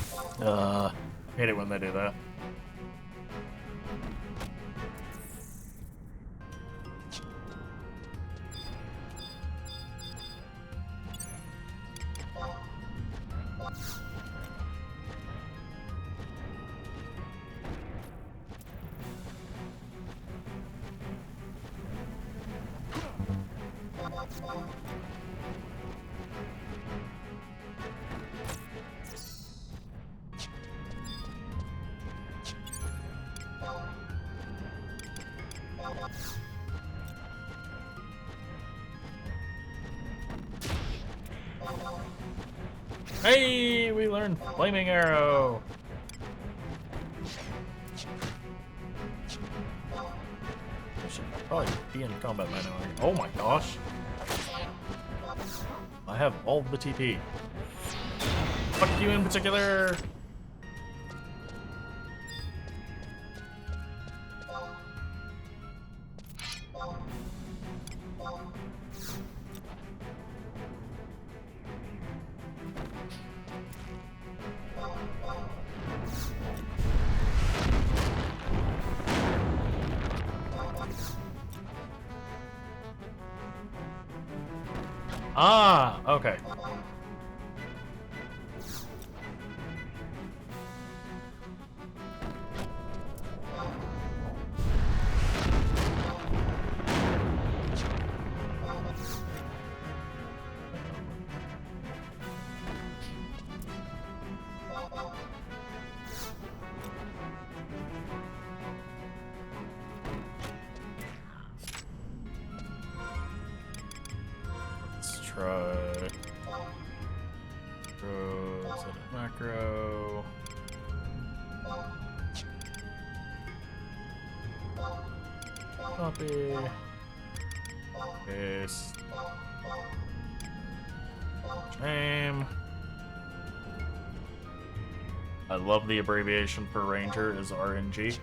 I hate it when they do that. Hey, we learned Flaming Arrow. I should probably be in combat by now. Oh my gosh. I have all the TP. Fuck you in particular. Ah, okay. Let's try. Set a macro. Copy. Paste. Shame. I love the abbreviation for Ranger is RNG.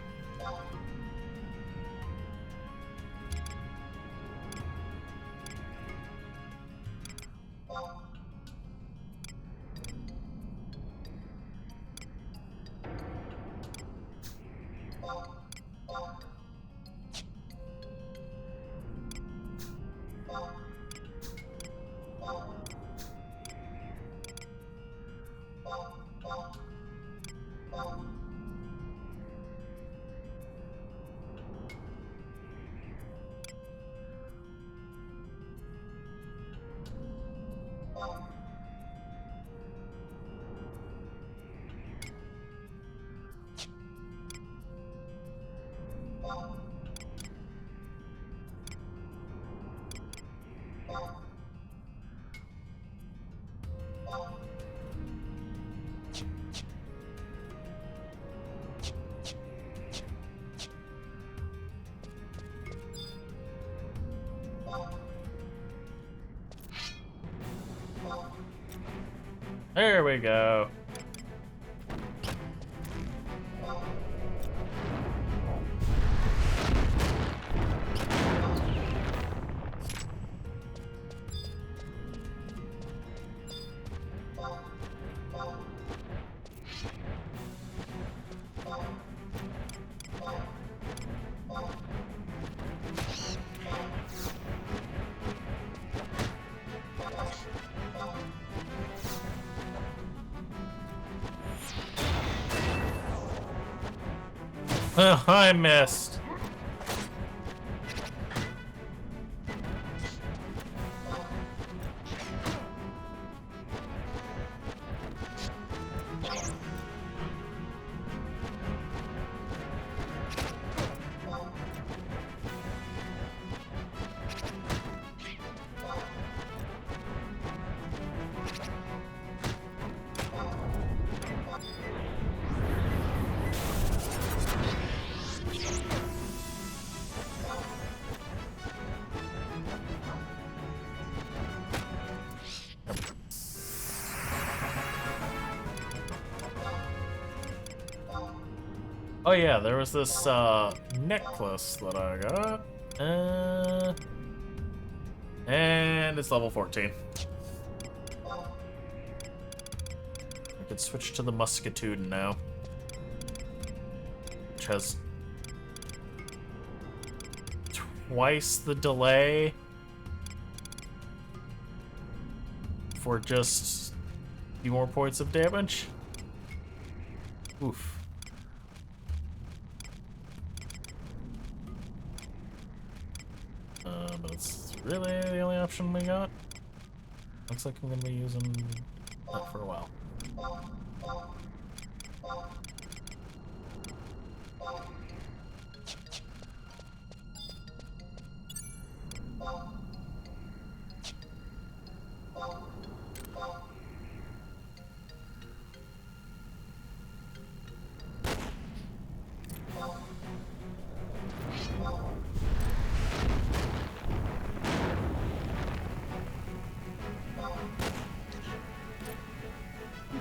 There we go. I missed. Oh yeah, there was this necklace that I got. And it's level 14. could switch to the musketoon now, which has twice the delay for just a few more points of damage. Oof. But it's really the only option we got. Looks like I'm gonna be using that for a while.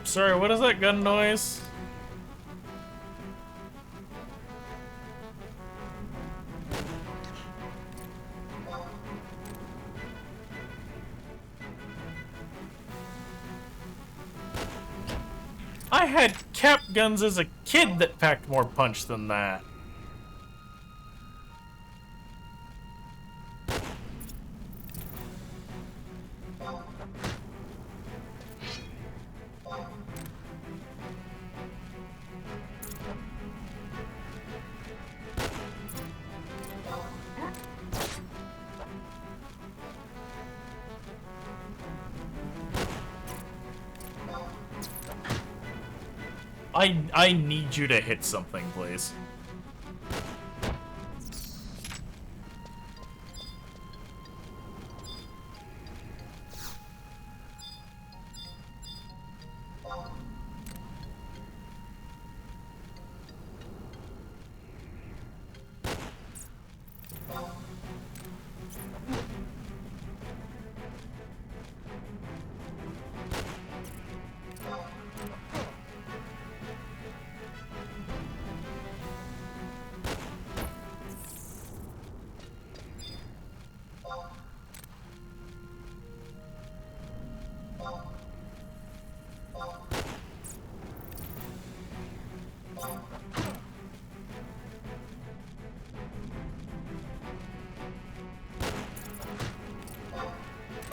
Sorry, what is that gun noise? I had cap guns as a kid that packed more punch than that. I need you to hit something, please.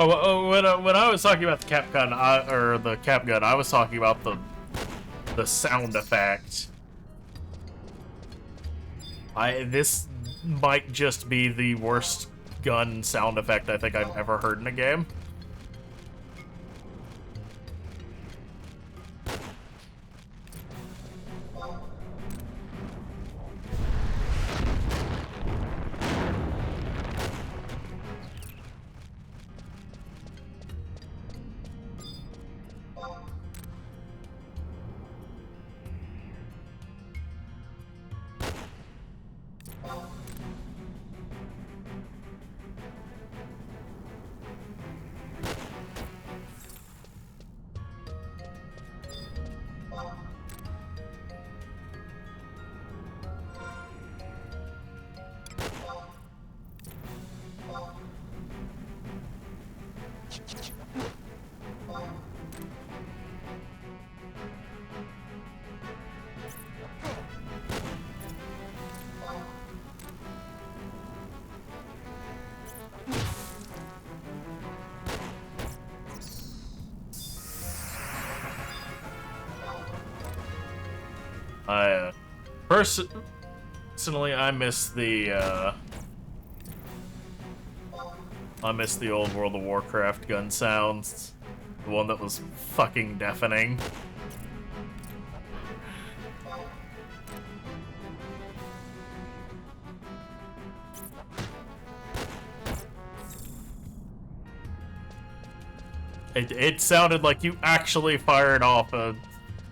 Oh, when I was talking about the cap gun, or the cap gun, I was talking about the sound effect. This might just be the worst gun sound effect I think I've ever heard in a game. Personally, I miss the old World of Warcraft gun sounds. The one that was fucking deafening. It sounded like you actually fired off a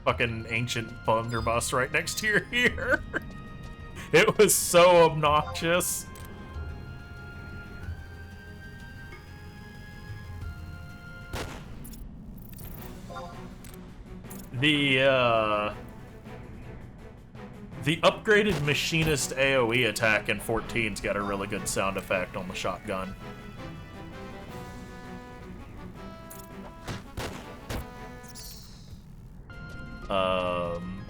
fucking ancient blunderbuss right next to your ear. It was so obnoxious. The upgraded machinist AoE attack in 14's got a really good sound effect on the shotgun. Um,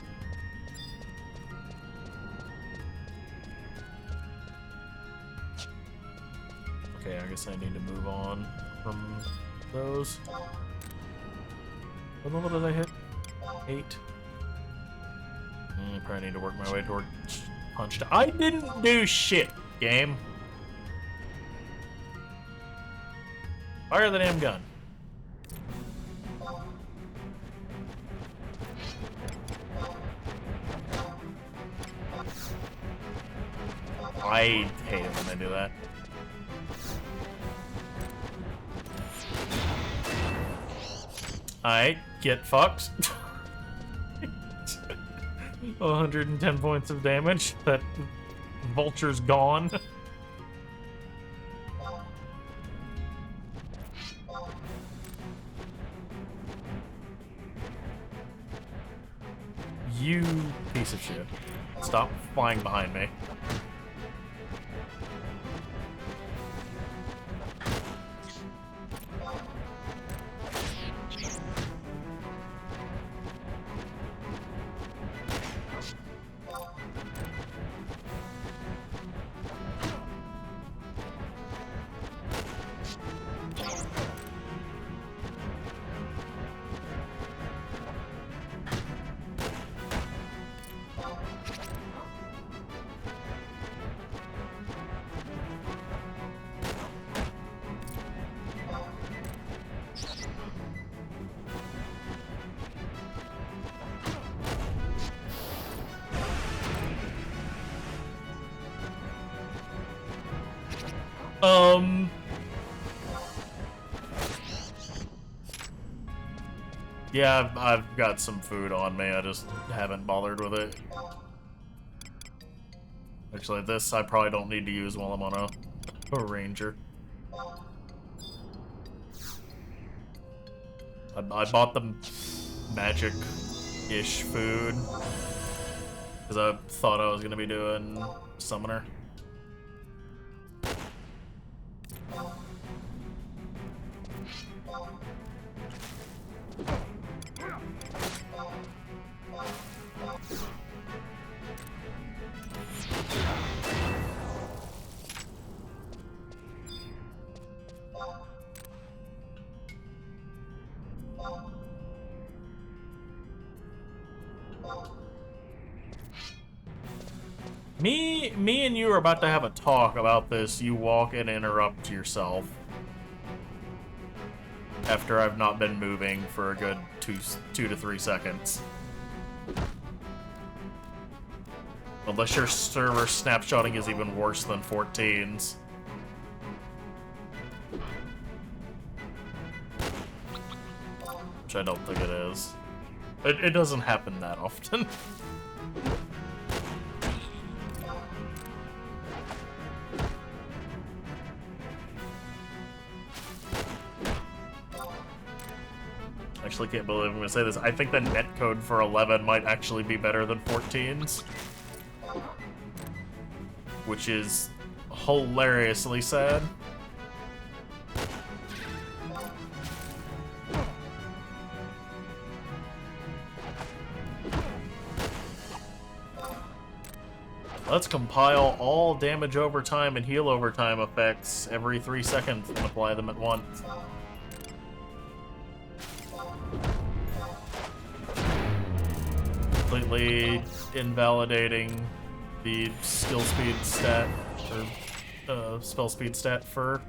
okay, I guess I need to move on from those. What level did I hit? 8. Probably need to work my way toward punched. I didn't do shit, game. Fire the damn gun. I hate it when they do that. Alright, get fucked. 110 points of damage. That vulture's gone. You piece of shit. Stop flying behind me. Yeah, I've got some food on me, I just haven't bothered with it. Actually, this I probably don't need to use while I'm on a ranger. I bought the magic-ish food, because I thought I was going to be doing summoner. Me and you are about to have a talk about this. You walk and interrupt yourself. After I've not been moving for a good 2 to 3 seconds. Unless your server snapshotting is even worse than 14's. Which I don't think it is. It doesn't happen that often. Actually can't believe I'm gonna say this. I think the netcode for 11 might actually be better than 14's. Which is hilariously sad. Let's compile all damage over time and heal over time effects every 3 seconds and apply them at once. Completely invalidating the skill speed stat, or spell speed stat for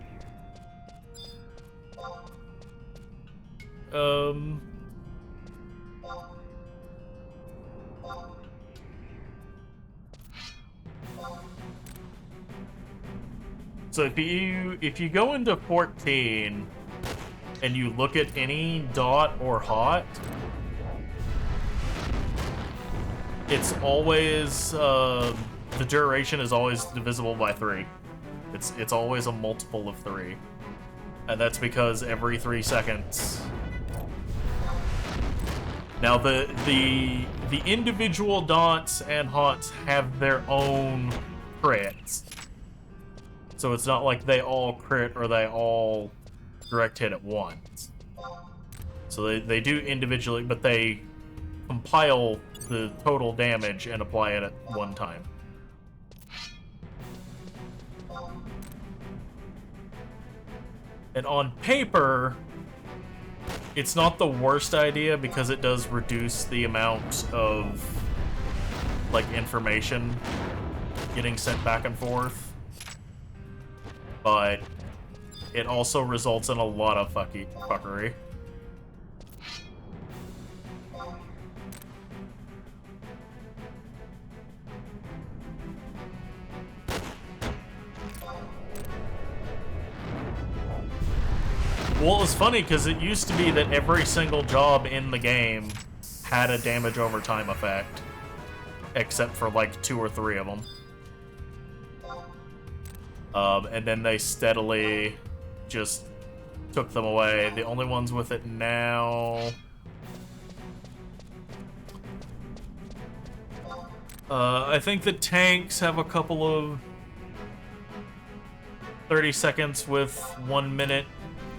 so if you go into 14 and you look at any dot or hot, it's always the duration is always divisible by 3. It's always a multiple of 3, and that's because every 3 seconds. Now the individual dots and hots have their own crits, so it's not like they all crit or they all direct hit at once. So they do individually, but they compile the total damage and apply it at one time. And on paper, it's not the worst idea because it does reduce the amount of, like, information getting sent back and forth. But it also results in a lot of fuckery. Well, it was funny because it used to be that every single job in the game had a damage over time effect, except for like 2 or 3 of them. And then they steadily just took them away. The only ones with it now... I think the tanks have a couple of 30 seconds with 1 minute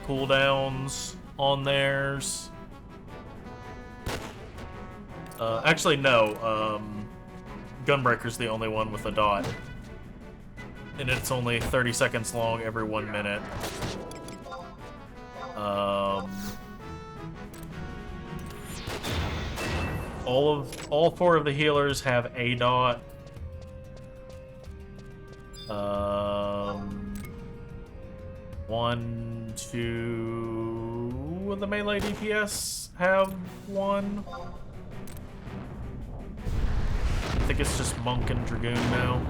cooldowns on theirs. Actually, no. Gunbreaker's the only one with a dot. And it's only 30 seconds long every 1 minute. All 4 of the healers have a dot. 1, 2 of the melee DPS have 1. I think it's just Monk and Dragoon now.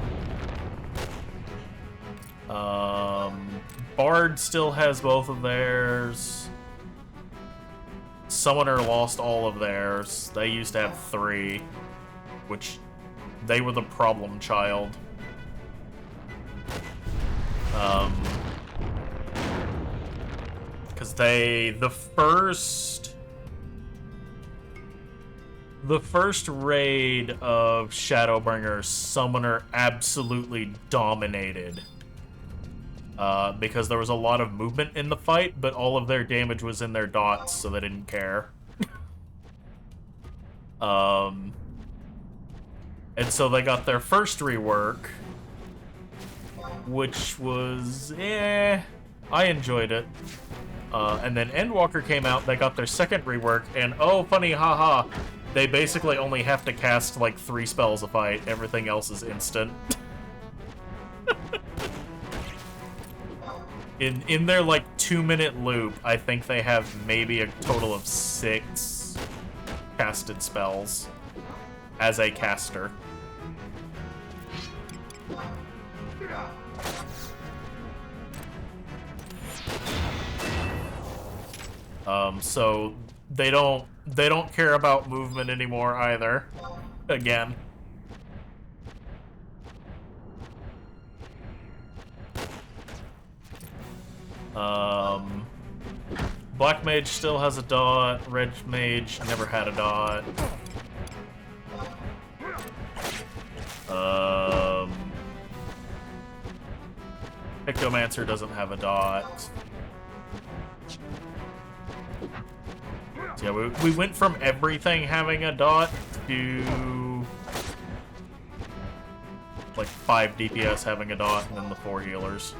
Bard still has both of theirs. Summoner lost all of theirs. They used to have 3, which they were the problem child. Because the first raid of Shadowbringers, Summoner absolutely dominated. Because there was a lot of movement in the fight, but all of their damage was in their dots, so they didn't care. And so they got their first rework, which was, I enjoyed it. And then Endwalker came out, they got their second rework, and oh, funny, haha, they basically only have to cast like 3 spells a fight, everything else is instant. In their like 2-minute loop, I think they have maybe a total of 6 casted spells as a caster. So they don't care about movement anymore either. Again. Black Mage still has a dot. Red Mage never had a dot. Pictomancer doesn't have a dot. So yeah, we went from everything having a dot to like 5 DPS having a dot and then the 4 healers.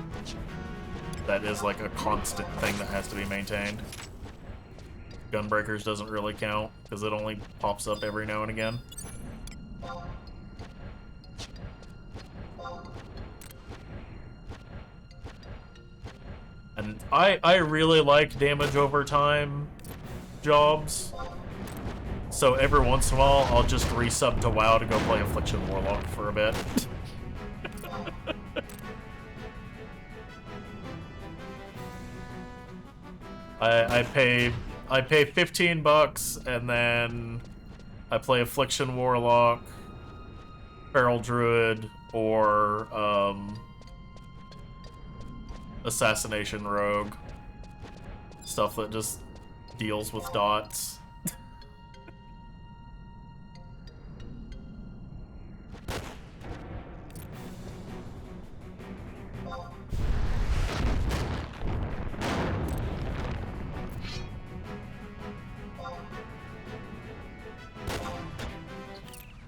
That is like a constant thing that has to be maintained. Gunbreakers doesn't really count because it only pops up every now and again. And I really like damage over time jobs. So every once in a while, I'll just resub to WoW to go play Affliction Warlock for a bit. I pay 15 bucks and then I play Affliction Warlock, Feral Druid, or Assassination Rogue. Stuff that just deals with dots.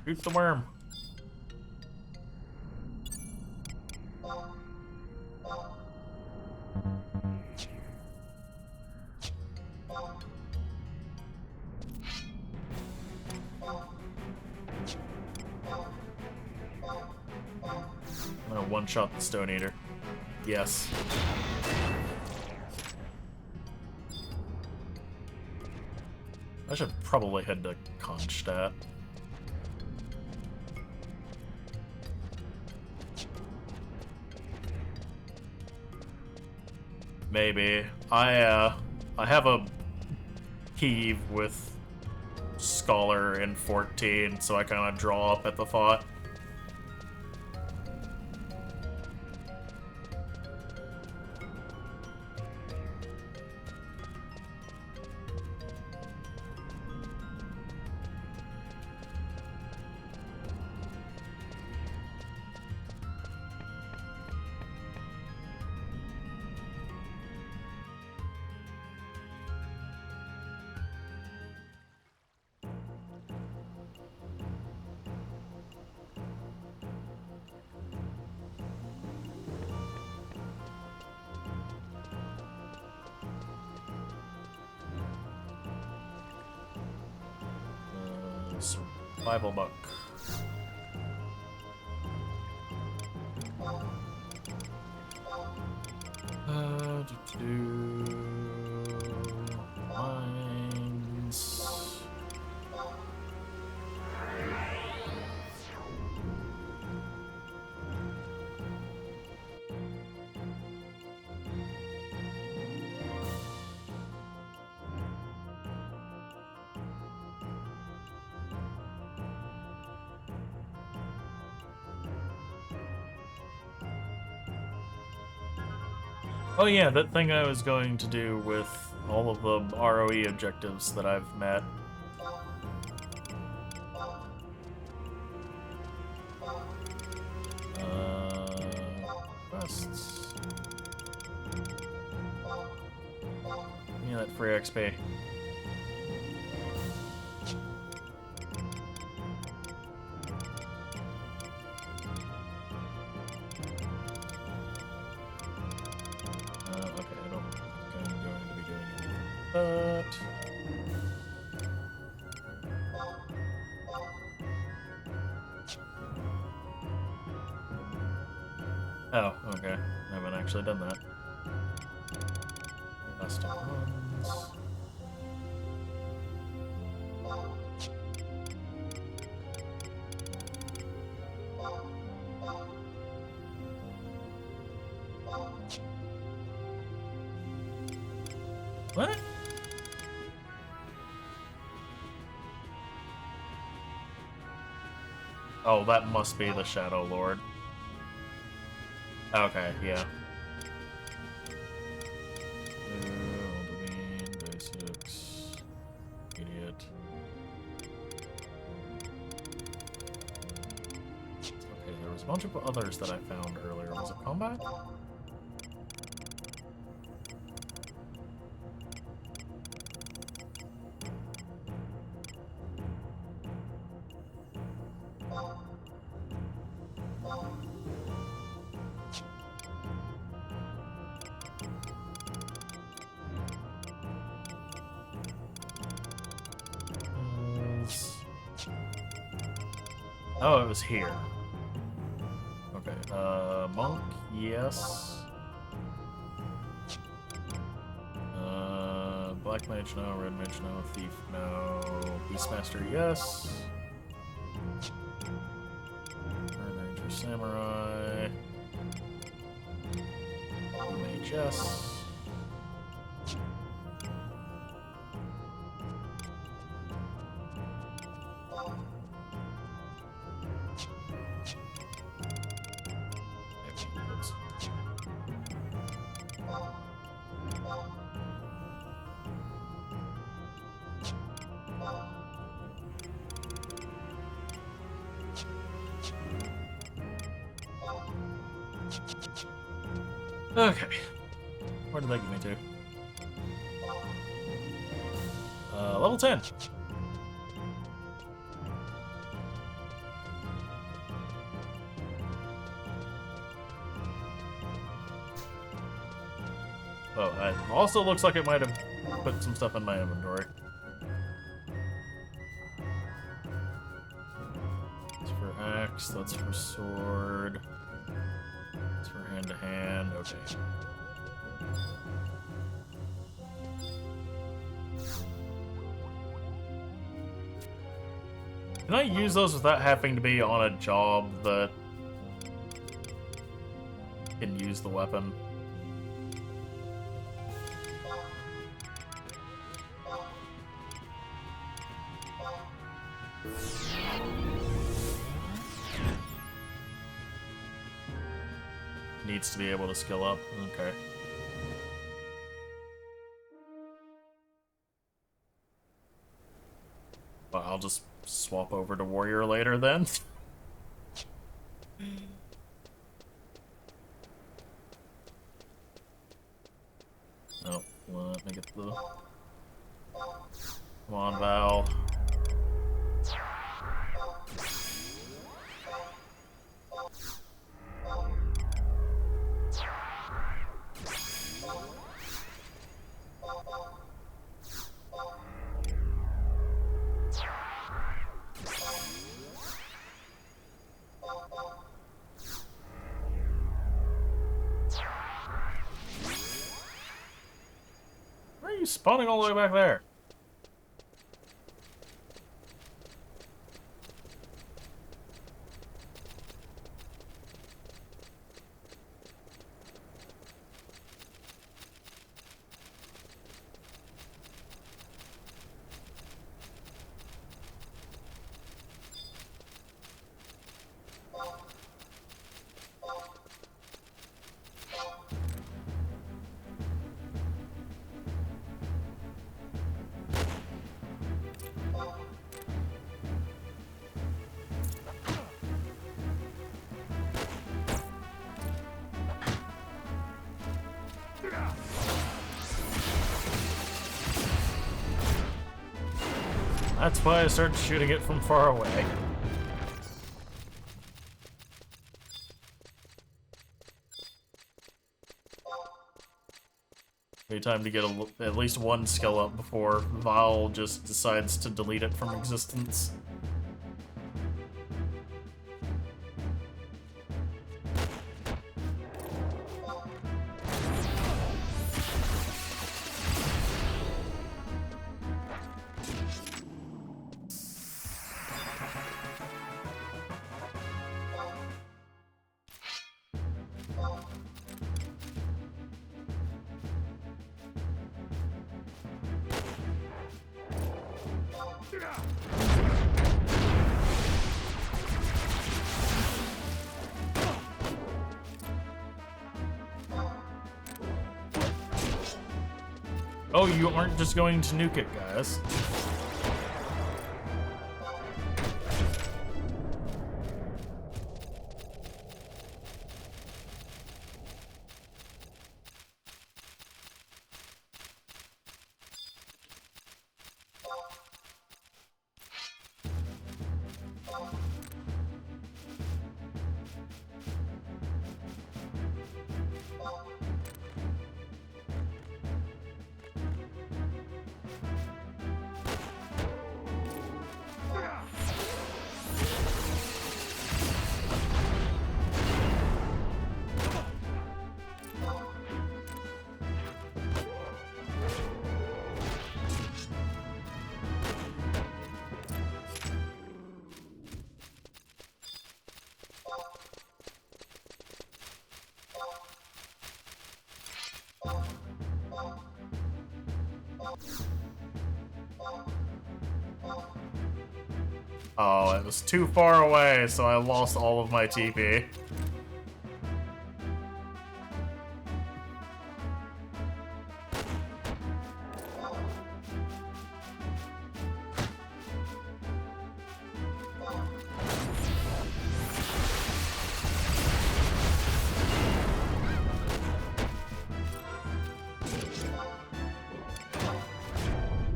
Shoot the worm. I'm gonna one-shot the Stone Eater. Yes. I should probably head to Kronstadt. Maybe. I have a heave with Scholar in 14, so I kind of draw up at the thought. Survival book. Mines. Oh yeah, that thing I was going to do with all of the ROE objectives that I've met. Quests. Yeah, that free XP. Oh, okay. I haven't actually done that. Custom ones. What? Oh, that must be the Shadow Lord. Okay, yeah. Basics. Idiot. Okay, there was a bunch of others that I found earlier. Was it combat? Oh, it was here. Okay, monk, yes. Black mage, no. Red mage, no. Thief, no. Beastmaster, yes. Red ranger, samurai. Blue mage, yes. Okay. Where did that get me to? Level 10. Oh, it also looks like it might have put some stuff in my inventory. That's for axe, that's for sword. That's for hand-to-hand, okay. Can I use those without having to be on a job that can use the weapon? Needs to be able to skill up. Okay. Well, I'll just swap over to warrior later then. Oh, let me get the... Come on, Val. Why are you spawning all the way back there? That's why I started shooting it from far away. Maybe time to get at least one skill up before Val just decides to delete it from existence. Oh, you aren't just going to nuke it, guys. Oh, it was too far away, so I lost all of my TP.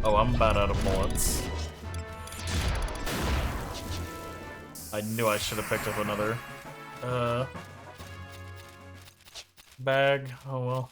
Oh, I'm about out of bullets. I knew I should have picked up another bag. Oh well.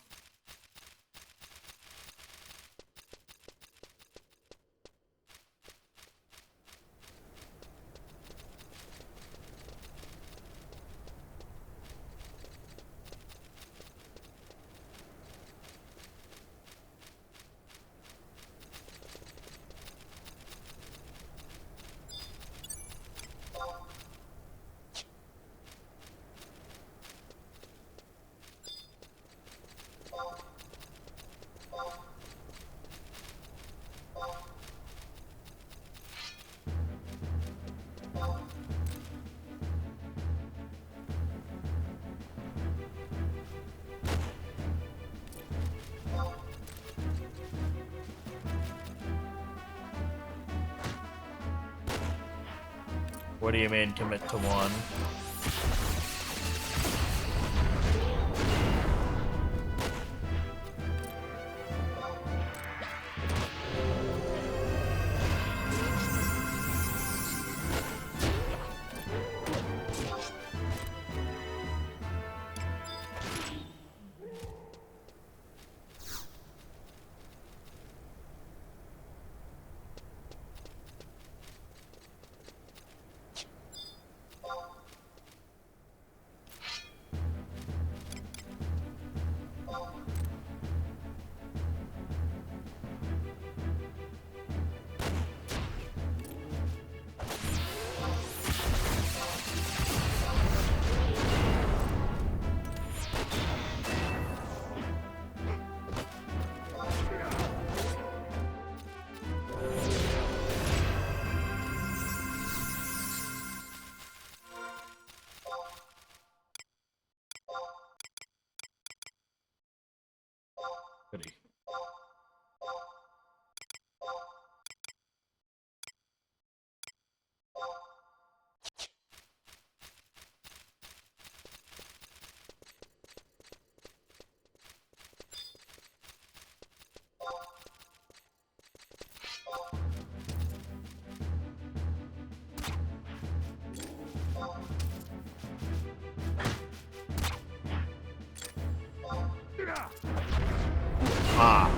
What do you mean commit to one? Goody. Ah.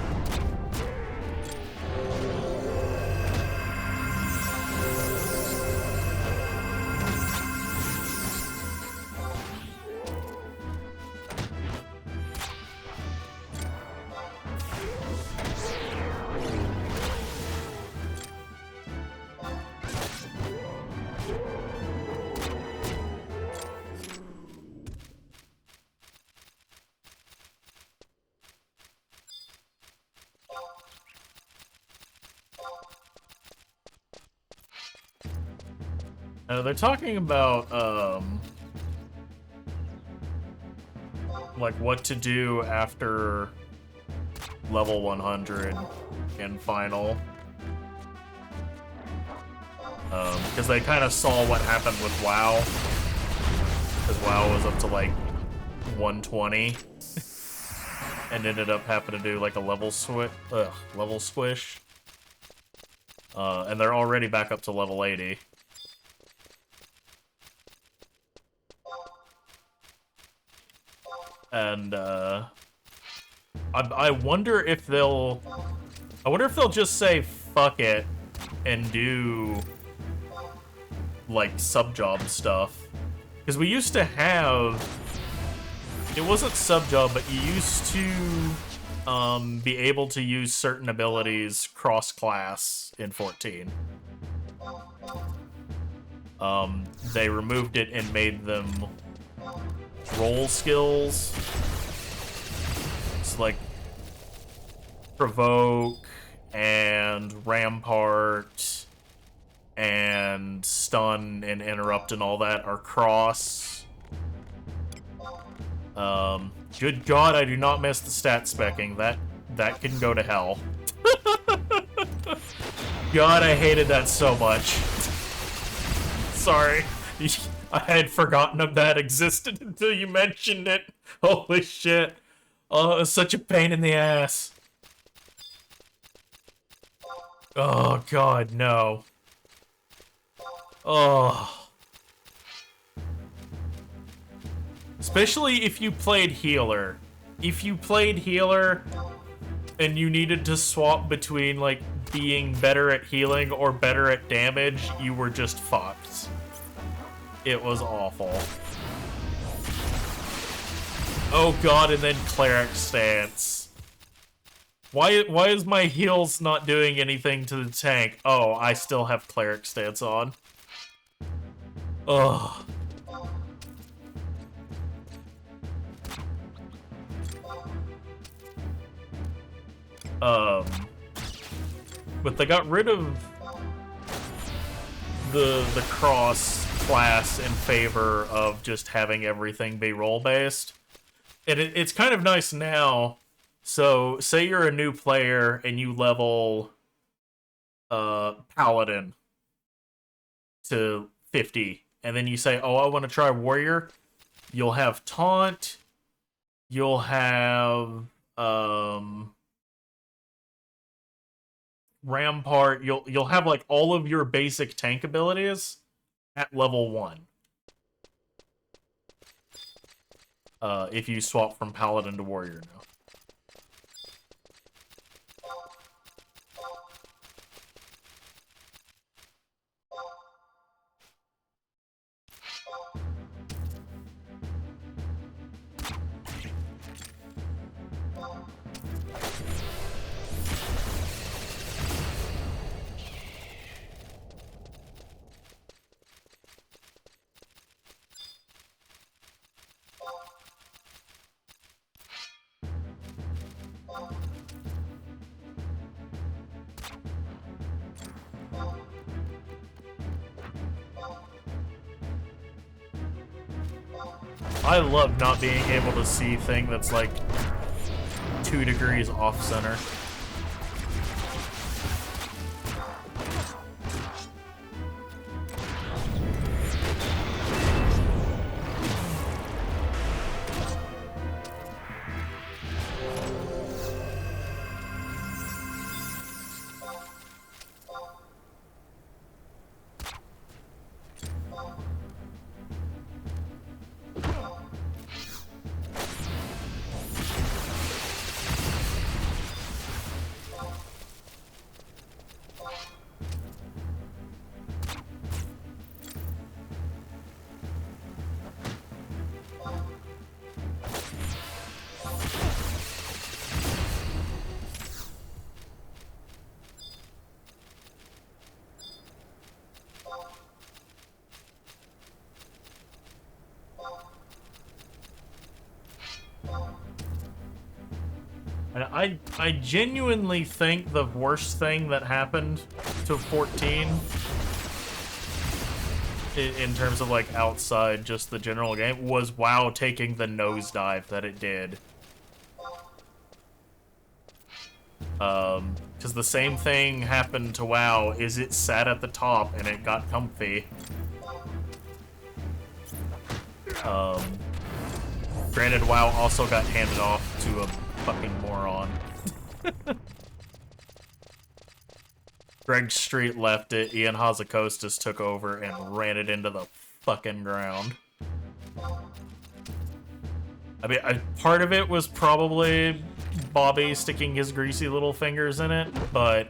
They're talking about, like, what to do after level 100 in Final. Because they kind of saw what happened with WoW. Because WoW was up to, like, 120. And ended up having to do, like, a level squish. And they're already back up to level 80. And, I wonder if they'll... I wonder if they'll just say, fuck it, and do, like, sub-job stuff. Because we used to have... It wasn't sub-job, but you used to, be able to use certain abilities cross-class in 14. They removed it and made them role skills. It's like Provoke and Rampart and Stun and Interrupt and all that are cross. Good God, I do not miss the stat specking. That can go to hell. God, I hated that so much. Sorry. I had forgotten that existed until you mentioned it. Holy shit. Oh, it was such a pain in the ass. Oh, God, no. Oh. Especially if you played healer. If you played healer and you needed to swap between, like, being better at healing or better at damage, you were just fucked. It was awful. Oh god, and then cleric stance. Why is my heals not doing anything to the tank? Oh, I still have cleric stance on. Ugh. But they got rid of the cross class in favor of just having everything be role-based. And it's kind of nice now. So, say you're a new player and you level Paladin to 50, and then you say, oh, I want to try warrior, you'll have taunt, you'll have rampart, you'll have like all of your basic tank abilities at level 1. If you swap from paladin to warrior now. I love not being able to see thing that's like 2 degrees off center. And I genuinely think the worst thing that happened to 14 in terms of like outside just the general game was WoW taking the nosedive that it did. Because the same thing happened to WoW, is it sat at the top and it got comfy. Granted, WoW also got handed off to a fucking moron. Greg Street left it, Ian Hazakostas took over and ran it into the fucking ground. I mean, part of it was probably Bobby sticking his greasy little fingers in it, but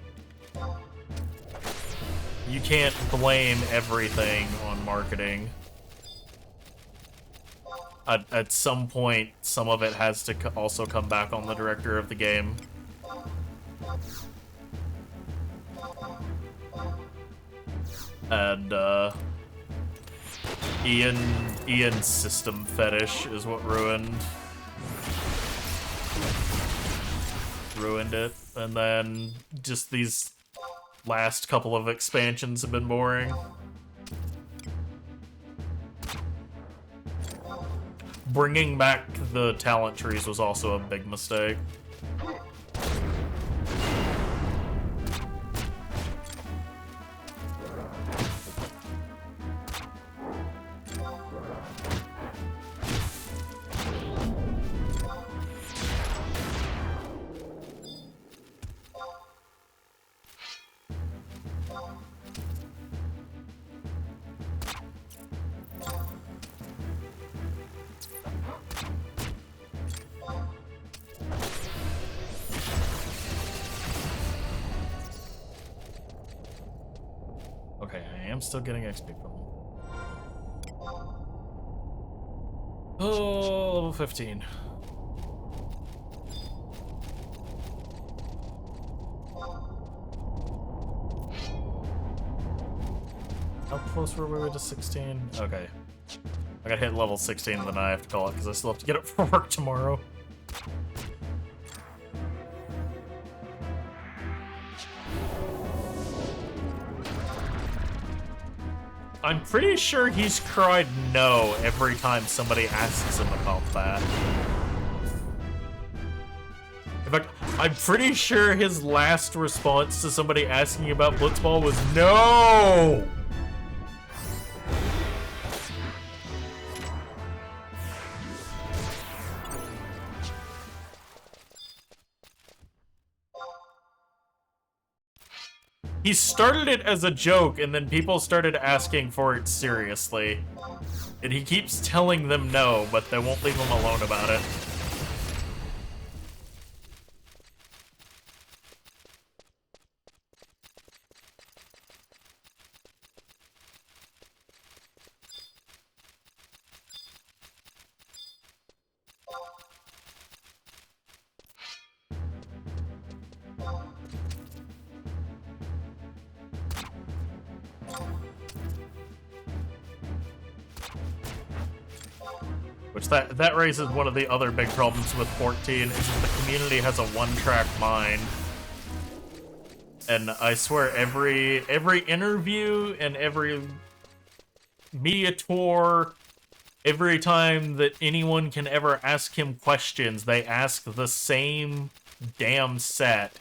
you can't blame everything on marketing. At some point, some of it has to also come back on the director of the game. And, Ian's system fetish is what ruined it. And then, just these last couple of expansions have been boring. Bringing back the talent trees was also a big mistake. Still getting XP from him. Oh, level 15. How close were we to 16? Okay. I gotta hit level 16 and then I have to call it because I still have to get up for work tomorrow. I'm pretty sure he's cried no every time somebody asks him about that. In fact, I'm pretty sure his last response to somebody asking about Blitzball was no! He started it as a joke, and then people started asking for it seriously. And he keeps telling them no, but they won't leave him alone about it. Which that raises one of the other big problems with 14, is that the community has a one-track mind. And I swear every interview and every media tour, every time that anyone can ever ask him questions, they ask the same damn set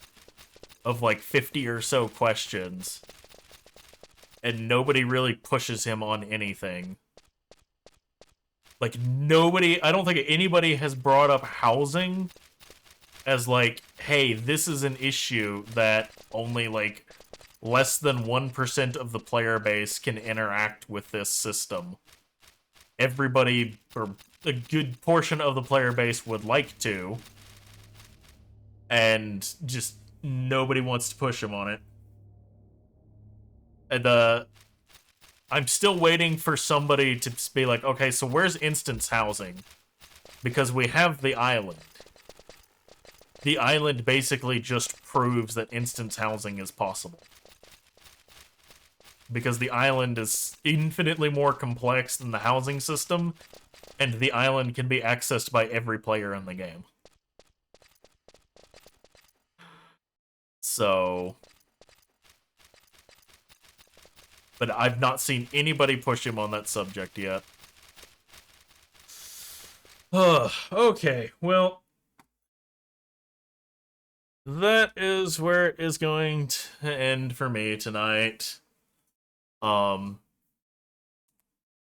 of like 50 or so questions. And nobody really pushes him on anything. Like, nobody, I don't think anybody has brought up housing as like, hey, this is an issue that only like less than 1% of the player base can interact with this system. Everybody, or a good portion of the player base would like to, and just nobody wants to push him on it. And I'm still waiting for somebody to be like, okay, so where's instance housing? Because we have the island. The island basically just proves that instance housing is possible. Because the island is infinitely more complex than the housing system, and the island can be accessed by every player in the game. So... But I've not seen anybody push him on that subject yet. Okay, well... That is where it is going to end for me tonight. We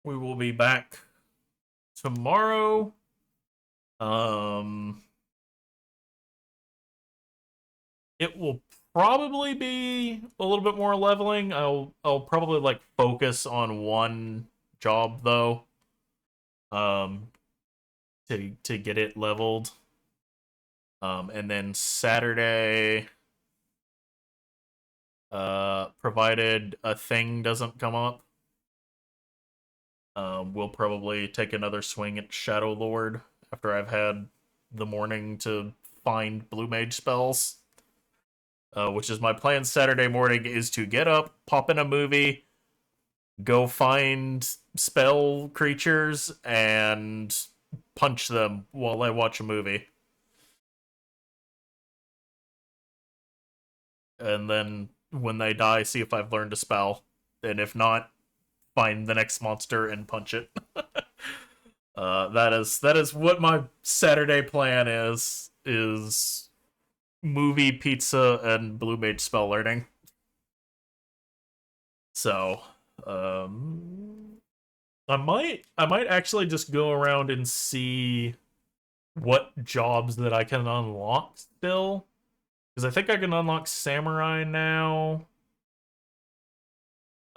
will be back tomorrow. It will probably be a little bit more leveling. I'll probably like focus on one job though. To get it leveled. And then Saturday, provided a thing doesn't come up, we'll probably take another swing at Shadow Lord after I've had the morning to find Blue Mage spells. Which is my plan Saturday morning, is to get up, pop in a movie, go find spell creatures, and punch them while I watch a movie. And then, when they die, see if I've learned a spell. And if not, find the next monster and punch it. That is what my Saturday plan is movie, pizza, and Blue Mage spell learning. So, I might actually just go around and see what jobs that I can unlock still. Because I think I can unlock Samurai now.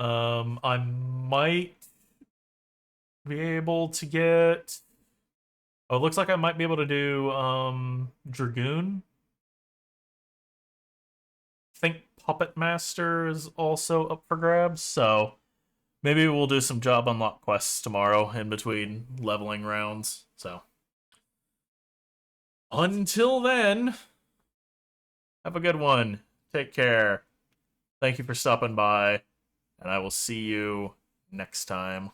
I might be able to get... Oh, it looks like I might be able to do, Dragoon. I think Puppet Master is also up for grabs, so maybe we'll do some job unlock quests tomorrow in between leveling rounds, so. Until then, have a good one. Take care. Thank you for stopping by, and I will see you next time.